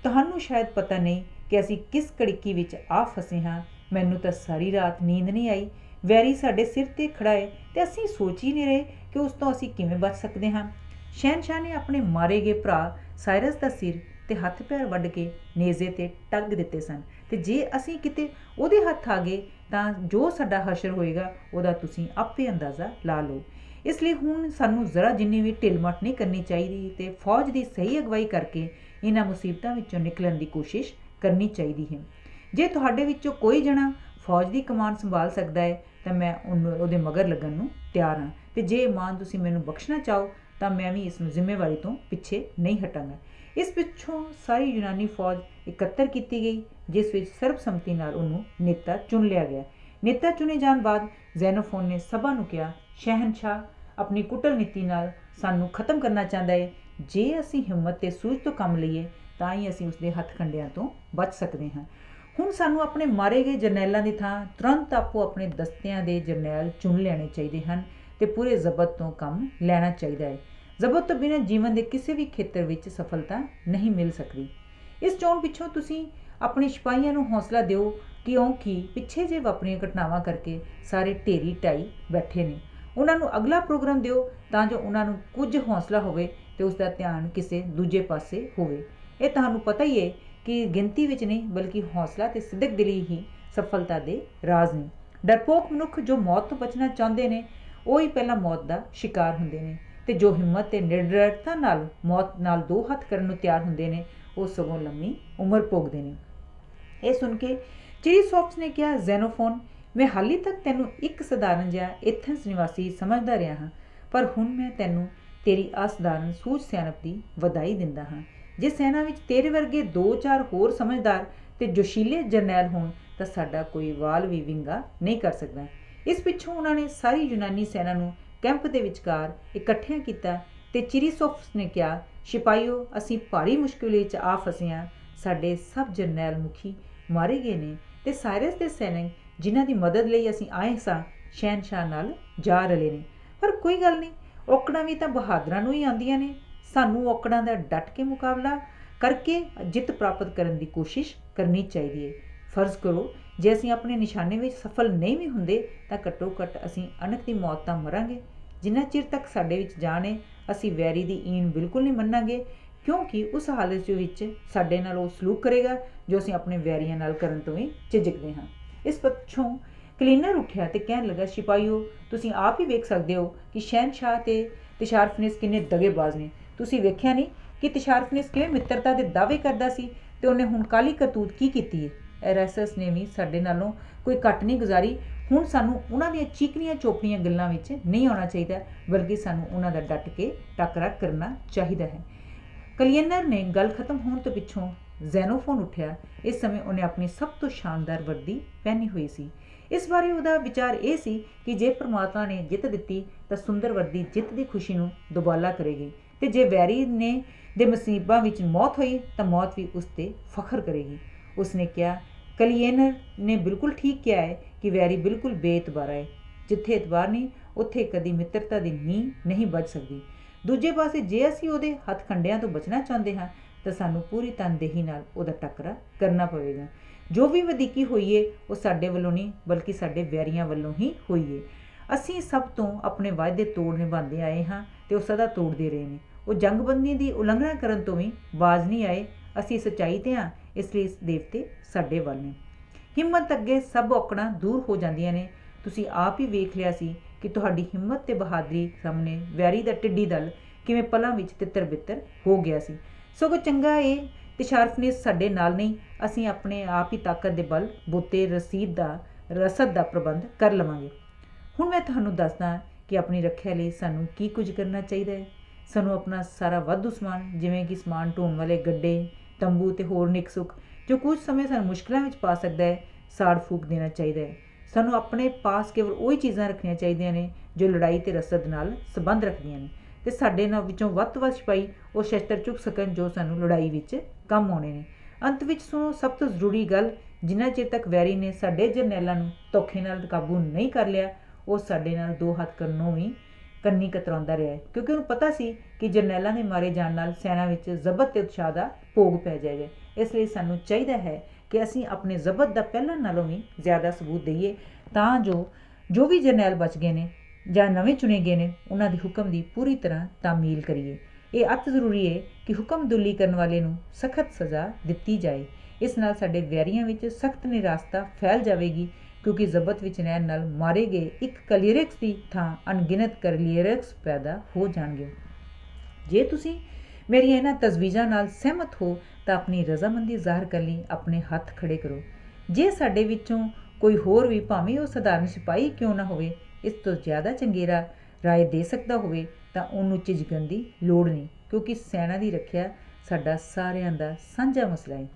ਤੁਹਾਨੂੰ ਸ਼ਾਇਦ ਪਤਾ ਨਹੀਂ ਕਿ ਅਸੀਂ ਕਿਸ ਘੜੀਕੀ ਵਿੱਚ ਆ ਫਸੇ ਹਾਂ। ਮੈਨੂੰ ਤਾਂ ਸਾਰੀ ਰਾਤ ਨੀਂਦ ਨਹੀਂ ਆਈ। ਵੈਰੀ ਸਾਡੇ ਸਿਰ 'ਤੇ ਖੜਾ ਹੈ ਤੇ ਅਸੀਂ ਸੋਚ ਹੀ ਨਹੀਂ ਰਹੇ ਕਿ ਉਸ ਤੋਂ ਅਸੀਂ ਕਿਵੇਂ ਬਚ ਸਕਦੇ ਹਾਂ। ਸ਼ਹਿਨਸ਼ਾਹ ਨੇ ਆਪਣੇ ਮਾਰੇ ਗਏ ਭਰਾ ਸਾਇਰਸ ਦਾ ਸਿਰ ਤੇ ਹੱਥ ਪੈਰ ਵੱਢ ਕੇ ਨੇਜ਼ੇ 'ਤੇ ਟੰਗ ਦਿੱਤੇ ਸਨ ਤੇ ਜੇ ਅਸੀਂ ਕਿਤੇ ਉਹਦੇ ਹੱਥ ਆ ਗਏ ਤਾਂ ਜੋ ਸਾਡਾ ਹਸ਼ਰ ਹੋਏਗਾ ਉਹਦਾ ਤੁਸੀਂ ਆਪੇ ਅੰਦਾਜ਼ਾ ਲਾ ਲਓ। ਇਸ ਲਈ ਹੁਣ ਸਾਨੂੰ ਜ਼ਰਾ ਜਿੰਨੀ ਵੀ ਢਿੱਲ-ਮੱਠ ਨਹੀਂ ਕਰਨੀ ਚਾਹੀਦੀ ਤੇ ਫੌਜ ਦੀ ਸਹੀ ਅਗਵਾਈ ਕਰਕੇ ਇਹਨਾਂ ਮੁਸੀਬਤਾਂ ਵਿੱਚੋਂ ਨਿਕਲਣ ਦੀ ਕੋਸ਼ਿਸ਼ ਕਰਨੀ ਚਾਹੀਦੀ ਹੈ। ਜੇ ਤੁਹਾਡੇ ਵਿੱਚੋਂ ਕੋਈ ਜਣਾ ਫੌਜ ਦੀ ਕਮਾਨ ਸੰਭਾਲ ਸਕਦਾ ਹੈ ਤਾਂ ਮੈਂ ਉਹਦੇ ਮਗਰ ਲੱਗਣ ਨੂੰ ਤਿਆਰ ਹਾਂ ਤੇ ਜੇ ਮਾਨ ਤੁਸੀਂ ਮੈਨੂੰ ਬਖਸ਼ਣਾ ਚਾਹੋ ਤਾਂ ਮੈਂ ਵੀ ਇਸ ਨੂੰ ਜ਼ਿੰਮੇਵਾਰੀ ਤੋਂ ਪਿੱਛੇ ਨਹੀਂ ਹਟਾਂਗਾ। ਇਸ ਪਿੱਛੋਂ ਸਾਰੀ ਯੂਨਾਨੀ ਫੌਜ ਇਕੱਤਰ ਕੀਤੀ ਗਈ ਜਿਸ ਵਿੱਚ ਸਰਬਸੰਮਤੀ ਨਾਲ ਉਹਨੂੰ ਨੇਤਾ ਚੁਣ ਲਿਆ ਗਿਆ। ਨੇਤਾ ਚੁਣੇ ਜਾਣ ਬਾਅਦ ਜ਼ੈਨੋਫੋਨ ਨੇ ਸਭਾ ਨੂੰ ਕਿਹਾ, ਸ਼ਹਿਨਸ਼ਾਹ ਆਪਣੀ ਕੁਟਲਨੀਤੀ ਨਾਲ ਸਾਨੂੰ ਖਤਮ ਕਰਨਾ ਚਾਹੁੰਦਾ ਹੈ। ਜੇ ਅਸੀਂ ਹਿੰਮਤ ਤੇ ਸੂਝ ਤੋਂ ਕੰਮ ਲਈਏ ਤਾਂ ਹੀ ਅਸੀਂ ਉਸਦੇ ਹੱਥ ਕੰਡਿਆਂ ਤੋਂ ਬਚ ਸਕਦੇ ਹਾਂ। ਹੁਣ ਸਾਨੂੰ ਆਪਣੇ ਮਾਰੇ ਗਏ ਜਰਨੈਲਾਂ ਦੀ ਥਾਂ ਤੁਰੰਤ ਆਪੋ ਆਪਣੇ ਦਸਤਿਆਂ ਦੇ ਜਰਨੈਲ ਚੁਣ ਲੈਣੇ ਚਾਹੀਦੇ ਹਨ ਤੇ ਪੂਰੇ ਜ਼ਬਤ ਤੋਂ ਕੰਮ ਲੈਣਾ ਚਾਹੀਦਾ ਹੈ। ਜ਼ਬਤ ਤੋਂ ਬਿਨਾਂ ਜੀਵਨ ਦੇ ਕਿਸੇ ਵੀ ਖੇਤਰ ਵਿੱਚ ਸਫਲਤਾ ਨਹੀਂ ਮਿਲ ਸਕਦੀ। ਇਸ ਚੋਣ ਪਿੱਛੋਂ ਤੁਸੀਂ ਆਪਣੇ ਸਿਪਾਹੀਆਂ ਨੂੰ ਹੌਸਲਾ ਦਿਓ ਕਿਉਂਕਿ ਪਿੱਛੇ ਜੇ ਵਾਪਰੀਆਂ ਘਟਨਾਵਾਂ ਕਰਕੇ ਸਾਰੇ ਢੇਰੀ ਢਾਈ ਬੈਠੇ ਨੇ। ਉਹਨਾਂ ਨੂੰ ਅਗਲਾ ਪ੍ਰੋਗਰਾਮ ਦਿਓ ਤਾਂ ਜੋ ਉਹਨਾਂ ਨੂੰ ਕੁਝ ਹੌਸਲਾ ਹੋਵੇ ਤੇ ਉਸ ਦਾ ਧਿਆਨ ਕਿਸੇ ਦੂਜੇ ਪਾਸੇ ਹੋਵੇ। ਇਹ ਤੁਹਾਨੂੰ ਪਤਾ ਹੀ ਹੈ ਕਿ ਗਿਣਤੀ ਵਿੱਚ ਨਹੀਂ ਬਲਕਿ ਹੌਸਲਾ ਤੇ ਸਿੱਧਕ ਦਿਲੀ ਹੀ ਸਫਲਤਾ ਦੇ ਰਾਜ਼ ਨੇ। ਡਰਪੋਕ ਮਨੁੱਖ ਜੋ ਮੌਤ ਤੋਂ ਬਚਣਾ ਚਾਹੁੰਦੇ ਨੇ ਉਹ ਹੀ ਪਹਿਲਾਂ ਮੌਤ ਦਾ ਸ਼ਿਕਾਰ ਹੁੰਦੇ ਨੇ ਤੇ ਜੋ ਹਿੰਮਤ ਤੇ ਨਿਡਰਤਾ ਨਾਲ ਮੌਤ ਨਾਲ ਦੋ ਹੱਥ ਕਰਨ ਨੂੰ ਤਿਆਰ ਹੁੰਦੇ ਨੇ ਉਹ ਸਗੋਂ ਲੰਮੀ ਉਮਰ ਭੋਗਦੇ ਨੇ। ਇਹ ਸੁਣ ਕੇ ਚਿਰੀਸੋਪਸ ਨੇ ਕਿਹਾ, ਜ਼ੈਨੋਫੋਨ, ਮੈਂ ਹਾਲੀ ਤੱਕ ਤੈਨੂੰ ਇੱਕ ਸਧਾਰਨ ਜਿਹਾ ਐਥਨਸ ਨਿਵਾਸੀ ਸਮਝਦਾ ਰਿਹਾ ਹਾਂ, ਪਰ ਹੁਣ ਮੈਂ ਤੈਨੂੰ ਤੇਰੀ ਅਸਧਾਰਨ ਸੂਝ ਸਿਆਣਪ ਦੀ ਵਧਾਈ ਦਿੰਦਾ ਹਾਂ। ਜੇ ਸੈਨਾ ਵਿੱਚ ਤੇਰੇ ਵਰਗੇ 2-4 ਹੋਰ ਸਮਝਦਾਰ ਤੇ ਜੋਸ਼ੀਲੇ ਜਰਨੈਲ ਹੋਣ ਤਾਂ ਸਾਡਾ ਕੋਈ ਵਾਲ ਵੀ ਵਿੰਗਾ ਨਹੀਂ ਕਰ ਸਕਦਾ। ਇਸ ਪਿੱਛੋਂ ਉਹਨਾਂ ਨੇ ਸਾਰੀ ਯੂਨਾਨੀ ਸੈਨਾ ਨੂੰ ਕੈਂਪ ਦੇ ਵਿਚਕਾਰ ਇਕੱਠਿਆਂ ਕੀਤਾ ਤੇ ਚਿਰੀਸੋਪਸ ਨੇ ਕਿਹਾ, ਸਿਪਾਹੀਓ, ਅਸੀਂ ਭਾਰੀ ਮੁਸ਼ਕਿਲ ਵਿੱਚ ਆ ਫਸੇ ਹਾਂ। ਸਾਡੇ ਸਭ ਜਰਨੈਲ ਮੁਖੀ ਮਾਰੇ ਗਏ ਨੇ ਤੇ ਸਾਇਰਸ ਦੇ ਸੈਨਿਕ ਜਿਨ੍ਹਾਂ ਦੀ ਮਦਦ ਲਈ ਅਸੀਂ ਆਏ ਸਾਂ ਸ਼ਹਿਨਸ਼ਾਹ ਨਾਲ ਜਾ ਰਲੇ ਨੇ। ਪਰ ਕੋਈ ਗੱਲ ਨਹੀਂ, ਔਕੜਾਂ ਵੀ ਤਾਂ ਬਹਾਦਰਾਂ ਨੂੰ ਹੀ ਆਉਂਦੀਆਂ ਨੇ। ਸਾਨੂੰ ਔਕੜਾਂ ਦਾ ਡਟ ਕੇ ਮੁਕਾਬਲਾ ਕਰਕੇ ਜਿੱਤ ਪ੍ਰਾਪਤ ਕਰਨ ਦੀ ਕੋਸ਼ਿਸ਼ ਕਰਨੀ ਚਾਹੀਦੀ ਹੈ। ਫਰਜ਼ ਕਰੋ ਜੇ ਅਸੀਂ ਆਪਣੇ ਨਿਸ਼ਾਨੇ ਵਿੱਚ ਸਫਲ ਨਹੀਂ ਵੀ ਹੁੰਦੇ ਤਾਂ ਘੱਟੋ ਘੱਟ ਅਸੀਂ ਅਣਖ ਦੀ ਮੌਤ ਤਾਂ ਮਰਾਂਗੇ। ਜਿੰਨਾ ਚਿਰ ਤੱਕ ਸਾਡੇ ਵਿੱਚ ਜਾਨ ਹੈ ਅਸੀਂ ਵੈਰੀ ਦੀ ਈਨ ਬਿਲਕੁਲ ਨਹੀਂ ਮੰਨਾਂਗੇ ਕਿਉਂਕਿ ਉਸ ਹਾਲਤ ਵਿੱਚ ਸਾਡੇ ਨਾਲ ਉਹ ਸਲੂਕ ਕਰੇਗਾ ਜੋ ਅਸੀਂ ਆਪਣੇ ਵੈਰੀਆਂ ਨਾਲ ਕਰਨ ਤੋਂ ਵੀ ਝਿਜਕਦੇ ਹਾਂ। ਇਸ ਪਿੱਛੋਂ ਕਲੀਨਰ ਉੱਠਿਆ ਤੇ ਕਹਿਣ ਲੱਗਾ, ਸਿਪਾਹੀਓ, ਤੁਸੀਂ ਆਪ ਹੀ ਵੇਖ ਸਕਦੇ ਹੋ ਕਿ ਸ਼ਹਿਨਸ਼ਾਹ ਤੇ ਤਿਸ਼ਾਰਫਨਿਸ ਕਿੰਨੇ ਦਗੇਬਾਜ਼ ਨੇ। ਤੁਸੀਂ ਵੇਖਿਆ ਨਹੀਂ ਕਿ ਤਿਸ਼ਾਰਫਨਿਸ ਕਿਵੇਂ ਮਿੱਤਰਤਾ ਦੇ ਦਾਅਵੇ ਕਰਦਾ ਸੀ ਤੇ ਉਹਨੇ ਹੁਣ ਕਾਲੀ ਕਰਤੂਤ ਕੀ ਕੀਤੀ ਹੈ। ਐਰੈਸਸ ਨੇ ਵੀ ਸਾਡੇ ਨਾਲੋਂ ਕੋਈ ਘੱਟ ਨਹੀਂ ਗੁਜ਼ਾਰੀ। ਹੁਣ ਸਾਨੂੰ ਉਹਨਾਂ ਦੀਆਂ ਚੀਕਣੀਆਂ ਚੋਪੜੀਆਂ ਗੱਲਾਂ ਵਿੱਚ ਨਹੀਂ ਆਉਣਾ ਚਾਹੀਦਾ, ਬਲਕਿ ਸਾਨੂੰ ਉਹਨਾਂ ਦਾ ਡਟ ਕੇ ਟਾਕਰਾ ਕਰਨਾ ਚਾਹੀਦਾ ਹੈ। ਕਲੀਨਰ ਨੇ ਗੱਲ ਖਤਮ ਹੋਣ ਤੋਂ ਪਿੱਛੋਂ ਜ਼ੈਨੋਫੋਨ ਉੱਠਿਆ। ਇਸ ਸਮੇਂ ਉਹਨੇ ਆਪਣੀ ਸਭ ਤੋਂ ਸ਼ਾਨਦਾਰ ਵਰਦੀ ਪਹਿਨੀ ਹੋਈ ਸੀ। ਇਸ ਬਾਰੇ ਉਹਦਾ ਵਿਚਾਰ ਇਹ ਸੀ ਕਿ ਜੇ ਪ੍ਰਮਾਤਮਾ ਨੇ ਜਿੱਤ ਦਿੱਤੀ ਤਾਂ ਸੁੰਦਰ ਵਰਦੀ ਜਿੱਤ ਦੀ ਖੁਸ਼ੀ ਨੂੰ ਦੁਬਾਲਾ ਕਰੇਗੀ, ਤੇ ਜੇ ਵੈਰੀ ਨੇ ਦੇ ਮੁਸੀਬਾਂ ਵਿੱਚ ਮੌਤ ਹੋਈ ਤਾਂ ਮੌਤ ਵੀ ਉਸ 'ਤੇ ਫਖਰ ਕਰੇਗੀ। ਉਸਨੇ ਕਿਹਾ, ਕਲੀਨਰ ਨੇ ਬਿਲਕੁਲ ਠੀਕ ਕਿਹਾ ਹੈ ਕਿ ਵੈਰੀ ਬਿਲਕੁਲ ਬੇਇਤਬਾਰਾ ਹੈ। ਜਿੱਥੇ ਇਤਬਾਰ ਨਹੀਂ ਉੱਥੇ ਕਦੀ ਮਿੱਤਰਤਾ ਦੀ ਨੀਂਹ ਨਹੀਂ ਵੱਜ ਸਕਦੀ। ਦੂਜੇ ਪਾਸੇ ਜੇ ਅਸੀਂ ਉਹਦੇ ਹੱਥ ਖੰਡਿਆਂ ਤੋਂ ਬਚਣਾ ਚਾਹੁੰਦੇ ਹਾਂ ਤਾਂ ਸਾਨੂੰ ਪੂਰੀ ਤਨਦੇਹੀ ਨਾਲ ਉਹਦਾ ਟੱਕਰਾ ਕਰਨਾ ਪਵੇਗਾ। ਜੋ ਵੀ ਵਧੀਕੀ ਹੋਈ ਏ ਉਹ ਸਾਡੇ ਵੱਲੋਂ ਨਹੀਂ ਬਲਕਿ ਸਾਡੇ ਵੈਰੀਆਂ ਵੱਲੋਂ ਹੀ ਹੋਈ ਏ। ਅਸੀਂ ਸਭ ਤੋਂ ਆਪਣੇ ਵਾਅਦੇ ਤੋੜ ਨਿਭਾਉਂਦੇ ਆਏ ਹਾਂ ਤੇ ਉਹ ਸਦਾ ਤੋੜਦੇ ਰਹੇ ਨੇ। ਉਹ ਜੰਗਬੰਦੀ ਦੀ ਉਲੰਘਣਾ ਕਰਨ ਤੋਂ ਵੀ ਬਾਜ਼ ਨਹੀਂ ਆਏ। ਅਸੀਂ ਸੱਚਾਈ 'ਤੇ ਹਾਂ, ਇਸ ਲਈ ਇਸ ਦੇਵਤੇ ਸਾਡੇ ਵੱਲ ਨੇ। ਹਿੰਮਤ ਅੱਗੇ ਸਭ ਔਕੜਾਂ ਦੂਰ ਹੋ ਜਾਂਦੀਆਂ ਨੇ। ਤੁਸੀਂ ਆਪ ਹੀ ਵੇਖ ਲਿਆ ਸੀ ਕਿ ਤੁਹਾਡੀ ਹਿੰਮਤ ਤੇ ਬਹਾਦਰੀ ਸਾਹਮਣੇ ਵੈਰੀ ਦਾ ਟਿੱਡੀ ਦਲ ਕਿਵੇਂ ਪਲਾਂ ਵਿੱਚ ਤਿੱਤਰ ਬਿੱਤਰ ਹੋ ਗਿਆ ਸੀ। ਸਗੋਂ ਚੰਗਾ ਇਹ ਤਿਸ਼ਾਰਫਨਿਸ ਸਾਡੇ ਨਾਲ ਨਹੀਂ, ਅਸੀਂ ਆਪਣੇ ਆਪ ਹੀ ਤਾਕਤ ਦੇ ਬਲ ਬੂਤੇ ਰਸਦ ਦਾ ਪ੍ਰਬੰਧ ਕਰ ਲਵਾਂਗੇ। ਹੁਣ ਮੈਂ ਤੁਹਾਨੂੰ ਦੱਸਦਾ ਕਿ ਆਪਣੀ ਰੱਖਿਆ ਲਈ ਸਾਨੂੰ ਕੀ ਕੁਝ ਕਰਨਾ ਚਾਹੀਦਾ ਹੈ। ਸਾਨੂੰ ਆਪਣਾ ਸਾਰਾ ਵਾਧੂ ਸਮਾਨ, ਜਿਵੇਂ ਕਿ ਸਮਾਨ ਢੋਣ ਵਾਲੇ ਗੱਡੇ, ਤੰਬੂ ਤੇ ਹੋਰ ਨਿੱਕ ਸੁੱਖ ਜੋ ਕੁਝ ਸਮੇਂ ਸਾਨੂੰ ਮੁਸ਼ਕਿਲਾਂ ਵਿੱਚ ਪਾ ਸਕਦਾ ਹੈ, ਸਾੜ ਫੂਕ ਦੇਣਾ ਚਾਹੀਦਾ ਹੈ। ਸਾਨੂੰ ਆਪਣੇ ਪਾਸ ਕੇਵਲ ਉਹੀ ਚੀਜ਼ਾਂ ਰੱਖਣੀਆਂ ਚਾਹੀਦੀਆਂ ਨੇ ਜੋ ਲੜਾਈ ਤੇ ਰਸਦ ਨਾਲ ਸੰਬੰਧ ਰੱਖਦੀਆਂ ਨੇ, ਤੇ ਸਾਡੇ ਨਾਲ ਵਿੱਚੋਂ ਵੱਧ ਤੋਂ ਵੱਧ ਸਿਪਾਹੀ ਉਹ ਸ਼ਸਤਰ ਚੁੱਕ ਸਕਣ ਜੋ ਸਾਨੂੰ ਲੜਾਈ ਵਿੱਚ ਕੰਮ ਆਉਣੇ ਨੇ। ਅੰਤ ਵਿੱਚ ਸੁਣੋ, ਸਭ ਤੋਂ ਜ਼ਰੂਰੀ ਗੱਲ, ਜਿੰਨਾ ਚਿਰ ਤੱਕ ਵੈਰੀ ਨੇ ਸਾਡੇ ਜਰਨੈਲਾਂ ਨੂੰ ਧੋਖੇ ਨਾਲ ਕਾਬੂ ਨਹੀਂ ਕਰ ਲਿਆ, ਉਹ ਸਾਡੇ ਨਾਲ ਦੋ ਹੱਥ ਕਰਨੋਂ ਵੀ ਕੰਨੀ ਕਤਰਾਉਂਦਾ ਰਿਹਾ ਹੈ, ਕਿਉਂਕਿ ਉਹਨੂੰ ਪਤਾ ਸੀ ਕਿ ਜਰਨੈਲਾਂ ਦੇ ਮਾਰੇ ਜਾਣ ਨਾਲ ਸੈਨਾ ਵਿੱਚ ਜ਼ਬਤ ਤੇ ਉਤਸ਼ਾਹ ਦਾ ਭੋਗ ਪੈ ਜਾਏਗਾ। ਇਸ ਲਈ ਸਾਨੂੰ ਚਾਹੀਦਾ ਹੈ ਕਿ ਅਸੀਂ ਆਪਣੇ ਜ਼ਬਤ ਦਾ ਪਹਿਲਾਂ ਨਾਲੋਂ ਵੀ ਜ਼ਿਆਦਾ ਸਬੂਤ ਦਈਏ, ਤਾਂ ਜੋ ਵੀ ਜਰਨੈਲ ਬਚ ਗਏ ਨੇ ਜਾਂ ਨਵੇਂ ਚੁਣੇ ਗਏ ਨੇ ਉਹਨਾਂ ਦੇ ਹੁਕਮ ਦੀ ਪੂਰੀ ਤਰ੍ਹਾਂ ਤਾਮੀਲ ਕਰੀਏ। ਇਹ ਅਤ ਜ਼ਰੂਰੀ ਹੈ ਕਿ ਹੁਕਮਦੁੱਲੀ ਕਰਨ ਵਾਲੇ ਨੂੰ ਸਖਤ ਸਜ਼ਾ ਦਿੱਤੀ ਜਾਏ। ਇਸ ਨਾਲ ਸਾਡੇ ਵੈਰੀਆਂ ਵਿੱਚ ਸਖਤ ਨਿਰਾਸਤਾ ਫੈਲ ਜਾਵੇਗੀ, ਕਿਉਂਕਿ ਜ਼ਬਤ ਵਿੱਚ ਰਹਿਣ ਨਾਲ ਮਾਰੇ ਗਏ ਇੱਕ ਕਲੀਅਰਕਸ ਦੀ ਥਾਂ ਅਣਗਿਣਤ ਕਲੀਅਰਕਸ ਪੈਦਾ ਹੋ ਜਾਣਗੇ। ਜੇ ਤੁਸੀਂ ਮੇਰੀਆਂ ਇਹਨਾਂ ਤਜਵੀਜ਼ਾਂ ਨਾਲ ਸਹਿਮਤ ਹੋ ਤਾਂ ਆਪਣੀ ਰਜ਼ਾਮੰਦੀ ਜ਼ਾਹਰ ਕਰਨ ਲਈ ਆਪਣੇ ਹੱਥ ਖੜੇ ਕਰੋ। ਜੇ ਸਾਡੇ ਵਿੱਚੋਂ ਕੋਈ ਹੋਰ ਵੀ, ਭਾਵੇਂ ਉਹ ਸਧਾਰਨ ਸਿਪਾਹੀ ਕਿਉਂ ਨਾ ਹੋਵੇ, ਇਸ ਤੋਂ ਜ਼ਿਆਦਾ ਚੰਗੇਰਾ ਰਾਏ ਦੇ ਸਕਦਾ ਹੋਵੇ ਤਾਂ ਉਹਨੂੰ ਝਿਜਕਣ ਦੀ ਲੋੜ ਨਹੀਂ, ਕਿਉਂਕਿ ਸੈਨਾ ਦੀ ਰੱਖਿਆ ਸਾਡਾ ਸਾਰਿਆਂ ਦਾ ਸਾਂਝਾ ਮਸਲਾ ਹੈ।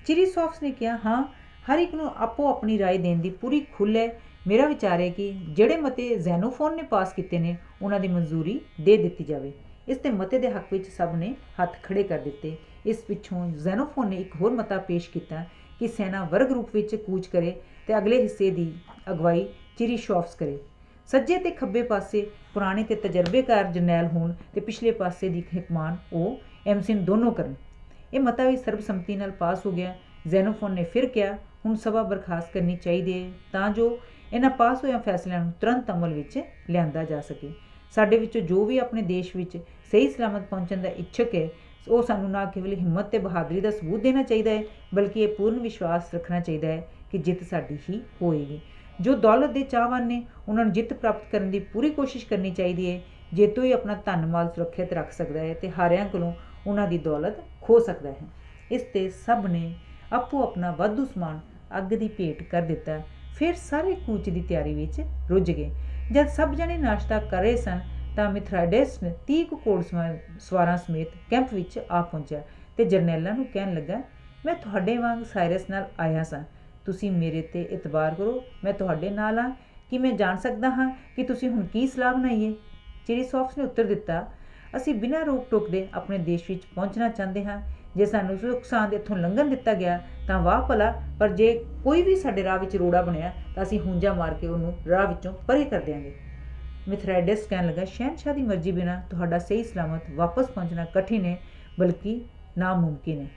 ਚਿਰੀਸੌਫਸ ਨੇ ਕਿਹਾ, ਹਾਂ, ਹਰ ਇੱਕ ਨੂੰ ਆਪੋ ਆਪਣੀ ਰਾਏ ਦੇਣ ਦੀ ਪੂਰੀ ਖੁੱਲ੍ਹ ਹੈ। ਮੇਰਾ ਵਿਚਾਰ ਹੈ ਕਿ ਜਿਹੜੇ ਮਤੇ ਜ਼ੈਨੋਫੋਨ ਨੇ ਪਾਸ ਕੀਤੇ ਨੇ ਉਹਨਾਂ ਦੀ ਮਨਜ਼ੂਰੀ ਦੇ ਦਿੱਤੀ ਜਾਵੇ। ਇਸ ਤੇ ਮਤੇ ਦੇ ਹੱਕ ਵਿੱਚ ਸਭ ਨੇ ਹੱਥ ਖੜੇ ਕਰ ਦਿੱਤੇ। ਇਸ ਪਿੱਛੋਂ ਜ਼ੈਨੋਫੋਨ ਨੇ ਇੱਕ ਹੋਰ ਮਤਾ ਪੇਸ਼ ਕੀਤਾ ਕਿ ਸੈਨਾ ਵਰਗ ਰੂਪ ਵਿੱਚ ਕੂਚ ਕਰੇ ਤੇ ਅਗਲੇ ਹਿੱਸੇ ਦੀ ਅਗਵਾਈ ਚਿਰੀਸ਼ੌਫਸ ਕਰੇ। ਸੱਜੇ ਤੇ ਖੱਬੇ ਪਾਸੇ ਪੁਰਾਣੇ ਤੇ ਤਜਰਬੇਕਾਰ ਜਰਨੈਲ ਹੋਣ ਤੇ ਪਿਛਲੇ ਪਾਸੇ ਦੀ ਹਕਮਾਨ ਉਹ ਐਮਸਿਨ ਦੋਨੋਂ ਕਰਨ। ਇਹ ਮਤਾ ਵੀ ਸਰਬਸੰਮਤੀ ਨਾਲ ਪਾਸ ਹੋ ਗਿਆ। ਜ਼ੈਨੋਫੋਨ ਨੇ ਫਿਰ ਕਿਹਾ, ਹੁਣ ਸਭਾ ਬਰਖਾਸਤ ਕਰਨੀ ਚਾਹੀਦੀ ਹੈ ਤਾਂ ਜੋ ਇਹਨਾਂ ਪਾਸ ਹੋਇਆ ਫੈਸਲਿਆਂ ਨੂੰ ਤੁਰੰਤ ਅਮਲ ਵਿੱਚ ਲਿਆਂਦਾ ਜਾ ਸਕੇ। ਸਾਡੇ ਵਿੱਚੋਂ ਜੋ ਵੀ ਆਪਣੇ ਦੇਸ਼ ਵਿੱਚ ਸਹੀ ਸਲਾਮਤ ਪਹੁੰਚਣ ਦਾ ਇੱਛੁਕ ਹੈ, ਉਹ ਸਾਨੂੰ ਨਾ ਕੇਵਲ ਹਿੰਮਤ ਤੇ ਬਹਾਦਰੀ ਦਾ ਸਬੂਤ ਦੇਣਾ ਚਾਹੀਦਾ ਹੈ, ਬਲਕਿ ਇਹ ਪੂਰਨ ਵਿਸ਼ਵਾਸ ਰੱਖਣਾ ਚਾਹੀਦਾ ਹੈ ਕਿ ਜਿੱਤ ਸਾਡੀ ਹੀ ਹੋਏਗੀ। ਜੋ ਦੌਲਤ ਦੇ ਚਾਹਵਾਨ ਨੇ ਉਹਨਾਂ ਨੂੰ ਜਿੱਤ ਪ੍ਰਾਪਤ ਕਰਨ ਦੀ ਪੂਰੀ ਕੋਸ਼ਿਸ਼ ਕਰਨੀ ਚਾਹੀਦੀ ਹੈ। ਜੇਤੂ ਹੀ ਆਪਣਾ ਧਨ ਮਾਲ ਸੁਰੱਖਿਅਤ ਰੱਖ ਸਕਦਾ ਹੈ ਤੇ ਹਾਰਿਆਂ ਕੋਲੋਂ ਉਹਨਾਂ ਦੀ ਦੌਲਤ ਖੋਹ ਸਕਦਾ ਹੈ। ਇਸ ਤੇ ਸਭ ਨੇ ਆਪੋ ਆਪਣਾ ਵਾਧੂ ਸਮਾਨ ਅੱਗ ਦੀ ਭੇਟ ਕਰ ਦਿੱਤਾ। ਫਿਰ ਸਾਰੇ ਕੂਚ ਦੀ ਤਿਆਰੀ ਵਿੱਚ ਰੁੱਝ ਗਏ। ਜਦ ਸਭ ਜਣੇ ਨਾਸ਼ਤਾ ਕਰ ਰਹੇ ਸਨ ਤਾਂ ਮਿਥਰਾਈਡਸ 30 ਘੋੜ ਸਵਾਰਾਂ ਸਮੇਤ ਕੈਂਪ ਵਿੱਚ ਆ ਪਹੁੰਚਿਆ ਤੇ ਜਰਨੈਲਾਂ ਨੂੰ ਕਹਿਣ ਲੱਗਾ, ਮੈਂ ਤੁਹਾਡੇ ਵਾਂਗ ਸਾਇਰਸ ਨਾਲ ਆਇਆ ਸਾਂ। ਤੁਸੀਂ ਮੇਰੇ ਤੇ ਇਤਬਾਰ ਕਰੋ, ਮੈਂ ਤੁਹਾਡੇ ਨਾਲ ਹਾਂ। ਕੀ ਮੈਂ ਜਾਣ ਸਕਦਾ ਹਾਂ ਕਿ ਤੁਸੀਂ ਹੁਣ ਕੀ ਸਲਾਹ ਬਣਾਈਏ? ਚਿਰੀਸੌਫਸ ਨੇ ਉੱਤਰ ਦਿੱਤਾ, ਅਸੀਂ ਬਿਨਾਂ ਰੋਕ ਟੋਕ ਦੇ ਆਪਣੇ ਦੇਸ਼ ਵਿੱਚ ਪਹੁੰਚਣਾ ਚਾਹੁੰਦੇ ਹਾਂ। ਜੇ ਸਾਨੂੰ ਸੁੱਖ-ਸਾਂਦ ਇੱਥੋਂ ਲੰਘਣ ਦਿੱਤਾ ਗਿਆ ਤਾਂ ਵਾਹ ਭਲਾ, ਪਰ ਜੇ ਕੋਈ ਵੀ ਸਾਡੇ ਰਾਹ ਵਿੱਚ ਰੋੜਾ ਬਣਿਆ ਤਾਂ ਅਸੀਂ ਹੁੰਜਾ ਮਾਰ ਕੇ ਉਹਨੂੰ ਰਾਹ ਵਿੱਚੋਂ ਪਰੇ ਕਰ ਦਿਆਂਗੇ। ਮਿਥਰਾਈਡਸ ਕਹਿਣ ਲੱਗਾ, ਸ਼ਹਿਨਸ਼ਾਹ ਦੀ ਮਰਜ਼ੀ ਬਿਨਾਂ ਤੁਹਾਡਾ ਸਹੀ ਸਲਾਮਤ ਵਾਪਸ ਪਹੁੰਚਣਾ ਕਠਿਨ ਹੈ, ਬਲਕਿ ਨਾਮੁਮਕਿਨ ਹੈ।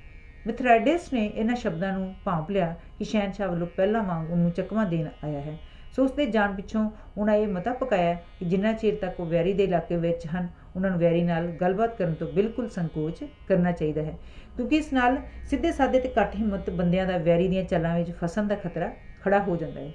ਮਿਥਰਾਈਡਸ ਨੇ ਇਹਨਾਂ ਸ਼ਬਦਾਂ ਨੂੰ ਭਾਂਪ ਲਿਆ ਕਿ ਸ਼ਹਿਨਸ਼ਾਹ ਵੱਲੋਂ ਪਹਿਲਾਂ ਵਾਂਗ ਉਹਨੂੰ ਚਕਮਾ ਦੇਣ ਆਇਆ ਹੈ। ਸੋ ਉਸਦੇ ਜਾਣ ਪਿੱਛੋਂ ਉਹਨਾਂ ਇਹ ਮਤਾ ਪਕਾਇਆ ਕਿ ਜਿੰਨਾ ਚਿਰ ਤੱਕ ਉਹ ਵੈਰੀ ਦੇ ਇਲਾਕੇ ਵਿੱਚ ਹਨ ਉਹਨਾਂ ਨੂੰ ਵੈਰੀ ਨਾਲ ਗੱਲਬਾਤ ਕਰਨ ਤੋਂ ਬਿਲਕੁਲ ਸੰਕੋਚ ਕਰਨਾ ਚਾਹੀਦਾ ਹੈ, ਕਿਉਂਕਿ ਇਸ ਨਾਲ ਸਿੱਧੇ ਸਾਦੇ ਤੇ ਘੱਟ ਹਿੰਮਤ ਬੰਦਿਆਂ ਦਾ ਵੈਰੀ ਦੀਆਂ ਚਾਲਾਂ ਵਿੱਚ ਫਸਣ ਦਾ ਖਤਰਾ ਖੜਾ ਹੋ ਜਾਂਦਾ ਹੈ।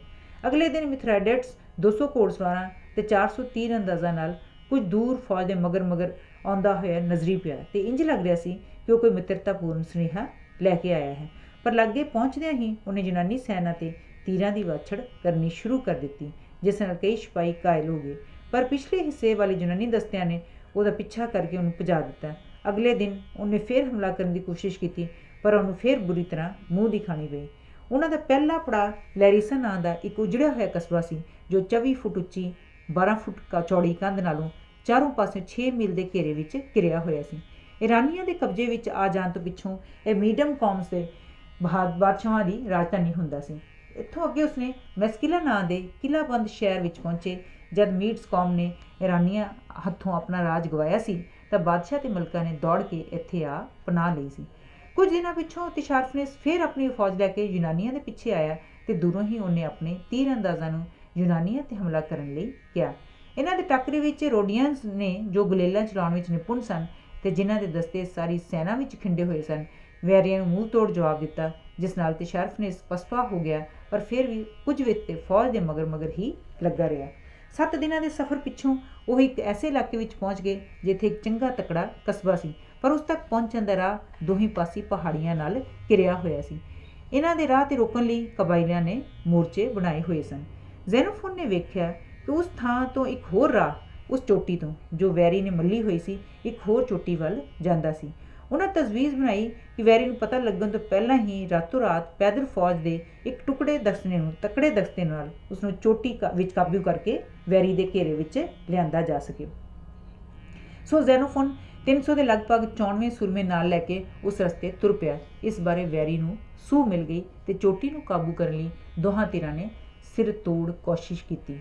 ਅਗਲੇ ਦਿਨ ਮਿਥਰਾਈਡੇਟਸ 200 ਘੋੜਸਵਾਰਾਂ ਤੇ 400 ਤੀਰ ਅੰਦਾਜ਼ਾਂ ਨਾਲ ਕੁਝ ਦੂਰ ਫੌਜ ਦੇ ਮਗਰ ਮਗਰ ਆਉਂਦਾ ਹੋਇਆ ਨਜ਼ਰੀ ਪਿਆ ਤੇ ਇੰਜ ਲੱਗ ਰਿਹਾ ਸੀ ਕਿ ਉਹ ਕੋਈ ਮਿੱਤਰਤਾਪੂਰਨ ਸੁਨੇਹਾ ਲੈ ਕੇ ਆਇਆ ਹੈ। ਪਰ ਲਾਗੇ ਪਹੁੰਚਦਿਆਂ ਹੀ ਉਹਨੇ ਯੂਨਾਨੀ ਸੈਨਾ ਤੇ ਤੀਰਾਂ ਦੀ ਵਾਛੜ ਕਰਨੀ ਸ਼ੁਰੂ ਕਰ ਦਿੱਤੀ, ਜਿਸ ਨਾਲ ਕਈ ਸਿਪਾਹੀ ਘਾਇਲ ਹੋ ਗਏ। ਪਰ ਪਿਛਲੇ ਹਿੱਸੇ ਵਾਲੇ ਯੂਨਾਨੀ ਦਸਤਿਆਂ ਨੇ ਉਹਦਾ ਪਿੱਛਾ ਕਰਕੇ ਉਹਨੂੰ ਭਜਾ ਦਿੱਤਾ। ਅਗਲੇ ਦਿਨ ਉਹਨੇ ਫਿਰ ਹਮਲਾ ਕਰਨ ਦੀ ਕੋਸ਼ਿਸ਼ ਕੀਤੀ, ਪਰ ਉਹਨੂੰ ਫਿਰ ਬੁਰੀ ਤਰ੍ਹਾਂ ਮੂੰਹ ਦੀ ਖਾਣੀ ਪਈ। ਉਹਨਾਂ ਦਾ ਪਹਿਲਾ ਪੜਾਅ ਲੈਰੀਸਾ ਨਾਂ ਦਾ ਇੱਕ ਉਜੜਿਆ ਹੋਇਆ ਕਸਬਾ ਸੀ, ਜੋ 24 ਫੁੱਟ ਉੱਚੀ 12 ਫੁੱਟ ਚੌੜੀ ਕੰਧ ਨਾਲੋਂ ਚਾਰੋਂ ਪਾਸੇ 6 ਮੀਲ ਦੇ ਘੇਰੇ ਵਿੱਚ ਘਿਰਿਆ ਹੋਇਆ ਸੀ। ਇਰਾਨੀਆਂ ਦੇ ਕਬਜ਼ੇ ਵਿੱਚ ਆ ਜਾਣ ਤੋਂ ਪਿੱਛੋਂ ਇਹ ਮੀਡੀਅਮ ਕੌਮਸ ਦੇ ਬਾਦਸ਼ਾਹਾਂ ਦੀ ਰਾਜਧਾਨੀ ਹੁੰਦਾ ਸੀ। ਇੱਥੋਂ ਅੱਗੇ ਉਸਨੇ ਮੈਸਕਿਲਾ ਨਾਂ ਦੇ ਕਿਲ੍ਹਾਬੰਦ ਸ਼ਹਿਰ ਵਿੱਚ ਪਹੁੰਚੇ। ਜਦ ਮੀਡਸ ਕੌਮ ਨੇ ਇਰਾਨੀਆਂ ਹੱਥੋਂ ਆਪਣਾ ਰਾਜ ਗਵਾਇਆ ਸੀ ਤਾਂ ਬਾਦਸ਼ਾਹ ਤੇ ਮਲਕਾਂ ਨੇ ਦੌੜ ਕੇ ਇੱਥੇ ਆ ਪਨਾਹ ਲਈ ਸੀ। ਕੁਝ ਦਿਨਾਂ ਪਿੱਛੋਂ ਤਿਸ਼ਾਰਫਨੇਸ ਫਿਰ ਆਪਣੀ ਫੌਜ ਲੈ ਕੇ ਯੂਨਾਨੀਆਂ ਦੇ ਪਿੱਛੇ ਆਇਆ ਤੇ ਦੂਰੋਂ ਹੀ ਉਹਨੇ ਆਪਣੇ ਤੀਰ ਅੰਦਾਜ਼ਾਂ ਨੂੰ ਯੂਨਾਨੀਆਂ 'ਤੇ ਹਮਲਾ ਕਰਨ ਲਈ ਕਿਹਾ। ਇਹਨਾਂ ਦੇ ਟੱਕਰੇ ਵਿੱਚ ਰੋਡੀਅਨਸ ਨੇ, ਜੋ ਗੁਲੇਲਾਂ ਚਲਾਉਣ ਵਿੱਚ ਨਿਪੁੰਨ ਸਨ ਤੇ ਜਿਨ੍ਹਾਂ ਦੇ ਦਸਤੇ ਸਾਰੀ ਸੈਨਾ ਵਿੱਚ ਖਿੰਡੇ ਹੋਏ ਸਨ, ਵੈਰੀਆਂ ਨੂੰ ਮੂੰਹ ਤੋੜ ਜਵਾਬ ਦਿੱਤਾ, ਜਿਸ ਨਾਲ ਤਿਸ਼ਾਰਫਨੇਸ ਪਸਪਾ ਹੋ ਗਿਆ। ਪਰ ਫਿਰ ਵੀ ਕੁਝ ਵਿੱਚ ਤੇ ਫੌਜ ਦੇ ਮਗਰ ਮਗਰ ਹੀ ਲੱਗਾ ਰਿਹਾ। 7 ਦਿਨਾਂ ਦੇ ਸਫ਼ਰ ਪਿੱਛੋਂ ਉਹ ਇੱਕ ਐਸੇ ਇਲਾਕੇ ਵਿੱਚ ਪਹੁੰਚ ਗਏ ਜਿੱਥੇ ਇੱਕ ਚੰਗਾ ਤਕੜਾ ਕਸਬਾ ਸੀ, ਪਰ ਉਸ ਤੱਕ ਪਹੁੰਚਣ ਦਾ ਰਾਹ ਦੋਹੀਂ ਪਾਸੇ ਪਹਾੜੀਆਂ ਨਾਲ ਘਿਰਿਆ ਹੋਇਆ ਸੀ। ਇਹਨਾਂ ਦੇ ਰਾਹ 'ਤੇ ਰੋਕਣ ਲਈ ਕਬਾਇਲਿਆਂ ਨੇ ਮੋਰਚੇ ਬਣਾਏ ਹੋਏ ਸਨ। ਜ਼ੈਨੋਫੋਨ ਨੇ ਵੇਖਿਆ ਕਿ ਉਸ ਥਾਂ ਤੋਂ ਇੱਕ ਹੋਰ ਰਾਹ ਉਸ ਚੋਟੀ ਤੋਂ, ਜੋ ਵੈਰੀ ਨੇ ਮੱਲੀ ਹੋਈ ਸੀ, ਇੱਕ ਹੋਰ ਚੋਟੀ ਵੱਲ ਜਾਂਦਾ ਸੀ। ਉਹਨਾਂ ਤਜਵੀਜ਼ ਬਣਾਈ ਕਿ ਵੈਰੀ ਨੂੰ ਪਤਾ ਲੱਗਣ ਤੋਂ ਪਹਿਲਾਂ ਹੀ ਰਾਤੋਂ ਰਾਤ ਪੈਦਲ ਫੌਜ ਦੇ ਇੱਕ ਤਕੜੇ ਦਸਤੇ ਨਾਲ ਉਸਨੂੰ ਚੋਟੀ ਵਿੱਚ ਕਾਬੂ ਕਰਕੇ ਵੈਰੀ ਦੇ ਘੇਰੇ ਵਿੱਚ ਲਿਆਂਦਾ ਜਾ ਸਕੇ। ਸੋ ਜ਼ੈਨੋਫੋਨ 300 ਦੇ ਲਗਭਗ 94 ਸੂਰਮੇ ਨਾਲ ਲੈ ਕੇ ਉਸ ਰਸਤੇ ਤੁਰ ਪਿਆ। ਇਸ ਬਾਰੇ ਵੈਰੀ ਨੂੰ ਸੂਹ ਮਿਲ ਗਈ ਤੇ ਚੋਟੀ ਨੂੰ ਕਾਬੂ ਕਰਨ ਲਈ ਦੋਹਾਂ ਧਿਰਾਂ ਨੇ ਸਿਰ ਤੋੜ ਕੋਸ਼ਿਸ਼ ਕੀਤੀ।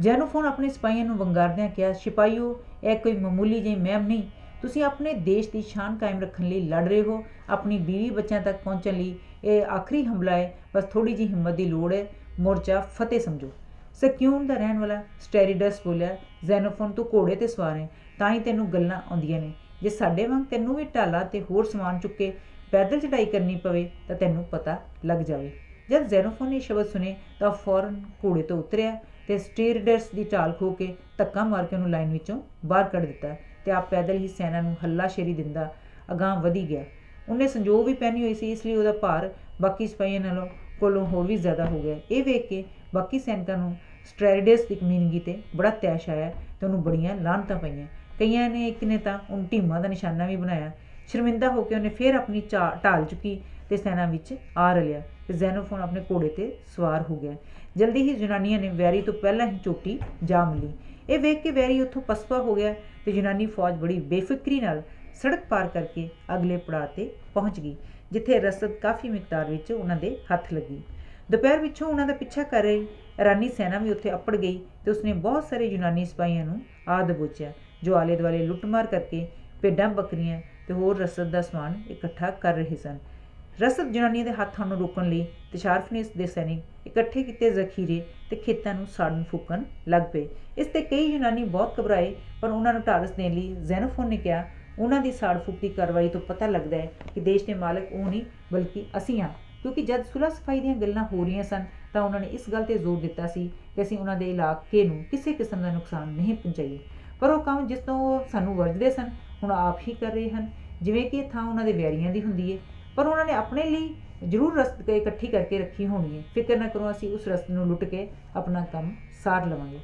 ਜ਼ੈਨੋਫੋਨ ਆਪਣੇ ਸਿਪਾਹੀਆਂ ਨੂੰ ਵੰਗਾਰਦਿਆਂ ਕਿਹਾ, ਸਿਪਾਹੀਓ, ਇਹ ਕੋਈ ਮਾਮੂਲੀ ਜਿਹੀ ਮੁਹਿੰਮ ਨਹੀਂ। ਤੁਸੀਂ ਆਪਣੇ ਦੇਸ਼ ਦੀ ਸ਼ਾਨ ਕਾਇਮ ਰੱਖਣ ਲਈ ਲੜ ਰਹੇ ਹੋ। ਆਪਣੀ ਬੀਵੀ ਬੱਚਿਆਂ ਤੱਕ ਪਹੁੰਚਣ ਲਈ ਇਹ ਆਖਰੀ ਹਮਲਾ ਹੈ। ਬਸ ਥੋੜ੍ਹੀ ਜਿਹੀ ਹਿੰਮਤ ਦੀ ਲੋੜ ਹੈ। ਮੋਰਚਾ ਫਤਿਹ ਸਮਝੋ। ਸਕਿਊਨ ਦਾ ਰਹਿਣ ਵਾਲਾ ਸਟੈਰੀਡਸ ਬੋਲਿਆ, ਜ਼ੈਨੋਫੋਨ, ਤੂੰ ਘੋੜੇ 'ਤੇ ਸਵਾਰ ਹੈ, ਤਾਂ ਹੀ ਤੈਨੂੰ ਗੱਲਾਂ ਆਉਂਦੀਆਂ ਨੇ। ਜੇ ਸਾਡੇ ਵਾਂਗ ਤੈਨੂੰ ਵੀ ਢਾਲਾਂ ਤੇ ਹੋਰ ਸਮਾਨ ਚੁੱਕ ਕੇ ਪੈਦਲ ਚੜ੍ਹਾਈ ਕਰਨੀ ਪਵੇ ਤਾਂ ਤੈਨੂੰ ਪਤਾ ਲੱਗ ਜਾਵੇ। ਜਦ ਜ਼ੈਨੋਫੋਨ ਨੇ ਸ਼ਬਦ ਸੁਣੇ ਤਾਂ ਫੌਰਨ ਘੋੜੇ ਤੋਂ ਉਤਰਿਆ ਤੇ ਸਟੀਰਡਸ ਦੀ ਢਾਲ ਖੋ ਕੇ ਧੱਕਾ ਮਾਰ ਕੇ ਉਹਨੂੰ ਲਾਈਨ ਵਿੱਚੋਂ ਬਾਹਰ ਕੱਢ ਦਿੱਤਾ ਤੇ ਆਪ ਪੈਦਲ ਹੀ ਸੈਨਾ ਨੂੰ ਹੱਲਾਸ਼ੇਰੀ ਦਿੰਦਾ ਅਗਾਂਹ ਵਧੀ ਗਿਆ। ਉਹਨੇ ਸੰਜੋਗ ਵੀ ਪਹਿਨੀ ਹੋਈ ਸੀ, ਇਸ ਲਈ ਉਹਦਾ ਭਾਰ ਬਾਕੀ ਸਿਪਾਹੀਆਂ ਕੋਲੋਂ ਹੋਰ ਵੀ ਜ਼ਿਆਦਾ ਹੋ ਗਿਆ। ਇਹ ਵੇਖ ਕੇ ਬਾਕੀ ਸੈਨਿਕਾਂ ਨੂੰ ਸਟੈਰੀਡਸ ਦੀ ਕਮੀਨਗੀ ਤੇ ਬੜਾ ਤੈਸ਼ ਆਇਆ ਤੇ ਉਹਨੂੰ ਬੜੀਆਂ ਲਾਹਨਤਾਂ ਪਈਆਂ। ਕਈਆਂ ਨੇ ਇੱਕ ਨੇ ਤਾਂ ਉਹਨੂੰ ਢੀਮਾਂ ਦਾ ਨਿਸ਼ਾਨਾ ਵੀ ਬਣਾਇਆ। ਸ਼ਰਮਿੰਦਾ ਹੋ ਕੇ ਉਹਨੇ ਫਿਰ ਆਪਣੀ ਢਾਲ ਚੁੱਕੀ ਤੇ ਸੈਨਾ ਵਿੱਚ ਆ ਰਲਿਆ ਤੇ ਜ਼ੈਨੋਫੋਨ ਆਪਣੇ ਘੋੜੇ 'ਤੇ ਸਵਾਰ ਹੋ ਗਿਆ। ਜਲਦੀ ਹੀ ਯੂਨਾਨੀਆਂ ਨੇ ਵੈਰੀ ਤੋਂ ਪਹਿਲਾਂ ਹੀ ਚੋਟੀ ਜਾ ਮਿਲੀ। ਇਹ ਵੇਖ ਕੇ ਵੈਰੀ ਉੱਥੋਂ ਪਸਪਾ ਹੋ ਗਿਆ ਤੇ ਯੂਨਾਨੀ ਫੌਜ ਬੜੀ ਬੇਫਿਕਰੀ ਨਾਲ ਸੜਕ ਪਾਰ ਕਰਕੇ ਅਗਲੇ ਪੜਾਅ 'ਤੇ ਪਹੁੰਚ ਗਈ, ਜਿੱਥੇ ਰਸਦ ਕਾਫੀ ਮਿਕਦਾਰ ਵਿੱਚ ਉਹਨਾਂ ਦੇ ਹੱਥ ਲੱਗੀ। ਦੁਪਹਿਰ ਪਿੱਛੋਂ ਉਹਨਾਂ ਦਾ ਪਿੱਛਾ ਕਰ ਰਹੀ ਇਰਾਨੀ ਸੈਨਾ ਵੀ ਉੱਥੇ ਅੱਪੜ ਗਈ ਤੇ ਉਸਨੇ ਬਹੁਤ ਸਾਰੇ ਯੂਨਾਨੀ ਸਿਪਾਹੀਆਂ ਨੂੰ ਆ ਦਬੋਚਿਆ, ਜੋ ਆਲੇ ਦੁਆਲੇ ਲੁੱਟਮਾਰ ਕਰਕੇ ਭੇਡਾਂ ਬੱਕਰੀਆਂ ਤੇ ਹੋਰ ਰਸਦ ਦਾ ਸਮਾਨ ਇਕੱਠਾ ਕਰ ਰਹੇ ਸਨ। ਰਸਦ ਯੂਨਾਨੀਆਂ ਦੇ ਹੱਥਾਂ ਨੂੰ ਰੋਕਣ ਲਈ ਤਿਸ਼ਾਰਫਨੇਸ ਦੇ ਸੈਨਿਕ ਇਕੱਠੇ ਕੀਤੇ ਜ਼ਖੀਰੇ ਤੇ ਖੇਤਾਂ ਨੂੰ ਸਾੜਨ ਫੂਕਣ ਲੱਗ ਪਏ। ਇਸ 'ਤੇ ਕਈ ਯੂਨਾਨੀ ਬਹੁਤ ਘਬਰਾਏ, ਪਰ ਉਹਨਾਂ ਨੂੰ ਢਾਰਸ ਦੇਣ ਲਈ ਜ਼ੈਨੋਫੋਨ ਨੇ ਕਿਹਾ, ਉਹਨਾਂ ਦੀ ਸਾੜ ਫੂਕ ਦੀ ਕਾਰਵਾਈ ਤੋਂ ਪਤਾ ਲੱਗਦਾ ਹੈ ਕਿ ਦੇਸ਼ ਦੇ ਮਾਲਕ ਉਹ ਨਹੀਂ ਬਲਕਿ ਅਸੀਂ ਹਾਂ। ਕਿਉਂਕਿ ਜਦ ਸੁਲ੍ਹਾ ਸਫਾਈ ਦੀਆਂ ਗੱਲਾਂ ਹੋ ਰਹੀਆਂ ਸਨ ਤਾਂ ਉਹਨਾਂ ਨੇ ਇਸ ਗੱਲ 'ਤੇ ਜ਼ੋਰ ਦਿੱਤਾ ਸੀ ਕਿ ਅਸੀਂ ਉਹਨਾਂ ਦੇ ਇਲਾਕੇ ਨੂੰ ਕਿਸੇ ਕਿਸਮ ਦਾ ਨੁਕਸਾਨ ਨਹੀਂ ਪਹੁੰਚਾਈਏ। ਪਰ ਉਹ ਕੰਮ ਜਿਸ ਤੋਂ ਉਹ ਸਾਨੂੰ ਵਰਜਦੇ ਸਨ ਹੁਣ ਆਪ ਹੀ ਕਰ ਰਹੇ ਹਨ, ਜਿਵੇਂ ਕਿ ਇਹ ਥਾਂ ਉਹਨਾਂ ਦੇ ਵੈਰੀਆਂ ਦੀ ਹੁੰਦੀ ਹੈ। ਪਰ ਉਹਨਾਂ ਨੇ ਆਪਣੇ ਲਈ ਜ਼ਰੂਰ ਰਸਦ ਇਕੱਠੀ ਕਰਕੇ ਰੱਖੀ ਹੋਣੀ ਹੈ। ਫਿਕਰ ਨਾ ਕਰੋ, ਅਸੀਂ ਉਸ ਰਸਦ ਨੂੰ ਲੁੱਟ ਕੇ ਆਪਣਾ ਕੰਮ ਸਾਰ ਲਵਾਂਗੇ।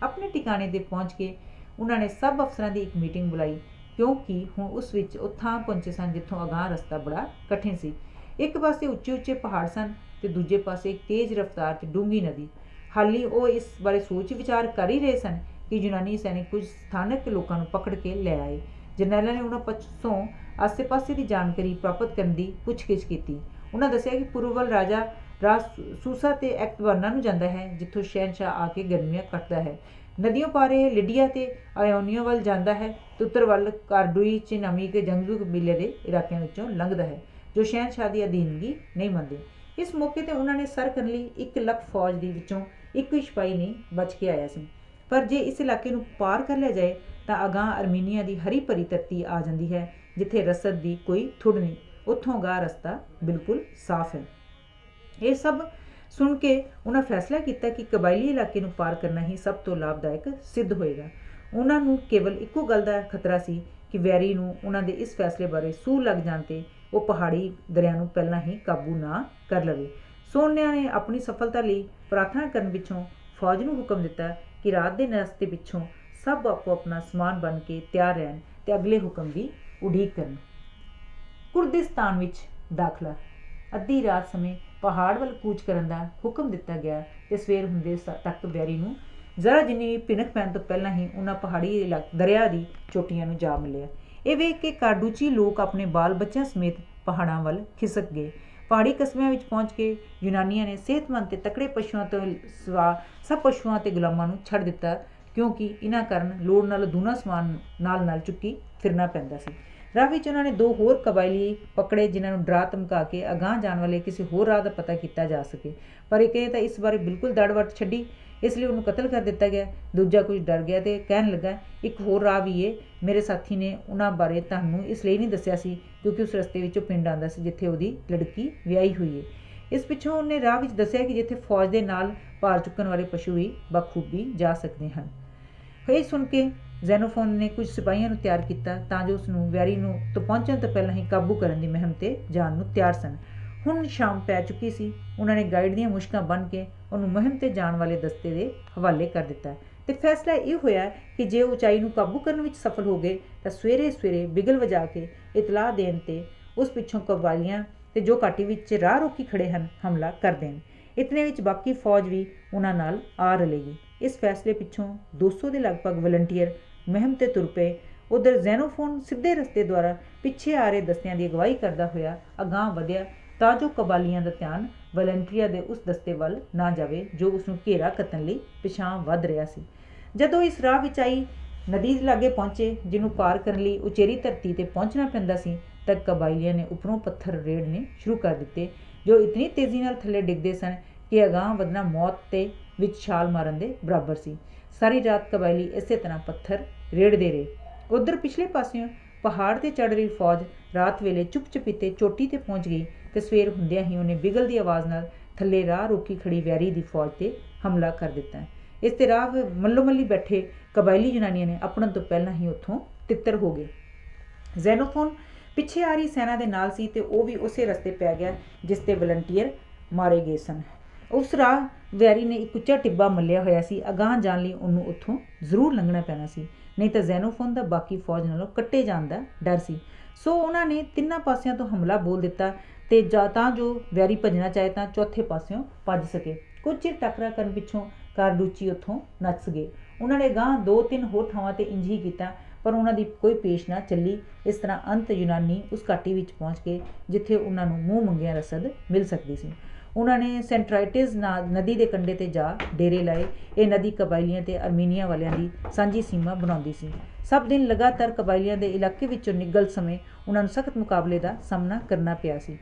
ਆਪਣੇ ਟਿਕਾਣੇ 'ਤੇ ਪਹੁੰਚ ਕੇ ਉਹਨਾਂ ਨੇ ਸਭ ਅਫਸਰਾਂ ਦੀ ਇੱਕ ਮੀਟਿੰਗ ਬੁਲਾਈ, ਕਿਉਂਕਿ ਹੁਣ ਉਸ ਵਿੱਚ ਉਹ ਥਾਂ ਪਹੁੰਚੇ ਸਨ ਜਿੱਥੋਂ ਅਗਾਂਹ ਰਸਤਾ ਬੜਾ ਕਠਿਨ ਸੀ। ਇੱਕ ਪਾਸੇ ਉੱਚੇ ਉੱਚੇ ਪਹਾੜ ਸਨ ਤੇ ਦੂਜੇ ਪਾਸੇ ਇੱਕ ਤੇਜ਼ ਰਫ਼ਤਾਰ ਤੇ ਡੂੰਘੀ ਨਦੀ। ਹਾਲੀ ਉਹ ਇਸ ਬਾਰੇ ਸੋਚ ਵਿਚਾਰ ਕਰ ਹੀ ਰਹੇ ਸਨ ਕਿ ਯੂਨਾਨੀ ਸੈਨਿਕ ਕੁਝ ਸਥਾਨਕ ਲੋਕਾਂ ਨੂੰ ਪਕੜ ਕੇ ਲੈ ਆਏ। ਜਰਨੈਲਾਂ ਨੇ ਉਹਨਾਂ ਪਾਸੋਂ ਆਸੇ-ਪਾਸੇ ਦੀ ਜਾਣਕਾਰੀ ਪ੍ਰਾਪਤ ਕਰਨ ਦੀ ਪੁੱਛਗਿੱਛ ਕੀਤੀ। ਉਹਨਾਂ ਦੱਸਿਆ ਕਿ ਪੂਰਬ ਵੱਲ ਰਾਜ ਸੂਸਾ ਤੇ ਐਕਟਬਾਨਾ ਨੂੰ ਜਾਂਦਾ ਹੈ, ਜਿੱਥੋਂ ਸ਼ਹਿਨਸ਼ਾਹ ਆ ਕੇ ਗਰਮੀਆਂ ਕੱਟਦਾ ਹੈ। ਨਦੀਆਂ ਪਾਰੇ ਲਿਡੀਆ ਤੇ ਆਇਓਨੀਆ ਵੱਲ ਜਾਂਦਾ ਹੈ ਤੇ ਉੱਤਰ ਵੱਲ ਕਾਰਡੂਈ ਚ ਨਾਮੀ ਕੇ ਜੰਗਜੂ ਕਬੀਲੇ ਦੇ ਇਲਾਕਿਆਂ ਵਿੱਚੋਂ ਲੰਘਦਾ ਹੈ, ਜੋ ਸ਼ਹਿਨਸ਼ਾਹ ਦੀ ਅਧੀਨਗੀ ਨਹੀਂ ਮੰਨਦੇ। ਇਸ ਮੌਕੇ 'ਤੇ ਉਹਨਾਂ ਨੇ ਸਰ ਕਰਨ ਲਈ 1 ਲੱਖ ਫੌਜ ਦੇ ਵਿੱਚੋਂ ਇੱਕ ਵੀ ਸਿਪਾਹੀ ਨਹੀਂ ਬਚ ਕੇ ਆਇਆ ਸੀ। ਪਰ ਜੇ ਇਸ ਇਲਾਕੇ ਨੂੰ ਪਾਰ ਕਰ ਲਿਆ ਜਾਏ ਤਾਂ ਅਗਾਂਹ ਅਰਮੀਨੀਆ ਦੀ ਹਰੀ ਭਰੀ ਧਰਤੀ ਆ ਜਾਂਦੀ ਹੈ, ਜਿੱਥੇ ਰਸਦ ਦੀ ਕੋਈ ਥੁੜ ਨਹੀਂ। ਉੱਥੋਂ ਅਗਾਂਹ ਰਸਤਾ ਬਿਲਕੁਲ ਸਾਫ਼ ਹੈ। ਇਹ ਸਭ ਸੁਣ ਕੇ ਉਹਨਾਂ ਫੈਸਲਾ ਕੀਤਾ ਕਿ ਕਬਾਇਲੀ ਇਲਾਕੇ ਨੂੰ ਪਾਰ ਕਰਨਾ ਹੀ ਸਭ ਤੋਂ ਲਾਭਦਾਇਕ ਸਿੱਧ ਹੋਏਗਾ। ਉਹਨਾਂ ਨੂੰ ਕੇਵਲ ਇੱਕੋ ਗੱਲ ਦਾ ਖਤਰਾ ਸੀ ਕਿ ਵੈਰੀ ਨੂੰ ਉਹਨਾਂ ਦੇ ਇਸ ਫੈਸਲੇ ਬਾਰੇ ਸੂਹ ਲੱਗ ਜਾਣ ਤੇ ਉਹ ਪਹਾੜੀ ਦਰਿਆ ਨੂੰ ਪਹਿਲਾਂ ਹੀ ਕਾਬੂ ਨਾ ਕਰ ਲਵੇ। ਸੋ ਉਹਨਾਂ ਨੇ ਆਪਣੀ ਸਫਲਤਾ ਲਈ ਪ੍ਰਾਰਥਨਾ ਕਰਨ ਪਿੱਛੋਂ ਫੌਜ ਨੂੰ ਹੁਕਮ ਦਿੱਤਾ ਕਿ ਰਾਤ ਦੇ ਰਸਤੇ ਪਿੱਛੋਂ ਸਭ ਆਪੋ ਆਪਣਾ ਸਮਾਨ ਬਣ ਕੇ ਤਿਆਰ ਰਹਿਣ ਤੇ ਅਗਲੇ ਹੁਕਮ ਦੀ ਉਡੀਕ ਕਰਨ। ਕੁਰਦਿਸਤਾਨ ਵਿੱਚ ਦਾਖਲਾ। ਅੱਧੀ ਰਾਤ ਸਮੇਂ ਪਹਾੜ ਵੱਲ ਕੂਚ ਕਰਨ ਦਾ ਹੁਕਮ ਦਿੱਤਾ ਗਿਆ ਤੇ ਸਵੇਰ ਹੁੰਦੇ ਤੱਕ ਵੈਰੀ ਨੂੰ ਜ਼ਰਾ ਜਿੰਨੀ ਵੀ ਭਿਣਕ ਪੈਣ ਤੋਂ ਪਹਿਲਾਂ ਹੀ ਉਹਨਾਂ ਪਹਾੜੀ ਦਰਿਆ ਦੀ ਚੋਟੀਆਂ ਨੂੰ ਜਾ ਮਿਲਿਆ। ਇਹ ਵੇਖ ਕੇ ਕਾਰਡੂਚੀ ਲੋਕ ਆਪਣੇ ਬਾਲ ਬੱਚਿਆਂ ਸਮੇਤ ਪਹਾੜਾਂ ਵੱਲ ਖਿਸਕ ਗਏ। ਪਹਾੜੀ ਕਸਬਿਆਂ ਵਿੱਚ ਪਹੁੰਚ ਕੇ ਯੂਨਾਨੀਆਂ ਨੇ ਸਿਹਤਮੰਦ ਤੇ ਤਕੜੇ ਪਸ਼ੂਆਂ ਤੋਂ ਸਿਵਾ ਸਭ ਪਸ਼ੂਆਂ ਤੇ ਗੁਲਾਮਾਂ ਨੂੰ ਛੱਡ ਦਿੱਤਾ, ਕਿਉਂਕਿ ਇਹਨਾਂ ਕਾਰਨ ਲੋੜ ਨਾਲ ਦੂਣਾ ਸਮਾਨ ਨਾਲ ਚੁੱਕੀ ਫਿਰਨਾ ਪੈਂਦਾ ਸੀ। ਰਾਹ ਵਿੱਚ ਉਹਨਾਂ ਨੇ 2 ਹੋਰ ਕਬਾਇਲੀ ਪਕੜੇ, ਜਿਨ੍ਹਾਂ ਨੂੰ ਡਰਾ ਧਮਕਾ ਕੇ ਅਗਾਂਹ ਜਾਣ ਵਾਲੇ ਕਿਸੇ ਹੋਰ ਰਾਹ ਦਾ ਪਤਾ ਕੀਤਾ ਜਾ ਸਕੇ। ਪਰ ਇੱਕ ਨੇ ਤਾਂ ਇਸ ਬਾਰੇ ਬਿਲਕੁਲ ਦੜਵਟ ਛੱਡੀ, ਇਸ ਲਈ ਉਹਨੂੰ ਕਤਲ ਕਰ ਦਿੱਤਾ ਗਿਆ। ਦੂਜਾ ਕੁਝ ਡਰ ਗਿਆ ਤੇ ਕਹਿਣ ਲੱਗਾ, ਇੱਕ ਹੋਰ ਰਾਹ ਵੀ ਏ। ਮੇਰੇ ਸਾਥੀ ਨੇ ਉਹਨਾਂ ਬਾਰੇ ਤੁਹਾਨੂੰ ਇਸ ਲਈ ਨਹੀਂ ਦੱਸਿਆ ਸੀ ਕਿਉਂਕਿ ਉਸ ਰਸਤੇ ਵਿੱਚੋਂ ਪਿੰਡ ਆਉਂਦਾ ਸੀ ਜਿੱਥੇ ਉਹਦੀ ਲੜਕੀ ਵਿਆਹੀ ਹੋਈ ਏ। ਇਸ ਪਿੱਛੋਂ ਉਹਨੇ ਰਾਹ ਵਿੱਚ ਦੱਸਿਆ ਕਿ ਜਿੱਥੇ ਫੌਜ ਦੇ ਨਾਲ ਭਾਰ ਚੁੱਕਣ ਵਾਲੇ ਪਸ਼ੂ ਵੀ ਬਖੂਬੀ ਜਾ ਸਕਦੇ ਹਨ। ਇਹ ਸੁਣ ਕੇ ਜ਼ੈਨੋਫੋਨ ਨੇ ਕੁਝ ਸਿਪਾਹੀਆਂ ਨੂੰ ਤਿਆਰ ਕੀਤਾ ਤਾਂ ਜੋ ਉਸ ਨੂੰ ਵੈਰੀ ਨੂੰ ਤੋਂ ਪਹੁੰਚਣ ਤੋਂ ਪਹਿਲਾਂ ਹੀ ਕਾਬੂ ਕਰਨ ਦੀ ਮੁਹਿੰਮ ਤੇ ਜਾਣ ਨੂੰ ਤਿਆਰ ਸਨ। ਹੁਣ ਸ਼ਾਮ ਪੈ ਚੁੱਕੀ ਸੀ। ਉਹਨਾਂ ਨੇ ਗਾਈਡ ਦੀਆਂ ਮੁਸ਼ਕਾਂ ਬੰਨ੍ਹ ਕੇ ਉਹਨੂੰ ਮੁਹਿੰਮ ਤੇ ਜਾਣ ਵਾਲੇ ਦਸਤੇ ਦੇ ਹਵਾਲੇ ਕਰ ਦਿੱਤਾ ਤੇ ਫੈਸਲਾ ਇਹ ਹੋਇਆ ਕਿ ਜੇ ਉਚਾਈ ਨੂੰ ਕਾਬੂ ਕਰਨ ਵਿੱਚ ਸਫਲ ਹੋ ਗਏ ਤਾਂ ਸਵੇਰੇ ਬਿਗਲ ਵਜਾ ਕੇ ਇਤਲਾਹ ਦੇਣ ਤੇ ਉਸ ਪਿੱਛੋਂ ਕਬਾਇਲੀਆਂ ਤੇ ਜੋ ਘਾਟੀ ਵਿੱਚ ਰਾਹ ਰੋਕੀ ਖੜੇ ਹਨ ਹਮਲਾ ਕਰ ਦੇਣ। ਇਤਨੇ ਵਿੱਚ ਬਾਕੀ ਫੌਜ ਵੀ ਉਹਨਾਂ ਨਾਲ ਆ ਰਲੇਗੀ। ਇਸ ਫੈਸਲੇ ਪਿੱਛੋਂ 200 ਦੇ ਲਗਭਗ ਵਲੰਟੀਅਰ ਮੁਹਿੰਮ ਤੇ ਤੁਰ ਪਏ। ਉਧਰ ਜ਼ੈਨੋਫੋਨ ਸਿੱਧੇ ਰਸਤੇ ਦੁਆਰਾ ਪਿੱਛੇ ਆ ਰਹੇ ਦਸਤਿਆਂ ਦੀ ਅਗਵਾਈ ਕਰਦਾ ਹੋਇਆ ਅਗਾਂਹ ਵਧਿਆ ਤਾਂ ਜੋ ਕਬਾਲੀਆਂ ਦਾ ਧਿਆਨ ਵਲੰਟੀਅਰ ਦੇ ਉਸ ਦਸਤੇ ਵੱਲ ਨਾ ਜਾਵੇ ਜੋ ਉਸ ਨੂੰ ਘੇਰਾ ਕੱਤਣ ਲਈ ਪਿਛਾਂਹ ਵੱਧ ਰਿਹਾ ਸੀ। ਜਦੋਂ ਇਸ ਰਾਹ ਵਿੱਚ ਆਈ ਨਦੀ ਦੇ ਲਾਗੇ ਪਹੁੰਚੇ, ਜਿਹਨੂੰ ਪਾਰ ਕਰਨ ਲਈ ਉਚੇਰੀ ਧਰਤੀ ਤੇ ਪਹੁੰਚਣਾ ਪੈਂਦਾ ਸੀ, ਤਾਂ ਕਬਾਇਲੀਆਂ ਨੇ ਉੱਪਰੋਂ ਪੱਥਰ ਰੇੜਨੇ ਸ਼ੁਰੂ ਕਰ ਦਿੱਤੇ ਜੋ ਇਤਨੀ ਤੇਜ਼ੀ ਨਾਲ ਥੱਲੇ ਡਿੱਗਦੇ ਸਨ ਕਿ ਅਗਾਂਹ ਵਧਣਾ ਮੌਤ ਤੇ ਵਿੱਚ ਛਾਲ ਮਾਰਨ ਦੇ ਬਰਾਬਰ ਸੀ। ਸਾਰੀ ਰਾਤ ਕਬਾਇਲੀ ਇਸੇ ਤਰ੍ਹਾਂ ਪੱਥਰ ਰੇੜਦੇ ਰਹੇ। ਉਧਰ ਪਿਛਲੇ ਪਾਸਿਓਂ ਪਹਾੜ ਤੇ ਚੜ੍ਹ ਰਹੀ ਫੌਜ ਰਾਤ ਵੇਲੇ ਚੁੱਪ-ਚਪੀਤੇ ਚੋਟੀ ਤੇ ਪਹੁੰਚ ਗਈ ਤੇ ਸਵੇਰ ਹੁੰਦਿਆਂ ਹੀ ਉਹਨੇ ਬਿਗਲ ਦੀ ਆਵਾਜ਼ ਨਾਲ ਥੱਲੇ ਰਾਹ ਰੋਕੀ ਖੜੀ ਵੈਰੀ ਦੀ ਫੌਜ ਤੇ ਹਮਲਾ ਕਰ ਦਿੱਤਾ। ਇਸ ਤੇ ਰਾਹ ਮੱਲੋ-ਮੱਲੀ ਬੈਠੇ ਕਬਾਇਲੀ ਜਨਾਨੀਆਂ ਨੇ ਆਪਣਨ ਤੋਂ ਪਹਿਲਾਂ ਹੀ ਉੱਥੋਂ ਤਿੱਤਰ ਹੋ ਗਏ। ਜ਼ੈਨੋਫੋਨ ਪਿੱਛੇ ਆ ਰਹੀ ਸੈਨਾ ਦੇ ਨਾਲ ਸੀ ਤੇ ਉਹ ਵੀ ਉਸੇ ਰਸਤੇ ਪੈ ਗਿਆ ਜਿਸ ਤੇ ਵਲੰਟੀਅਰ ਮਾਰੇ ਗਏ ਸਨ। ਉਸ ਰਾਹ ਵੈਰੀ ਨੇ ਇੱਕ ਉੱਚਾ ਟਿੱਬਾ ਮੱਲਿਆ ਹੋਇਆ ਸੀ। ਅਗਾਂਹ ਜਾਣ ਲਈ ਉਹਨੂੰ ਉੱਥੋਂ ਜ਼ਰੂਰ ਲੰਘਣਾ ਪੈਣਾ ਸੀ, ਨਹੀਂ ਤਾਂ ਜ਼ੈਨੋਫੋਨ ਦਾ ਬਾਕੀ ਫੌਜ ਨਾਲੋਂ ਕੱਟੇ ਜਾਣ ਦਾ ਡਰ ਸੀ। ਸੋ ਉਹਨਾਂ ਨੇ ਤਿੰਨਾਂ ਪਾਸਿਆਂ ਤੋਂ ਹਮਲਾ ਬੋਲ ਦਿੱਤਾ ਤੇ ਤਾਂ ਜੋ ਵੈਰੀ ਭੱਜਣਾ ਚਾਹੇ ਤਾਂ ਚੌਥੇ ਪਾਸਿਓਂ ਭੱਜ ਸਕੇ। ਕੁਝ ਚਿਰ ਟੱਕਰਾ ਕਰਨ ਪਿੱਛੋਂ ਕਾਰਡੂਚੀ ਉੱਥੋਂ ਨੱਸ ਗਏ। ਉਹਨਾਂ ਨੇ ਗਾਂਹ 2-3 ਹੋਰ ਥਾਵਾਂ ਤੇ ਇੰਝ ਹੀ ਕੀਤਾ, ਪਰ ਉਹਨਾਂ ਦੀ ਕੋਈ ਪੇਸ਼ ਨਾ ਚੱਲੀ। ਇਸ ਤਰ੍ਹਾਂ ਅੰਤ ਯੂਨਾਨੀ ਉਸ ਘਾਟੀ ਵਿੱਚ ਪਹੁੰਚ ਗਏ ਜਿੱਥੇ ਉਹਨਾਂ ਨੂੰ ਮੂੰਹ ਮੰਗਿਆ ਰਸਦ ਮਿਲ ਸਕਦੀ ਸੀ। ਉਹਨਾਂ ਨੇ ਸੈਂਟਰਾਈਟਿਸ ਨਦੀ ਦੇ ਕੰਢੇ ਤੇ ਜਾ ਡੇਰੇ ਲਾਏ। ਇਹ ਨਦੀ ਕਬਾਇਲੀਆਂ ਤੇ ਅਰਮੀਨੀਆ ਵਾਲਿਆਂ ਦੀ ਸਾਂਝੀ ਸੀਮਾ ਬਣਾਉਂਦੀ ਸੀ। ਸਭ ਦਿਨ ਲਗਾਤਾਰ ਕਬਾਇਲੀਆਂ ਦੇ ਇਲਾਕੇ ਵਿੱਚੋਂ ਨਿਕਲ ਸਮੇਂ ਉਹਨਾਂ ਨੂੰ ਸਖਤ ਮੁਕਾਬਲੇ ਦਾ ਸਾਹਮਣਾ ਕਰਨਾ ਪਿਆ ਸੀ।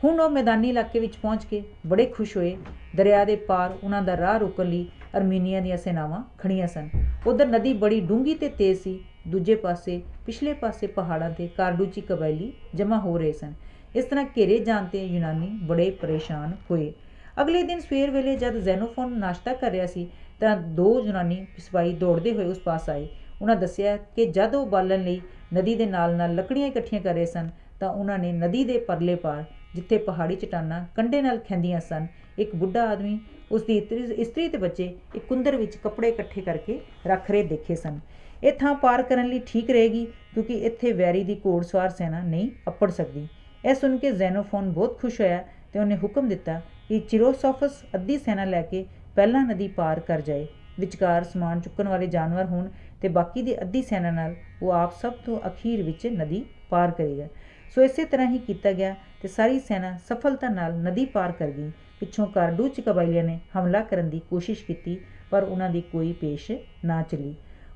ਹੁਣ ਉਹ ਮੈਦਾਨੀ ਇਲਾਕੇ ਵਿੱਚ ਪਹੁੰਚ ਕੇ ਬੜੇ ਖੁਸ਼ ਹੋਏ। ਦਰਿਆ ਦੇ ਪਾਰ ਉਹਨਾਂ ਦਾ ਰਾਹ ਰੋਕਣ ਲਈ ਅਰਮੀਨੀਆ ਦੀਆਂ ਸੈਨਾਵਾਂ ਖੜੀਆਂ ਸਨ। ਉਧਰ ਨਦੀ ਬੜੀ ਡੂੰਘੀ ਤੇ ਤੇਜ਼ ਸੀ। ਦੂਜੇ ਪਾਸੇ ਪਿਛਲੇ ਪਾਸੇ ਪਹਾੜਾਂ ਤੇ ਕਾਰਡੂਚੀ ਕਬਾਇਲੀ ਜਮ੍ਹਾਂ ਹੋ ਰਹੇ ਸਨ। ਇਸ ਤਰ੍ਹਾਂ ਘੇਰੇ ਜਾਣ ਤੇ ਯੂਨਾਨੀ ਬੜੇ ਪਰੇਸ਼ਾਨ ਹੋਏ। ਅਗਲੇ ਦਿਨ ਸਵੇਰ ਵੇਲੇ ਜਦ ਜ਼ੈਨੋਫੋਨ ਨਾਸ਼ਤਾ ਕਰ ਰਿਹਾ ਸੀ ਤਾਂ 2 ਯੂਨਾਨੀ ਸਿਪਾਹੀ ਦੌੜਦੇ ਹੋਏ ਉਸ ਪਾਸ ਆਏ। ਉਹਨਾਂ ਦੱਸਿਆ ਕਿ ਜਦ ਉਹ ਬਾਲਣ ਲਈ ਨਦੀ ਦੇ ਨਾਲ ਲੱਕੜੀਆਂ ਇਕੱਠੀਆਂ ਕਰ ਰਹੇ ਸਨ ਤਾਂ ਉਹਨਾਂ ਨੇ ਨਦੀ ਦੇ ਪਰਲੇ ਪਾਰ, ਜਿੱਥੇ ਪਹਾੜੀ ਚਟਾਨਾਂ ਕੰਢੇ ਨਾਲ ਖਹਿੰਦੀਆਂ ਸਨ, ਇੱਕ ਬੁੱਢਾ ਆਦਮੀ, ਉਸ ਦੀ ਇਸਤਰੀ ਤੇ ਬੱਚੇ ਇੱਕ ਕੁੰਦਰ ਵਿੱਚ ਕੱਪੜੇ ਇਕੱਠੇ ਕਰਕੇ ਰੱਖ ਰਹੇ ਦੇਖੇ ਸਨ। ਇਹ ਥਾਂ ਪਾਰ ਕਰਨ ਲਈ ਠੀਕ ਰਹੇਗੀ ਕਿਉਂਕਿ ਇੱਥੇ ਵੈਰੀ ਦੀ ਘੋੜਸਵਾਰ ਸੈਨਾ ਨਹੀਂ ਅੱਪੜ ਸਕਦੀ। ਇਹ ਸੁਣ ਕੇ ਜ਼ੈਨੋਫੋਨ ਬਹੁਤ ਖੁਸ਼ ਹੋਇਆ ਤੇ ਉਹਨੇ ਹੁਕਮ ਦਿੱਤਾ ਕਿ ਚਿਰੋਸੋਫਸ ਅੱਧੀ ਸੈਨਾ ਲੈ ਕੇ ਪਹਿਲਾਂ ਨਦੀ ਪਾਰ ਕਰ ਜਾਏ, ਵਿਚਕਾਰ ਸਮਾਨ ਚੁੱਕਣ ਵਾਲੇ ਜਾਨਵਰ ਹੋਣ ਤੇ ਬਾਕੀ ਦੀ ਅੱਧੀ ਸੈਨਾ ਨਾਲ ਉਹ ਆਪ ਸਭ ਤੋਂ ਅਖੀਰ ਵਿੱਚ ਨਦੀ ਪਾਰ ਕਰੇਗਾ। ਸੋ ਇਸੇ ਤਰ੍ਹਾਂ ਹੀ ਕੀਤਾ ਗਿਆ ਤੇ ਸਾਰੀ ਸੈਨਾ ਸਫਲਤਾ ਨਾਲ ਨਦੀ ਪਾਰ ਕਰ ਗਈ। ਪਿੱਛੋਂ ਕਾਰਡੂਚ ਕਬਾਇਲੀਆਂ ਨੇ ਹਮਲਾ ਕਰਨ ਦੀ ਕੋਸ਼ਿਸ਼ ਕੀਤੀ ਪਰ ਉਹਨਾਂ ਦੀ ਕੋਈ ਪੇਸ਼ ਨਾ ਚੱਲੀ।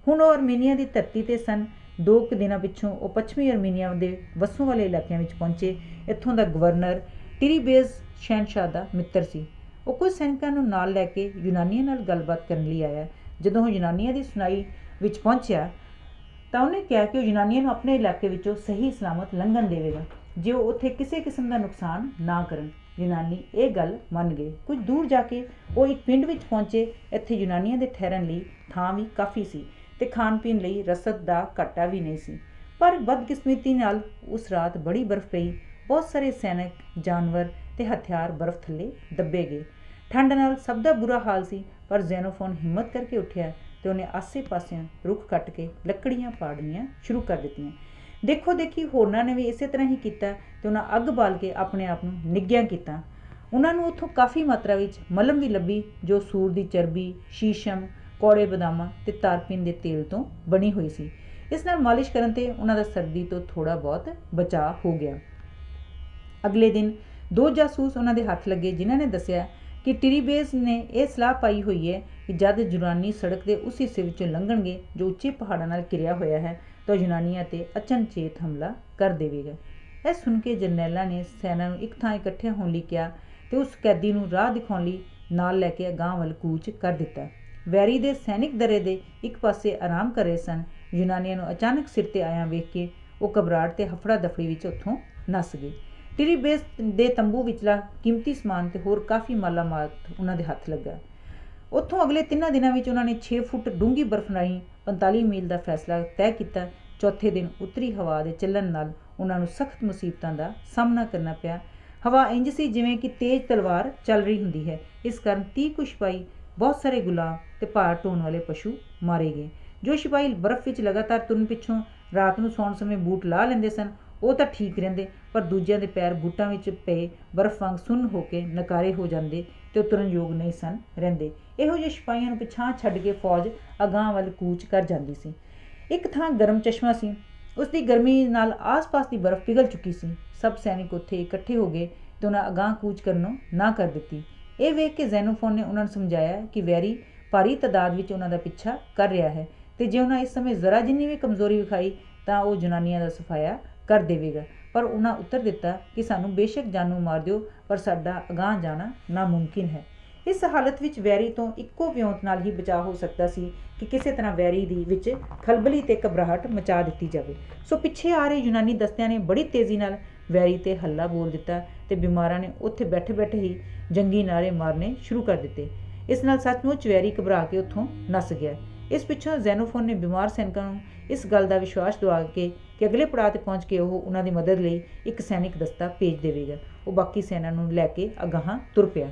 ਹੁਣ ਉਹ ਅਰਮੀਨੀਆ ਦੀ ਧਰਤੀ ਤੇ ਸਨ। 2 ਕੁ ਦਿਨਾਂ ਪਿੱਛੋਂ ਉਹ ਪੱਛਮੀ ਅਰਮੀਨੀਆ ਦੇ ਵਸੋਂ ਵਾਲੇ ਇਲਾਕਿਆਂ ਵਿੱਚ ਪਹੁੰਚੇ। ਇੱਥੋਂ ਦਾ ਗਵਰਨਰ ਟਿਰੀਬੇਜ਼ ਸ਼ਹਿਨਸ਼ਾਹ ਦਾ ਮਿੱਤਰ ਸੀ। ਉਹ ਕੁਝ ਸੈਨਿਕਾਂ ਨੂੰ ਨਾਲ ਲੈ ਕੇ ਯੂਨਾਨੀਆਂ ਨਾਲ ਗੱਲਬਾਤ ਕਰਨ ਲਈ ਆਇਆ। ਜਦੋਂ ਉਹ ਯੂਨਾਨੀਆਂ ਦੀ ਸੁਣਾਈ ਵਿੱਚ ਪਹੁੰਚਿਆ ਤਾਂ ਉਹਨੇ ਕਿਹਾ ਕਿ ਉਹ ਯੂਨਾਨੀਆਂ ਨੂੰ ਆਪਣੇ ਇਲਾਕੇ ਵਿੱਚੋਂ ਸਹੀ ਸਲਾਮਤ ਲੰਘਣ ਦੇਵੇਗਾ ਜੇ ਉਹ ਉੱਥੇ ਕਿਸੇ ਕਿਸਮ ਦਾ ਨੁਕਸਾਨ ਨਾ ਕਰਨ। ਯੂਨਾਨੀ ਇਹ ਗੱਲ ਮੰਨ ਗਏ। ਕੁਝ ਦੂਰ ਜਾ ਕੇ ਉਹ ਇੱਕ ਪਿੰਡ ਵਿੱਚ ਪਹੁੰਚੇ। ਇੱਥੇ ਯੂਨਾਨੀਆਂ ਦੇ ਠਹਿਰਨ ਲਈ ਥਾਂ ਵੀ ਕਾਫੀ ਸੀ ਤੇ ਖਾਣ ਪੀਣ ਲਈ ਰਸਦ ਦਾ ਘਾਟਾ ਵੀ ਨਹੀਂ ਸੀ। ਪਰ ਬਦਕਿਸਮਤੀ ਨਾਲ ਉਸ ਰਾਤ ਬੜੀ ਬਰਫ਼ ਪਈ। ਬਹੁਤ ਸਾਰੇ ਸੈਨਿਕ, ਜਾਨਵਰ ਤੇ ਹਥਿਆਰ ਬਰਫ਼ ਥੱਲੇ ਦੱਬੇ ਗਏ। ਠੰਡ ਨਾਲ ਸਭ ਦਾ ਬੁਰਾ ਹਾਲ ਸੀ, ਪਰ ਜ਼ੈਨੋਫੋਨ ਹਿੰਮਤ ਕਰਕੇ ਉੱਠਿਆ ਤੇ ਉਹਨੇ ਆਸੇ ਪਾਸਿਓਂ ਰੁੱਖ ਕੱਟ ਕੇ ਲੱਕੜੀਆਂ ਪਾੜਨੀਆਂ ਸ਼ੁਰੂ ਕਰ ਦਿੱਤੀਆਂ। ਦੇਖੋ ਦੇਖੀ ਹੋਰਨਾਂ ਨੇ ਵੀ ਇਸੇ ਤਰ੍ਹਾਂ ਹੀ ਕੀਤਾ ਤੇ ਉਹਨਾਂ ਅੱਗ ਬਾਲ ਕੇ ਆਪਣੇ ਆਪ ਨੂੰ ਨਿੱਘਿਆ ਕੀਤਾ। ਉਹਨਾਂ ਨੂੰ ਉੱਥੋਂ ਕਾਫੀ ਮਾਤਰਾ ਵਿੱਚ ਮਲਮ ਵੀ ਲੱਭੀ, ਜੋ ਸੂਰ ਦੀ ਚਰਬੀ, ਸ਼ੀਸ਼ਮ, ਕੌੜੇ ਬਦਾਮਾਂ ਤੇ ਤਾਰਪੀਨ ਦੇ ਤੇਲ ਤੋਂ ਬਣੀ ਹੋਈ ਸੀ। ਇਸ ਨਾਲ ਮਾਲਿਸ਼ ਕਰਨ ਤੇ ਉਹਨਾਂ ਦਾ ਸਰਦੀ ਤੋਂ ਥੋੜ੍ਹਾ ਬਹੁਤ ਬਚਾਅ ਹੋ ਗਿਆ। ਅਗਲੇ ਦਿਨ 2 ਜਾਸੂਸ ਉਹਨਾਂ ਦੇ ਹੱਥ ਲੱਗੇ, ਜਿਨ੍ਹਾਂ ਨੇ ਦੱਸਿਆ ਕਿ ਟਿਰੀਬੇਸ ਨੇ ਇਹ ਸਲਾਹ ਪਾਈ ਹੋਈ ਹੈ ਕਿ ਜਦ ਯੂਨਾਨੀ ਸੜਕ ਦੇ ਉਸ ਹਿੱਸੇ ਵਿੱਚੋਂ ਲੰਘਣਗੇ ਜੋ ਉੱਚੇ ਪਹਾੜਾਂ ਨਾਲ ਘਿਰਿਆ ਹੋਇਆ ਹੈ ਤਾਂ ਯੂਨਾਨੀਆਂ 'ਤੇ ਅਚਨਚੇਤ ਹਮਲਾ ਕਰ ਦੇਵੇਗਾ। ਇਹ ਸੁਣ ਕੇ ਜਰਨੈਲਾਂ ਨੇ ਸੈਨਾ ਨੂੰ ਇੱਕ ਥਾਂ ਇਕੱਠੇ ਹੋਣ ਲਈ ਕਿਹਾ ਤੇ ਉਸ ਕੈਦੀ ਨੂੰ ਰਾਹ ਦਿਖਾਉਣ ਲਈ ਨਾਲ ਲੈ ਕੇ ਅਗਾਂਹ ਵੱਲ ਕੂਚ ਕਰ ਦਿੱਤਾ। ਵੈਰੀ ਦੇ ਸੈਨਿਕ ਦਰੇ ਦੇ ਇੱਕ ਪਾਸੇ ਆਰਾਮ ਕਰ ਰਹੇ ਸਨ। ਯੂਨਾਨੀਆਂ ਨੂੰ ਅਚਾਨਕ ਸਿਰ 'ਤੇ ਆਇਆ ਵੇਖ ਕੇ ਉਹ ਘਬਰਾਹਟ ਤੇ ਹਫੜਾ ਦਫੜੀ ਵਿੱਚ ਉੱਥੋਂ ਨੱਸ ਗਏ। ਟਿਰੀਬੇਸ ਦੇ ਤੰਬੂ ਵਿਚਲਾ ਕੀਮਤੀ ਸਮਾਨ ਤੇ ਹੋਰ ਕਾਫੀ ਮਾਲਾਮਾਲ ਉਹਨਾਂ ਦੇ ਹੱਥ ਲੱਗਾ। ਉੱਥੋਂ ਅਗਲੇ 3 ਦਿਨਾਂ ਵਿੱਚ ਉਹਨਾਂ ਨੇ 6 ਫੁੱਟ ਡੂੰਘੀ ਬਰਫ਼ ਰਾਹੀਂ 45 ਮੀਲ ਦਾ ਫੈਸਲਾ ਤੈਅ ਕੀਤਾ। ਚੌਥੇ ਦਿਨ ਉੱਤਰੀ ਹਵਾ ਦੇ ਚੱਲਣ ਨਾਲ ਉਹਨਾਂ ਨੂੰ ਸਖਤ ਮੁਸੀਬਤਾਂ ਦਾ ਸਾਹਮਣਾ ਕਰਨਾ ਪਿਆ। ਹਵਾ ਇੰਜ ਸੀ ਜਿਵੇਂ ਕਿ ਤੇਜ਼ ਤਲਵਾਰ ਚੱਲ ਰਹੀ ਹੁੰਦੀ ਹੈ। ਇਸ ਕਾਰਨ 30 ਕੁ ਸਿਪਾਹੀ, ਬਹੁਤ ਸਾਰੇ ਗੁਲਾਮ ਤੇ ਭਾਰ ਢੋਣ ਵਾਲੇ ਪਸ਼ੂ ਮਾਰੇ ਗਏ। ਜੋ ਸਿਪਾਹੀ ਬਰਫ਼ ਵਿੱਚ ਲਗਾਤਾਰ ਤੁਰਨ ਪਿੱਛੋਂ ਰਾਤ ਨੂੰ ਸੌਣ ਸਮੇਂ ਬੂਟ ਲਾ ਲੈਂਦੇ ਸਨ, ਉਹ ਤਾਂ ਠੀਕ ਰਹਿੰਦੇ, ਪਰ ਦੂਜਿਆਂ ਦੇ ਪੈਰ ਬੂਟਾਂ ਵਿੱਚ ਪਏ ਬਰਫ਼ ਵਾਂਗ ਸੁੰਨ ਹੋ ਕੇ ਨਕਾਰੇ ਹੋ ਜਾਂਦੇ ਤੇ ਉਹ ਤੁਰਨ ਯੋਗ ਨਹੀਂ ਸਨ ਰਹਿੰਦੇ। ਇਹੋ ਜਿਹੇ ਸਿਪਾਹੀਆਂ ਨੂੰ ਪਿਛਾਂਹ ਛੱਡ ਕੇ ਫੌਜ ਅਗਾਂਹ ਵੱਲ ਕੂਚ ਕਰ ਜਾਂਦੀ ਸੀ। ਇੱਕ ਥਾਂ ਗਰਮ ਚਸ਼ਮਾ ਸੀ। ਉਸ ਦੀ ਗਰਮੀ ਨਾਲ ਆਸ-ਪਾਸ ਦੀ ਬਰਫ਼ ਪਿਘਲ ਚੁੱਕੀ ਸੀ। ਸਭ ਸੈਨਿਕ ਉੱਥੇ ਇਕੱਠੇ ਹੋ ਗਏ ਤੇ ਉਹਨਾਂ ਅਗਾਂਹ ਕੂਚ ਕਰਨੋਂ ਨਾ ਕਰ ਦਿੱਤੀ। ਇਹ ਵੇਖ ਕੇ ਜ਼ੈਨੋਫੋਨ ਨੇ ਉਹਨਾਂ ਨੂੰ ਸਮਝਾਇਆ ਕਿ ਵੈਰੀ ਭਾਰੀ ਤਾਦਾਦ ਵਿੱਚ ਉਹਨਾਂ ਦਾ ਪਿੱਛਾ ਕਰ ਰਿਹਾ ਹੈ ਤੇ ਜੇ ਉਹਨਾਂ ਇਸ ਸਮੇਂ ਜ਼ਰਾ ਜਿੰਨੀ ਵੀ ਕਮਜ਼ੋਰੀ ਵਿਖਾਈ ਤਾਂ ਉਹ ਯੂਨਾਨੀਆਂ ਦਾ ਸਫਾਇਆ ਕਰ ਦੇਵੇਗਾ। ਪਰ ਉਹਨਾਂ ਉੱਤਰ ਦਿੱਤਾ ਕਿ ਸਾਨੂੰ ਬੇਸ਼ੱਕ ਜਾਨੋਂ ਮਾਰ ਦਿਓ, ਪਰ ਸਾਡਾ ਅਗਾਂਹ ਜਾਣਾ ਨਾਮੁਮਕਿਨ ਹੈ। ਇਸ ਹਾਲਤ ਵਿੱਚ ਵੈਰੀ ਤੋਂ ਇੱਕੋ ਵਿਉਂਤ ਨਾਲ ਹੀ ਬਚਾਅ ਹੋ ਸਕਦਾ ਸੀ ਕਿ ਕਿਸੇ ਤਰ੍ਹਾਂ ਵੈਰੀ ਦੀ ਵਿੱਚ ਖਲਬਲੀ ਤੇ ਘਬਰਾਹਟ ਮਚਾ ਦਿੱਤੀ ਜਾਵੇ। ਸੋ ਪਿੱਛੇ ਆ ਰਹੇ ਯੂਨਾਨੀ ਦਸਤਿਆਂ ਨੇ ਬੜੀ ਤੇਜ਼ੀ ਨਾਲ ਵੈਰੀ ਤੇ ਹੱਲਾ ਬੋਲ ਦਿੱਤਾ ਤੇ ਬਿਮਾਰਾਂ ਨੇ ਉੱਥੇ ਬੈਠੇ ਬੈਠੇ ਹੀ ਜੰਗੀ ਨਾਅਰੇ ਮਾਰਨੇ ਸ਼ੁਰੂ ਕਰ ਦਿੱਤੇ। ਇਸ ਨਾਲ ਸੱਚਮੁੱਚ ਵੈਰੀ ਘਬਰਾ ਕੇ ਉੱਥੋਂ ਨੱਸ ਗਿਆ। ਇਸ ਪਿੱਛੋਂ ਜ਼ੈਨੋਫੋਨ ਨੇ ਬਿਮਾਰ ਸੈਨਿਕਾਂ ਨੂੰ ਇਸ ਗੱਲ ਦਾ ਵਿਸ਼ਵਾਸ ਦਿਵਾ ਕੇ ਕਿ ਅਗਲੇ ਪੜਾਅ 'ਤੇ ਪਹੁੰਚ ਕੇ ਉਹ ਉਹਨਾਂ ਦੀ ਮਦਦ ਲਈ ਇੱਕ ਸੈਨਿਕ ਦਸਤਾ ਭੇਜ ਦੇਵੇਗਾ। ਉਹ ਬਾਕੀ ਸੈਨਾ ਨੂੰ ਲੈ ਕੇ ਅਗਾਂਹ ਤੁਰ ਪਿਆ।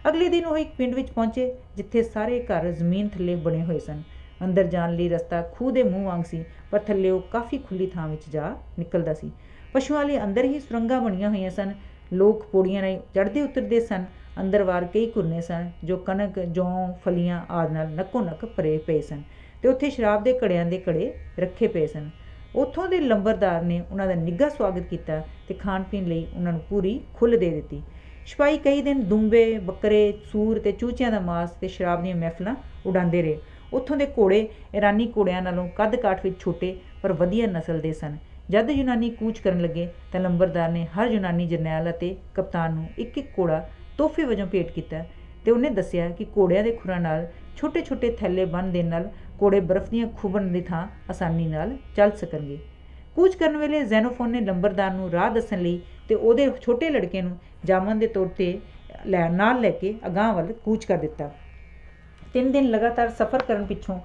ਅਗਲੇ ਦਿਨ ਉਹ ਇੱਕ ਪਿੰਡ ਵਿੱਚ ਪਹੁੰਚੇ ਜਿੱਥੇ ਸਾਰੇ ਘਰ ਜ਼ਮੀਨ ਥੱਲੇ ਬਣੇ ਹੋਏ ਸਨ। ਅੰਦਰ ਜਾਣ ਲਈ ਰਸਤਾ ਖੂਹ ਦੇ ਮੂੰਹ ਵਾਂਗ ਸੀ, ਪਰ ਥੱਲੇ ਉਹ ਕਾਫੀ ਖੁੱਲ੍ਹੀ ਥਾਂ ਵਿੱਚ ਜਾ ਨਿਕਲਦਾ ਸੀ। ਪਸ਼ੂਆਂ ਲਈ ਅੰਦਰ ਹੀ ਸੁਰੰਗਾਂ ਬਣੀਆਂ ਹੋਈਆਂ ਸਨ। ਲੋਕ ਪੌੜੀਆਂ ਰਾਹੀਂ ਚੜ੍ਹਦੇ ਉਤਰਦੇ ਸਨ। ਅੰਦਰ ਵਾਰ ਕਈ ਘੁਰਨੇ ਸਨ ਜੋ ਕਣਕ, ਜੌਂ, ਫਲੀਆਂ ਆਦਿ ਨਾਲ ਨੱਕੋ ਨੱਕ ਭਰੇ ਪਏ ਸਨ ਤੇ ਉੱਥੇ ਸ਼ਰਾਬ ਦੇ ਘੜਿਆਂ ਦੇ ਘੜੇ ਰੱਖੇ ਪਏ ਸਨ। ਉੱਥੋਂ ਦੇ ਲੰਬਰਦਾਰ ਨੇ ਉਹਨਾਂ ਦਾ ਨਿੱਘਾ ਸਵਾਗਤ ਕੀਤਾ ਤੇ ਖਾਣ ਪੀਣ ਲਈ ਉਹਨਾਂ ਨੂੰ ਪੂਰੀ ਖੁੱਲ੍ਹ ਦੇ ਦਿੱਤੀ। ਸਿਪਾਹੀ ਕਈ ਦਿਨ ਦੁੰਬੇ, ਬੱਕਰੇ, ਸੂਰ ਤੇ ਚੂਚਿਆਂ ਦਾ ਮਾਸ ਤੇ ਸ਼ਰਾਬ ਦੀਆਂ ਮਹਿਫਲਾਂ ਉਡਾਉਂਦੇ ਰਹੇ। ਉੱਥੋਂ ਦੇ ਘੋੜੇ ਇਰਾਨੀ ਘੋੜਿਆਂ ਨਾਲੋਂ ਕੱਦ ਕਾਠ ਵਿੱਚ ਛੋਟੇ ਪਰ ਵਧੀਆ ਨਸਲ ਦੇ ਸਨ। ਜਦ ਯੂਨਾਨੀ ਕੂਚ ਕਰਨ ਲੱਗੇ ਤਾਂ ਲੰਬਰਦਾਰ ਨੇ ਹਰ ਯੂਨਾਨੀ ਜਰਨੈਲ ਅਤੇ ਕਪਤਾਨ ਨੂੰ ਇੱਕ ਇੱਕ ਘੋੜਾ ਤੋਹਫੇ ਵਜੋਂ ਭੇਟ ਕੀਤਾ ਤੇ ਉਹਨੇ ਦੱਸਿਆ ਕਿ ਘੋੜਿਆਂ ਦੇ ਖੁਰਾਂ ਨਾਲ ਛੋਟੇ ਛੋਟੇ ਥੈਲੇ ਬੰਨ੍ਹ ਦੇਣ ਨਾਲ ਘੋੜੇ ਬਰਫ਼ ਦੀਆਂ ਖੂਬਣ ਦੀ ਥਾਂ ਆਸਾਨੀ ਨਾਲ ਚੱਲ ਸਕਣਗੇ। ਕੂਚ ਕਰਨ ਵੇਲੇ ਜ਼ੈਨੋਫੋਨ ਨੇ ਲੰਬਰਦਾਰ ਨੂੰ ਰਾਹ ਦੱਸਣ ਲਈ ਤੇ ਉਹਦੇ ਛੋਟੇ ਲੜਕੇ ਨੂੰ ਜਾਮਨ ਦੇ ਤੌਰ 'ਤੇ ਨਾਲ ਲੈ ਕੇ ਅਗਾਂਹ ਵੱਲ ਕੂਚ ਕਰ ਦਿੱਤਾ। 3 ਦਿਨ ਲਗਾਤਾਰ ਸਫ਼ਰ ਕਰਨ ਪਿੱਛੋਂ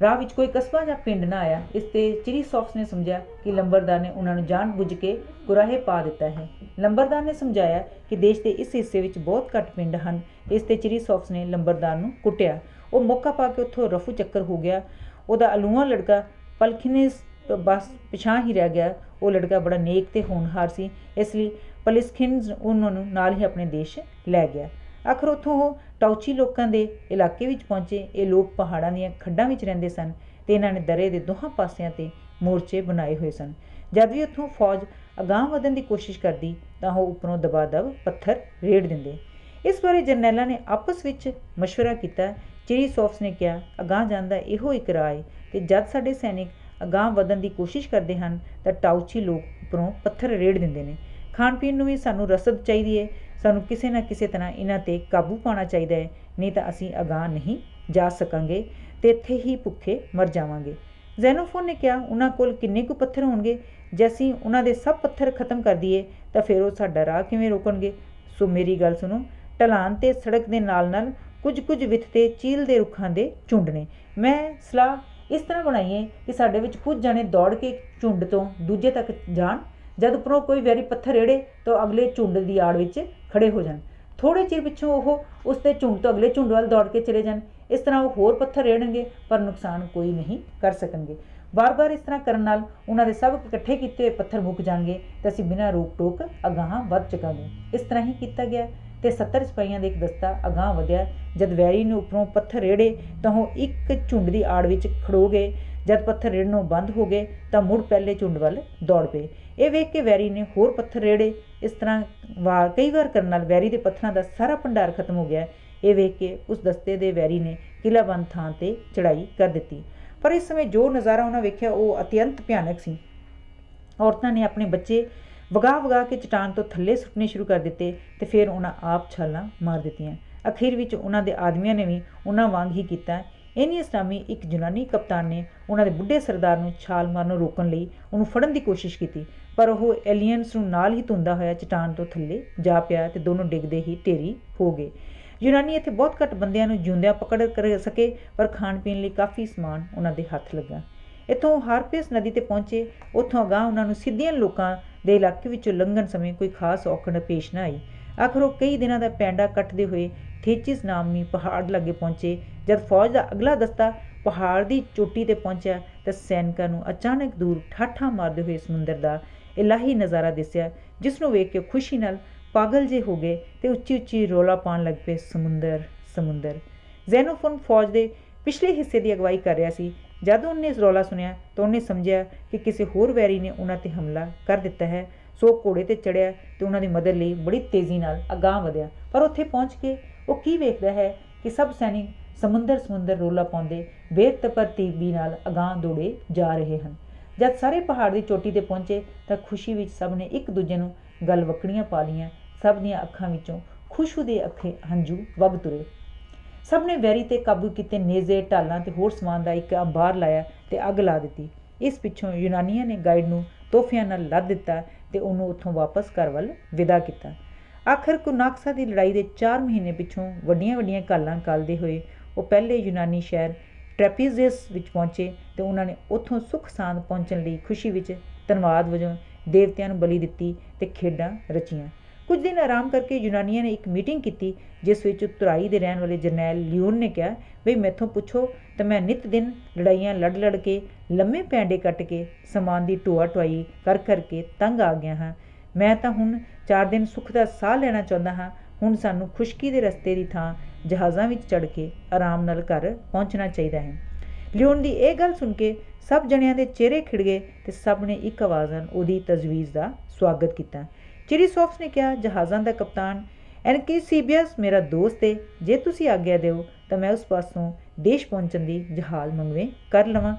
ਰਾਹ ਵਿੱਚ ਕੋਈ ਕਸਬਾ ਜਾਂ ਪਿੰਡ ਨਾ ਆਇਆ। ਇਸ 'ਤੇ ਚਿਰੀਸੌਫਸ ਨੇ ਸਮਝਿਆ ਕਿ ਲੰਬਰਦਾਰ ਨੇ ਉਹਨਾਂ ਨੂੰ ਜਾਣ ਬੁੱਝ ਕੇ ਗੁਰਾਹੇ ਪਾ ਦਿੱਤਾ ਹੈ। ਲੰਬਰਦਾਰ ਨੇ ਸਮਝਾਇਆ ਕਿ ਦੇਸ਼ ਦੇ ਇਸ ਹਿੱਸੇ ਵਿੱਚ ਬਹੁਤ ਘੱਟ ਪਿੰਡ ਹਨ ਤੇ ਇਸ 'ਤੇ ਚਿਰੀਸੌਫਸ ਨੇ ਲੰਬਰਦਾਰ ਨੂੰ ਕੁੱਟਿਆ। ਉਹ ਮੌਕਾ ਪਾ ਕੇ ਉੱਥੋਂ ਰਫੂ ਚੱਕਰ ਹੋ ਗਿਆ। ਉਹਦਾ ਅਲੂਆ ਲੜਕਾ ਪਲਖਿਨਿਸ ਬਸ ਪਿਛਾਂਹ ਹੀ ਰਹਿ ਗਿਆ। ਉਹ ਲੜਕਾ ਬੜਾ ਨੇਕ ਤੇ ਹੋਣਹਾਰ ਸੀ, ਇਸ ਲਈ ਪਲਿਸਖਿਨਜ਼ ਉਹਨਾਂ ਨੂੰ ਨਾਲ ਹੀ ਆਪਣੇ ਦੇਸ਼ ਲੈ ਗਿਆ। ਆਖਰ ਉੱਥੋਂ ਉਹ ਟਾਊਚੀ ਲੋਕਾਂ ਦੇ ਇਲਾਕੇ ਵਿੱਚ ਪਹੁੰਚੇ। ਇਹ ਲੋਕ ਪਹਾੜਾਂ ਦੀਆਂ ਖੱਡਾਂ ਵਿੱਚ ਰਹਿੰਦੇ ਸਨ ਤੇ ਇਹਨਾਂ ਨੇ ਦਰੇ ਦੇ ਦੋਹਾਂ ਪਾਸਿਆਂ 'ਤੇ ਮੋਰਚੇ ਬਣਾਏ ਹੋਏ ਸਨ। ਜਦ ਵੀ ਉੱਥੋਂ ਫੌਜ ਅਗਾਂਹ ਵਧਣ ਦੀ ਕੋਸ਼ਿਸ਼ ਕਰਦੀ ਤਾਂ ਉਹ ਉੱਪਰੋਂ ਦਬਾ ਦਬ ਪੱਥਰ ਰੇੜ ਦਿੰਦੇ। ਇਸ ਬਾਰੇ ਜਰਨੈਲਾਂ ਨੇ ਆਪਸ ਵਿੱਚ ਮਸ਼ਵਰਾ ਕੀਤਾ। ਚਿਰੀਸੌਫਸ ਨੇ ਕਿਹਾ, ਅਗਾਂਹ ਜਾਣ ਦਾ ਇਹੋ ਇੱਕ ਰਾਹ ਹੈ ਕਿ ਜਦ ਸਾਡੇ ਸੈਨਿਕ ਅਗਾਂਹ ਵਧਣ ਦੀ ਕੋਸ਼ਿਸ਼ ਕਰਦੇ ਹਨ ਤਾਂ ਟਾਊਚੀ ਲੋਕ ਉੱਪਰੋਂ ਪੱਥਰ ਰੇੜ ਦਿੰਦੇ ਨੇ। ਖਾਣ ਪੀਣ ਨੂੰ ਵੀ ਸਾਨੂੰ ਰਸਦ ਚਾਹੀਦੀ ਹੈ। ਸਾਨੂੰ ਕਿਸੇ ਨਾ ਕਿਸੇ ਤਰ੍ਹਾਂ ਇਹਨਾਂ 'ਤੇ ਕਾਬੂ ਪਾਉਣਾ ਚਾਹੀਦਾ ਹੈ, ਨਹੀਂ ਤਾਂ ਅਸੀਂ ਅਗਾਂਹ ਨਹੀਂ ਜਾ ਸਕਾਂਗੇ ਤੇ ਇੱਥੇ ਹੀ ਭੁੱਖੇ ਮਰ ਜਾਵਾਂਗੇ। ਜ਼ੈਨੋਫੋਨ ਨੇ ਕਿਹਾ, ਉਹਨਾਂ ਕੋਲ ਕਿੰਨੇ ਕੁ ਪੱਥਰ ਹੋਣਗੇ? ਜੇ ਅਸੀਂ ਉਹਨਾਂ ਦੇ ਸਭ ਪੱਥਰ ਖਤਮ ਕਰ ਦਈਏ ਤਾਂ ਫਿਰ ਉਹ ਸਾਡਾ ਰਾਹ ਕਿਵੇਂ ਰੋਕਣਗੇ? ਸੋ ਮੇਰੀ ਗੱਲ ਸੁਣੋ, ਢਲਾਨ ਤੇ ਸੜਕ ਦੇ ਨਾਲ ਕੁਝ ਵਿੱਥ ਤੇ ਚੀਲ ਦੇ ਰੁੱਖਾਂ ਦੇ ਝੁੰਡ ਨੇ। ਮੈਂ ਸਲਾਹ ਇਸ ਤਰ੍ਹਾਂ ਬਣਾਈ ਹੈ ਕਿ ਸਾਡੇ ਵਿੱਚ ਕੁਝ ਜਣੇ ਦੌੜ ਕੇ ਝੁੰਡ ਤੋਂ ਦੂਜੇ ਤੱਕ ਜਾਣ, ਜਦ ਉੱਪਰੋਂ ਕੋਈ ਵੈਰੀ ਪੱਥਰ ਰੇੜੇ ਤਾਂ ਅਗਲੇ ਝੁੰਡ ਦੀ ਆੜ ਵਿੱਚ ਖੜੇ ਹੋ ਜਾਣ। ਥੋੜ੍ਹੇ ਚਿਰ ਪਿੱਛੋਂ ਉਹ ਉਸ ਦੇ ਝੁੰਡ ਤੋਂ ਅਗਲੇ ਝੁੰਡ ਵੱਲ ਦੌੜ ਕੇ ਚਲੇ ਜਾਣ। ਇਸ ਤਰ੍ਹਾਂ ਉਹ ਹੋਰ ਪੱਥਰ ਰੇੜਨਗੇ ਪਰ ਨੁਕਸਾਨ ਕੋਈ ਨਹੀਂ ਕਰ ਸਕਣਗੇ। ਵਾਰ-ਵਾਰ ਇਸ ਤਰ੍ਹਾਂ ਕਰਨ ਨਾਲ ਉਹਨਾਂ ਦੇ ਸਭ ਇਕੱਠੇ ਕੀਤੇ ਹੋਏ ਪੱਥਰ ਮੁੱਕ ਜਾਣਗੇ ਤੇ ਅਸੀਂ ਬਿਨਾਂ ਰੋਕ ਟੋਕ ਅਗਾਂਹ ਵੱਧ ਚਕਾਂਗੇ। ਇਸ ਤਰ੍ਹਾਂ ਹੀ ਕੀਤਾ ਗਿਆ ਤੇ 70 ਸਿਪਾਹੀਆਂ ਦਾ ਇੱਕ ਦਸਤਾ ਅਗਾਂਹ ਵਧਿਆ। ਜਦ ਵੈਰੀ ਨੇ ਉੱਪਰੋਂ ਪੱਥਰ ਰੇੜੇ ਤਾਂ ਉਹ ਇੱਕ ਝੁੰਡ ਦੀ ਆੜ ਵਿੱਚ ਖੜੋ ਗਏ। ਜਦ ਪੱਥਰ ਰੇੜਨੋਂ ਬੰਦ ਹੋ ਗਏ ਤਾਂ ਮੁੜ ਪਹਿਲੇ ਝੁੰਡ ਵੱਲ ਦੌੜ ਪਏ। ਇਹ ਵੇਖ ਕੇ ਵੈਰੀ ਨੇ ਹੋਰ ਪੱਥਰ ਰੇੜੇ। ਇਸ ਤਰ੍ਹਾਂ ਕਈ ਵਾਰ ਕਰਨ ਨਾਲ ਵੈਰੀ ਦੇ ਪੱਥਰਾਂ ਦਾ ਸਾਰਾ ਭੰਡਾਰ ਖਤਮ ਹੋ ਗਿਆ। ਇਹ ਵੇਖ ਕੇ ਉਸ ਦਸਤੇ ਦੇ ਵੈਰੀ ਨੇ ਕਿਲ੍ਹਾਬੰਦ ਥਾਂ ਤੇ ਚੜ੍ਹਾਈ ਕਰ ਦਿੱਤੀ। ਪਰ ਇਸ ਸਮੇਂ ਜੋ ਨਜ਼ਾਰਾ ਉਹਨਾਂ ਵੇਖਿਆ ਉਹ ਅਤਿਅੰਤ ਭਿਆਨਕ ਸੀ। ਔਰਤਾਂ ਨੇ ਆਪਣੇ ਬੱਚੇ ਵਗਾ ਕੇ ਚਟਾਨ ਤੋਂ ਥੱਲੇ ਸੁੱਟਣੇ ਸ਼ੁਰੂ ਕਰ ਦਿੱਤੇ ਤੇ ਫਿਰ ਉਹਨਾਂ ਆਪ ਛਾਲਾਂ ਮਾਰ ਦਿੱਤੀਆਂ। ਅਖੀਰ ਵਿੱਚ ਉਹਨਾਂ ਦੇ ਆਦਮੀਆਂ ਨੇ ਵੀ ਉਹਨਾਂ ਵਾਂਗ ਹੀ ਕੀਤਾ। ਇੰਨੀ ਇਸਲਾਮੀ ਇੱਕ ਯੂਨਾਨੀ ਕਪਤਾਨ ਨੇ ਉਹਨਾਂ ਦੇ ਬੁੱਢੇ ਸਰਦਾਰ ਨੂੰ ਛਾਲ ਮਾਰਨੋਂ ਰੋਕਣ ਲਈ ਉਹਨੂੰ ਫੜਨ ਦੀ ਕੋਸ਼ਿਸ਼ ਕੀਤੀ, ਪਰ ਉਹ ਏਲੀਅਨਸ ਨੂੰ ਨਾਲ ਹੀ ਧੁੰਦਾ ਹੋਇਆ ਚਟਾਨ ਤੋਂ ਥੱਲੇ ਜਾ ਪਿਆ ਤੇ ਦੋਨੋਂ ਡਿੱਗਦੇ ਹੀ ਢੇਰੀ ਹੋ ਗਏ। ਯੂਨਾਨੀ ਇੱਥੇ ਬਹੁਤ ਘੱਟ ਬੰਦਿਆਂ ਨੂੰ ਜਿਉਂਦਿਆਂ ਪਕੜ ਕਰ ਸਕੇ, ਪਰ ਖਾਣ ਪੀਣ ਲਈ ਕਾਫੀ ਸਮਾਨ ਉਹਨਾਂ ਦੇ ਹੱਥ ਲੱਗਾ। ਇੱਥੋਂ ਹਾਰਪੇਸ ਨਦੀ ਤੇ ਪਹੁੰਚੇ। ਉੱਥੋਂ ਅਗਾਂਹ ਉਹਨਾਂ ਨੂੰ ਸਿੱਧੀਆਂ ਲੋਕਾਂ ਦੇ ਇਲਾਕੇ ਵਿੱਚੋਂ ਲੰਘਣ ਸਮੇਂ ਕੋਈ ਖਾਸ ਔਕੜ ਪੇਸ਼ ਨਾ ਆਈ। ਆਖਰ ਉਹ ਕਈ ਦਿਨਾਂ ਦਾ ਪੈਂਡਾ ਕੱਟਦੇ ਹੋਏ ਥੇਚਿਸ ਨਾਮੀ ਪਹਾੜ ਲਾਗੇ ਪਹੁੰਚੇ। ਜਦ ਫੌਜ ਦਾ ਅਗਲਾ ਦਸਤਾ ਪਹਾੜ ਦੀ ਚੋਟੀ ਤੇ ਪਹੁੰਚਿਆ ਤਾਂ ਸੈਨਿਕਾਂ ਨੂੰ ਅਚਾਨਕ ਦੂਰ ਠਾਠਾਂ ਮਾਰਦੇ ਹੋਏ ਸਮੁੰਦਰ ਦਾ ਇਲਾਹੀ ਨਜ਼ਾਰਾ ਦਿਸਿਆ, ਜਿਸ ਨੂੰ ਵੇਖ ਕੇ ਖੁਸ਼ੀ ਨਾਲ ਪਾਗਲ ਜੇ ਹੋ ਗਏ ਤੇ ਉੱਚੀ ਉੱਚੀ ਰੌਲਾ ਪਾਉਣ ਲੱਗ ਪਏ, ਸਮੁੰਦਰ ਸਮੁੰਦਰ। ਜ਼ੈਨੋਫੋਨ ਫੌਜ ਦੇ ਪਿਛਲੇ ਹਿੱਸੇ ਦੀ ਅਗਵਾਈ ਕਰ ਰਿਹਾ ਸੀ। ਜਦ ਉਹਨੇ ਰੌਲਾ ਸੁਣਿਆ ਤਾਂ ਉਹਨੇ ਸਮਝਿਆ ਕਿ ਕਿਸੇ ਹੋਰ ਵੈਰੀ ਨੇ ਉਹਨਾਂ ਤੇ ਹਮਲਾ ਕਰ ਦਿੱਤਾ ਹੈ। ਸੋ ਘੋੜੇ ਤੇ ਚੜ੍ਹਿਆ ਤੇ ਉਹਨਾਂ ਦੀ ਮਦਦ ਲਈ ਬੜੀ ਤੇਜ਼ੀ ਨਾਲ ਅਗਾਂਹ ਵਧਿਆ। ਪਰ ਉੱਥੇ ਪਹੁੰਚ ਕੇ ਉਹ ਕੀ ਵੇਖਦਾ ਹੈ ਕਿ ਸਭ ਸੈਨਿਕ ਸਮੁੰਦਰ ਰੌਲਾ ਪਾਉਂਦੇ ਬੇਤਰਤੀਬੀ ਨਾਲ ਅਗਾਂਹ ਦੌੜੇ ਜਾ ਰਹੇ ਹਨ। ਜਦ ਸਾਰੇ ਪਹਾੜ ਦੀ ਚੋਟੀ ਤੇ ਪਹੁੰਚੇ ਤਾਂ ਖੁਸ਼ੀ ਵਿੱਚ ਸਭ ਨੇ ਇੱਕ ਦੂਜੇ ਨੂੰ ਗਲਵੱਕੜੀਆਂ ਪਾ ਲਈਆਂ। ਸਭ ਦੀਆਂ ਅੱਖਾਂ ਵਿੱਚੋਂ ਖੁਸ਼ਬੂ ਦੇ ਹੰਝੂ ਵਗ ਤੁਰੇ। ਸਭ ਨੇ ਵੈਰੀ ਤੇ ਕਾਬੂ ਕੀਤੇ ਨੇਜ਼ੇ, ਢਾਲਾਂ ਤੇ ਹੋਰ ਸਮਾਨ ਦਾ ਇੱਕ ਅੰਬਾਰ ਲਾਇਆ ਤੇ ਅੱਗ ਲਾ ਦਿੱਤੀ। ਇਸ ਪਿੱਛੋਂ ਯੂਨਾਨੀਆਂ ਨੇ ਗਾਈਡ ਨੂੰ ਤੋਹਫਿਆਂ ਨਾਲ ਲੱਦ ਦਿੱਤਾ ਤੇ ਉਹਨੂੰ ਉੱਥੋਂ ਵਾਪਸ ਘਰ ਵੱਲ ਵਿਦਾ ਕੀਤਾ। ਆਖਰ ਕੁਨਾਕਸਾ ਦੀ ਲੜਾਈ ਦੇ 4 ਮਹੀਨੇ ਪਿੱਛੋਂ ਵੱਡੀਆਂ ਘਾਲਾਂ ਕੱਲਦੇ ਹੋਏ ਉਹ ਪਹਿਲੇ ਯੂਨਾਨੀ ਸ਼ਹਿਰ ਟ੍ਰੈਪੀਜ਼ਿਅਸ ਵਿੱਚ ਪਹੁੰਚੇ ਤੇ ਉਹਨਾਂ ਨੇ ਉੱਥੋਂ ਸੁੱਖ ਸਾਂਦ ਪਹੁੰਚਣ ਲਈ ਖੁਸ਼ੀ ਵਿੱਚ ਧੰਨਵਾਦ ਵਜੋਂ ਦੇਵਤਿਆਂ ਨੂੰ ਬਲੀ ਦਿੱਤੀ ਤੇ ਖੇਡਾਂ ਰਚੀਆਂ। ਕੁਝ ਦਿਨ ਆਰਾਮ ਕਰਕੇ ਯੂਨਾਨੀਆਂ ਨੇ ਇੱਕ ਮੀਟਿੰਗ ਕੀਤੀ, ਜਿਸ ਵਿੱਚ ਤੁਰਾਈ ਦੇ ਰਹਿਣ ਵਾਲੇ ਜਰਨੈਲ ਲਿਓਨ ਨੇ ਕਿਹਾ, ਬਈ ਮੈਥੋਂ ਪੁੱਛੋ ਤਾਂ ਮੈਂ ਨਿੱਤ ਦਿਨ ਲੜਾਈਆਂ ਲੜ ਕੇ ਲੰਮੇ ਪੈਂਡੇ ਕੱਟ ਕੇ ਸਮਾਨ ਦੀ ਢੋਆ ਢੁਆਈ ਕਰ ਕੇ ਤੰਗ ਆ ਗਿਆ ਹਾਂ। ਮੈਂ ਤਾਂ ਹੁਣ 4 ਦਿਨ ਸੁੱਖ ਦਾ ਸਾਹ ਲੈਣਾ ਚਾਹੁੰਦਾ ਹਾਂ। ਹੁਣ ਸਾਨੂੰ ਖੁਸ਼ਕੀ ਦੇ ਰਸਤੇ ਦੀ ਥਾਂ ਜਹਾਜ਼ਾਂ ਵਿੱਚ ਚੜ੍ਹ ਕੇ ਆਰਾਮ ਨਾਲ ਘਰ ਪਹੁੰਚਣਾ ਚਾਹੀਦਾ ਹੈ। ਲਿਓਨ ਦੀ ਇਹ ਗੱਲ ਸੁਣ ਕੇ ਸਭ ਜਣਿਆਂ ਦੇ ਚਿਹਰੇ ਖਿੜ ਗਏ ਤੇ ਸਭ ਨੇ ਇੱਕ ਆਵਾਜ਼ ਨਾਲ ਉਹਦੀ ਤਜਵੀਜ਼ ਦਾ ਸਵਾਗਤ ਕੀਤਾ। ਚਿਰੀਸੋਫਸ ਨੇ ਕਿਹਾ, ਜਹਾਜ਼ਾਂ ਦਾ ਕਪਤਾਨ ਐਨਕੀਸੀਬੀਅਸ ਮੇਰਾ ਦੋਸਤ ਏ। ਜੇ ਤੁਸੀਂ ਆਗਿਆ ਦਿਓ ਤਾਂ ਮੈਂ ਉਸ ਪਾਸੋਂ ਦੇਸ਼ ਪਹੁੰਚਣ ਦੀ ਜਹਾਜ਼ ਮੰਗਵੇਂ ਕਰ ਲਵਾਂ।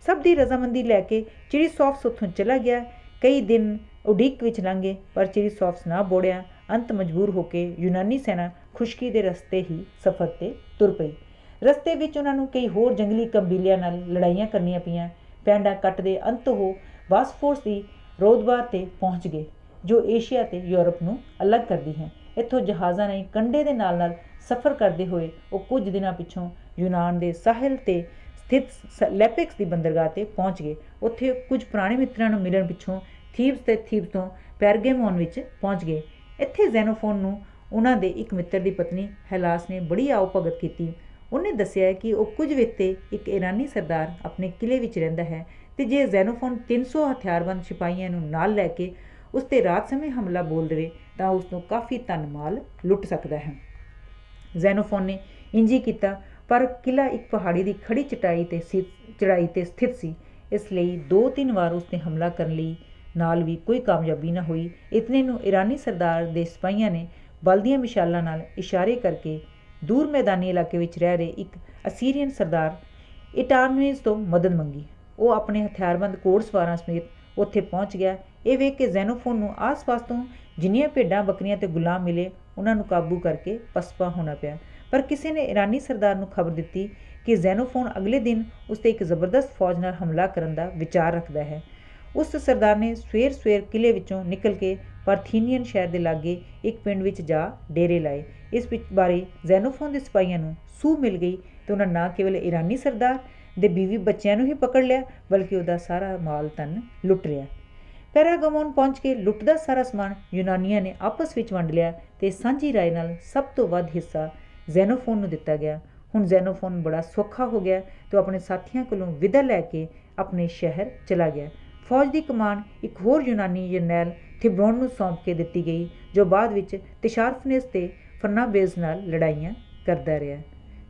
ਸਭ ਦੀ ਰਜ਼ਾਮੰਦੀ ਲੈ ਕੇ ਚਿਰੀਸੋਫਸ ਉੱਥੋਂ ਚਲਾ ਗਿਆ। ਕਈ ਦਿਨ ਉਡੀਕ ਵਿੱਚ ਲੰਘੇ ਪਰ ਚਿਰੀਸੋਫਸ ਨਾ ਬੋੜਿਆ। ਅੰਤ ਮਜਬੂਰ ਹੋ ਕੇ ਯੂਨਾਨੀ ਸੈਨਾ ਖੁਸ਼ਕੀ ਦੇ ਰਸਤੇ ਹੀ ਸਫ਼ਰ 'ਤੇ ਤੁਰ ਪਈ। ਰਸਤੇ ਵਿੱਚ ਉਹਨਾਂ ਨੂੰ ਕਈ ਹੋਰ ਜੰਗਲੀ ਕਬੀਲਿਆਂ ਨਾਲ ਲੜਾਈਆਂ ਕਰਨੀਆਂ ਪਈਆਂ। ਪੈਂਡਾ ਕੱਟਦੇ ਅੰਤ ਉਹ ਬਾਸਫੋਰਸ ਦੀ ਰੋਦਬਾਰ 'ਤੇ ਪਹੁੰਚ ਗਏ, ਜੋ ਏਸ਼ੀਆ ਤੇ ਯੂਰਪ ਨੂੰ ਅਲੱਗ ਕਰਦੀ ਹੈ। ਇੱਥੋਂ ਜਹਾਜ਼ਾਂ ਨੇ ਕੰਢੇ ਦੇ ਨਾਲ ਸਫ਼ਰ ਕਰਦੇ ਹੋਏ ਉਹ ਕੁਝ ਦਿਨਾਂ ਪਿੱਛੋਂ ਯੂਨਾਨ ਦੇ ਸਾਹਿਲ 'ਤੇ ਸਥਿਤ ਲੈਪਿਕਸ ਦੀ ਬੰਦਰਗਾਹ 'ਤੇ ਪਹੁੰਚ ਗਏ। ਉੱਥੇ ਕੁਝ ਪੁਰਾਣੇ ਮਿੱਤਰਾਂ ਨੂੰ ਮਿਲਣ ਪਿੱਛੋਂ ਥੀਬਸ ਤੋਂ ਪੈਰਗੇਮੋਨ ਵਿੱਚ ਪਹੁੰਚ ਗਏ। ਇੱਥੇ ਜ਼ੈਨੋਫੋਨ ਨੂੰ ਉਹਨਾਂ ਦੇ ਇੱਕ ਮਿੱਤਰ ਦੀ ਪਤਨੀ ਹੈਲਾਸ ਨੇ ਬੜੀ ਆਓ ਭਗਤ ਕੀਤੀ। ਉਹਨੇ ਦੱਸਿਆ ਕਿ ਉਹ ਕੁਝ ਵੇਤੇ ਇੱਕ ਈਰਾਨੀ ਸਰਦਾਰ ਆਪਣੇ ਕਿਲੇ ਵਿੱਚ ਰਹਿੰਦਾ ਹੈ ਤੇ ਜੇ ਜ਼ੈਨੋਫੋਨ 300 ਹਥਿਆਰਬੰਦ ਸਿਪਾਹੀਆਂ ਨੂੰ ਨਾਲ ਲੈ ਕੇ ਉਸ 'ਤੇ ਰਾਤ ਸਮੇਂ ਹਮਲਾ ਬੋਲ ਦੇਵੇ ਤਾਂ ਉਸ ਨੂੰ ਕਾਫੀ ਧਨ ਮਾਲ ਲੁੱਟ ਸਕਦਾ ਹੈ। ਜ਼ੈਨੋਫੋਨ ਨੇ ਇੰਝ ਹੀ ਕੀਤਾ, ਪਰ ਕਿਲਾ ਇੱਕ ਪਹਾੜੀ ਦੀ ਖੜੀ ਚੜਾਈ ਤੇ ਸਥਿਤ ਸੀ। ਇਸ ਲਈ 2-3 ਵਾਰ ਉਸ 'ਤੇ ਹਮਲਾ ਕਰਨ ਲਈ ਨਾਲ ਵੀ ਕੋਈ ਕਾਮਯਾਬੀ ਨਾ ਹੋਈ। ਇਤਨੇ ਨੂੰ ਈਰਾਨੀ ਸਰਦਾਰ ਦੇ ਸਿਪਾਹੀਆਂ ਨੇ ਬਲਦੀਆਂ ਮਿਸਾਲਾਂ ਨਾਲ ਇਸ਼ਾਰੇ ਕਰਕੇ ਦੂਰ ਮੈਦਾਨੀ ਇਲਾਕੇ ਵਿੱਚ ਰਹਿ ਰਹੇ ਇੱਕ ਅਸੀਰੀਅਨ ਸਰਦਾਰ ਇਟਾਰਨੇਸ ਤੋਂ ਮਦਦ ਮੰਗੀ। ਉਹ ਆਪਣੇ ਹਥਿਆਰਬੰਦ ਘੋੜਸਵਾਰਾਂ ਸਮੇਤ ਉੱਥੇ ਪਹੁੰਚ ਗਿਆ। ਇਹ ਵੇਖ ਕੇ ਜ਼ੈਨੋਫੋਨ ਨੂੰ ਆਸ-ਪਾਸ ਤੋਂ ਜਿੰਨੀਆਂ ਭੇਡਾਂ ਬੱਕਰੀਆਂ ਤੇ ਗੁਲਾਮ ਮਿਲੇ ਉਹਨਾਂ ਨੂੰ ਕਾਬੂ ਕਰਕੇ ਪਸਪਾ ਹੋਣਾ ਪਿਆ। ਪਰ ਕਿਸੇ ਨੇ ਈਰਾਨੀ ਸਰਦਾਰ ਨੂੰ ਖਬਰ ਦਿੱਤੀ ਕਿ ਜ਼ੈਨੋਫੋਨ ਅਗਲੇ ਦਿਨ ਉਸ 'ਤੇ ਇੱਕ ਜ਼ਬਰਦਸਤ ਫੌਜ ਨਾਲ ਹਮਲਾ ਕਰਨ ਦਾ ਵਿਚਾਰ ਰੱਖਦਾ ਹੈ। ਉਸ ਸਰਦਾਰ ਨੇ ਸਵੇਰ ਕਿਲੇ ਵਿੱਚੋਂ ਨਿਕਲ ਕੇ ਪਾਰਥੀਨੀਅਨ ਸ਼ਹਿਰ ਦੇ ਲਾਗੇ ਇੱਕ ਪਿੰਡ ਵਿੱਚ ਜਾ ਡੇਰੇ ਲਾਏ। ਇਸ ਬਾਰੇ ਜ਼ੈਨੋਫੋਨ ਦੇ ਸਿਪਾਹੀਆਂ ਨੂੰ ਸੂਹ ਮਿਲ ਗਈ ਤੇ ਉਹਨਾਂ ਨਾ ਕੇਵਲ ਈਰਾਨੀ ਸਰਦਾਰ ਦੇ ਬੀਵੀ ਬੱਚਿਆਂ ਨੂੰ ਹੀ ਪਕੜ ਲਿਆ, ਬਲਕਿ ਉਹਦਾ ਸਾਰਾ ਮਾਲ ਧਨ ਲੁੱਟ ਲਿਆ। ਪੈਰਾਗਾਮੋਨ ਪਹੁੰਚ ਕੇ ਲੁੱਟ ਦਾ ਸਾਰਾ ਸਮਾਨ ਯੂਨਾਨੀਆਂ ਨੇ ਆਪਸ ਵਿੱਚ ਵੰਡ ਲਿਆ ਤੇ ਸਾਂਝੀ ਰਾਏ ਨਾਲ ਸਭ ਤੋਂ ਵੱਧ ਹਿੱਸਾ ਜ਼ੈਨੋਫੋਨ ਨੂੰ ਦਿੱਤਾ ਗਿਆ। ਹੁਣ ਜ਼ੈਨੋਫੋਨ ਬੜਾ ਸੌਖਾ ਹੋ ਗਿਆ ਤੇ ਉਹ ਆਪਣੇ ਸਾਥੀਆਂ ਕੋਲੋਂ ਵਿਦਾ ਲੈ ਕੇ ਆਪਣੇ ਸ਼ਹਿਰ ਚਲਾ ਗਿਆ। ਫੌਜ ਦੀ ਕਮਾਨ ਇੱਕ ਹੋਰ ਯੂਨਾਨੀ ਜਰਨੈਲ ਥਿਬਰੋਨ ਨੂੰ ਸੌਂਪ ਕੇ ਦਿੱਤੀ ਗਈ, ਜੋ ਬਾਅਦ ਵਿੱਚ ਤਿਸ਼ਾਰਫਨੇਸ ਤੇ ਫਰਨਾਬੇਜ਼ ਨਾਲ ਲੜਾਈਆਂ ਕਰਦਾ ਰਿਹਾ।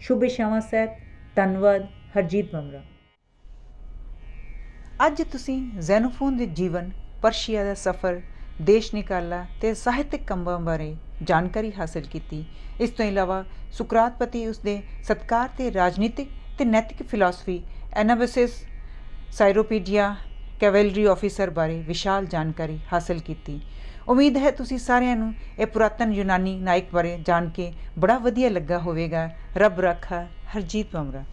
ਸ਼ੁਭ ਇਛਾਵਾਂ ਸਹਿਤ ਧੰਨਵਾਦ। ਹਰਜੀਤ ਮਮਰਾ। ਅੱਜ ਤੁਸੀਂ ਜ਼ੈਨੋਫੋਨ ਦੇ ਜੀਵਨ, ਪਰਸ਼ੀਆ ਦਾ ਸਫ਼ਰ, ਦੇਸ਼ ਨਿਕਾਲਾ ਤੇ ਸਾਹਿਤਕ ਕੰਮਾਂ ਬਾਰੇ ਜਾਣਕਾਰੀ ਹਾਸਲ ਕੀਤੀ। ਇਸ ਤੋਂ ਇਲਾਵਾ ਸੁਕਰਾਤ ਪ੍ਰਤੀ ਉਸਦੇ ਸਤਿਕਾਰ ਤੇ ਰਾਜਨੀਤਿਕ ਤੇ ਨੈਤਿਕ ਫਿਲਾਸਫੀ, ਐਨਾਬਸਿਸ, ਸਾਇਰੋਪੀਡੀਆ, ਕੈਵਲਰੀ ਆਫੀਸਰ ਬਾਰੇ ਵਿਸ਼ਾਲ ਜਾਣਕਾਰੀ ਹਾਸਲ ਕੀਤੀ। ਉਮੀਦ ਹੈ ਤੁਸੀਂ ਸਾਰਿਆਂ ਨੂੰ ਇਹ ਪੁਰਾਤਨ ਯੂਨਾਨੀ ਨਾਇਕ ਬਾਰੇ ਜਾਣ ਕੇ ਬੜਾ ਵਧੀਆ ਲੱਗਾ ਹੋਵੇਗਾ। ਰੱਬ ਰਾਖਾ। ਹਰਜੀਤ ਮਮਰਾ।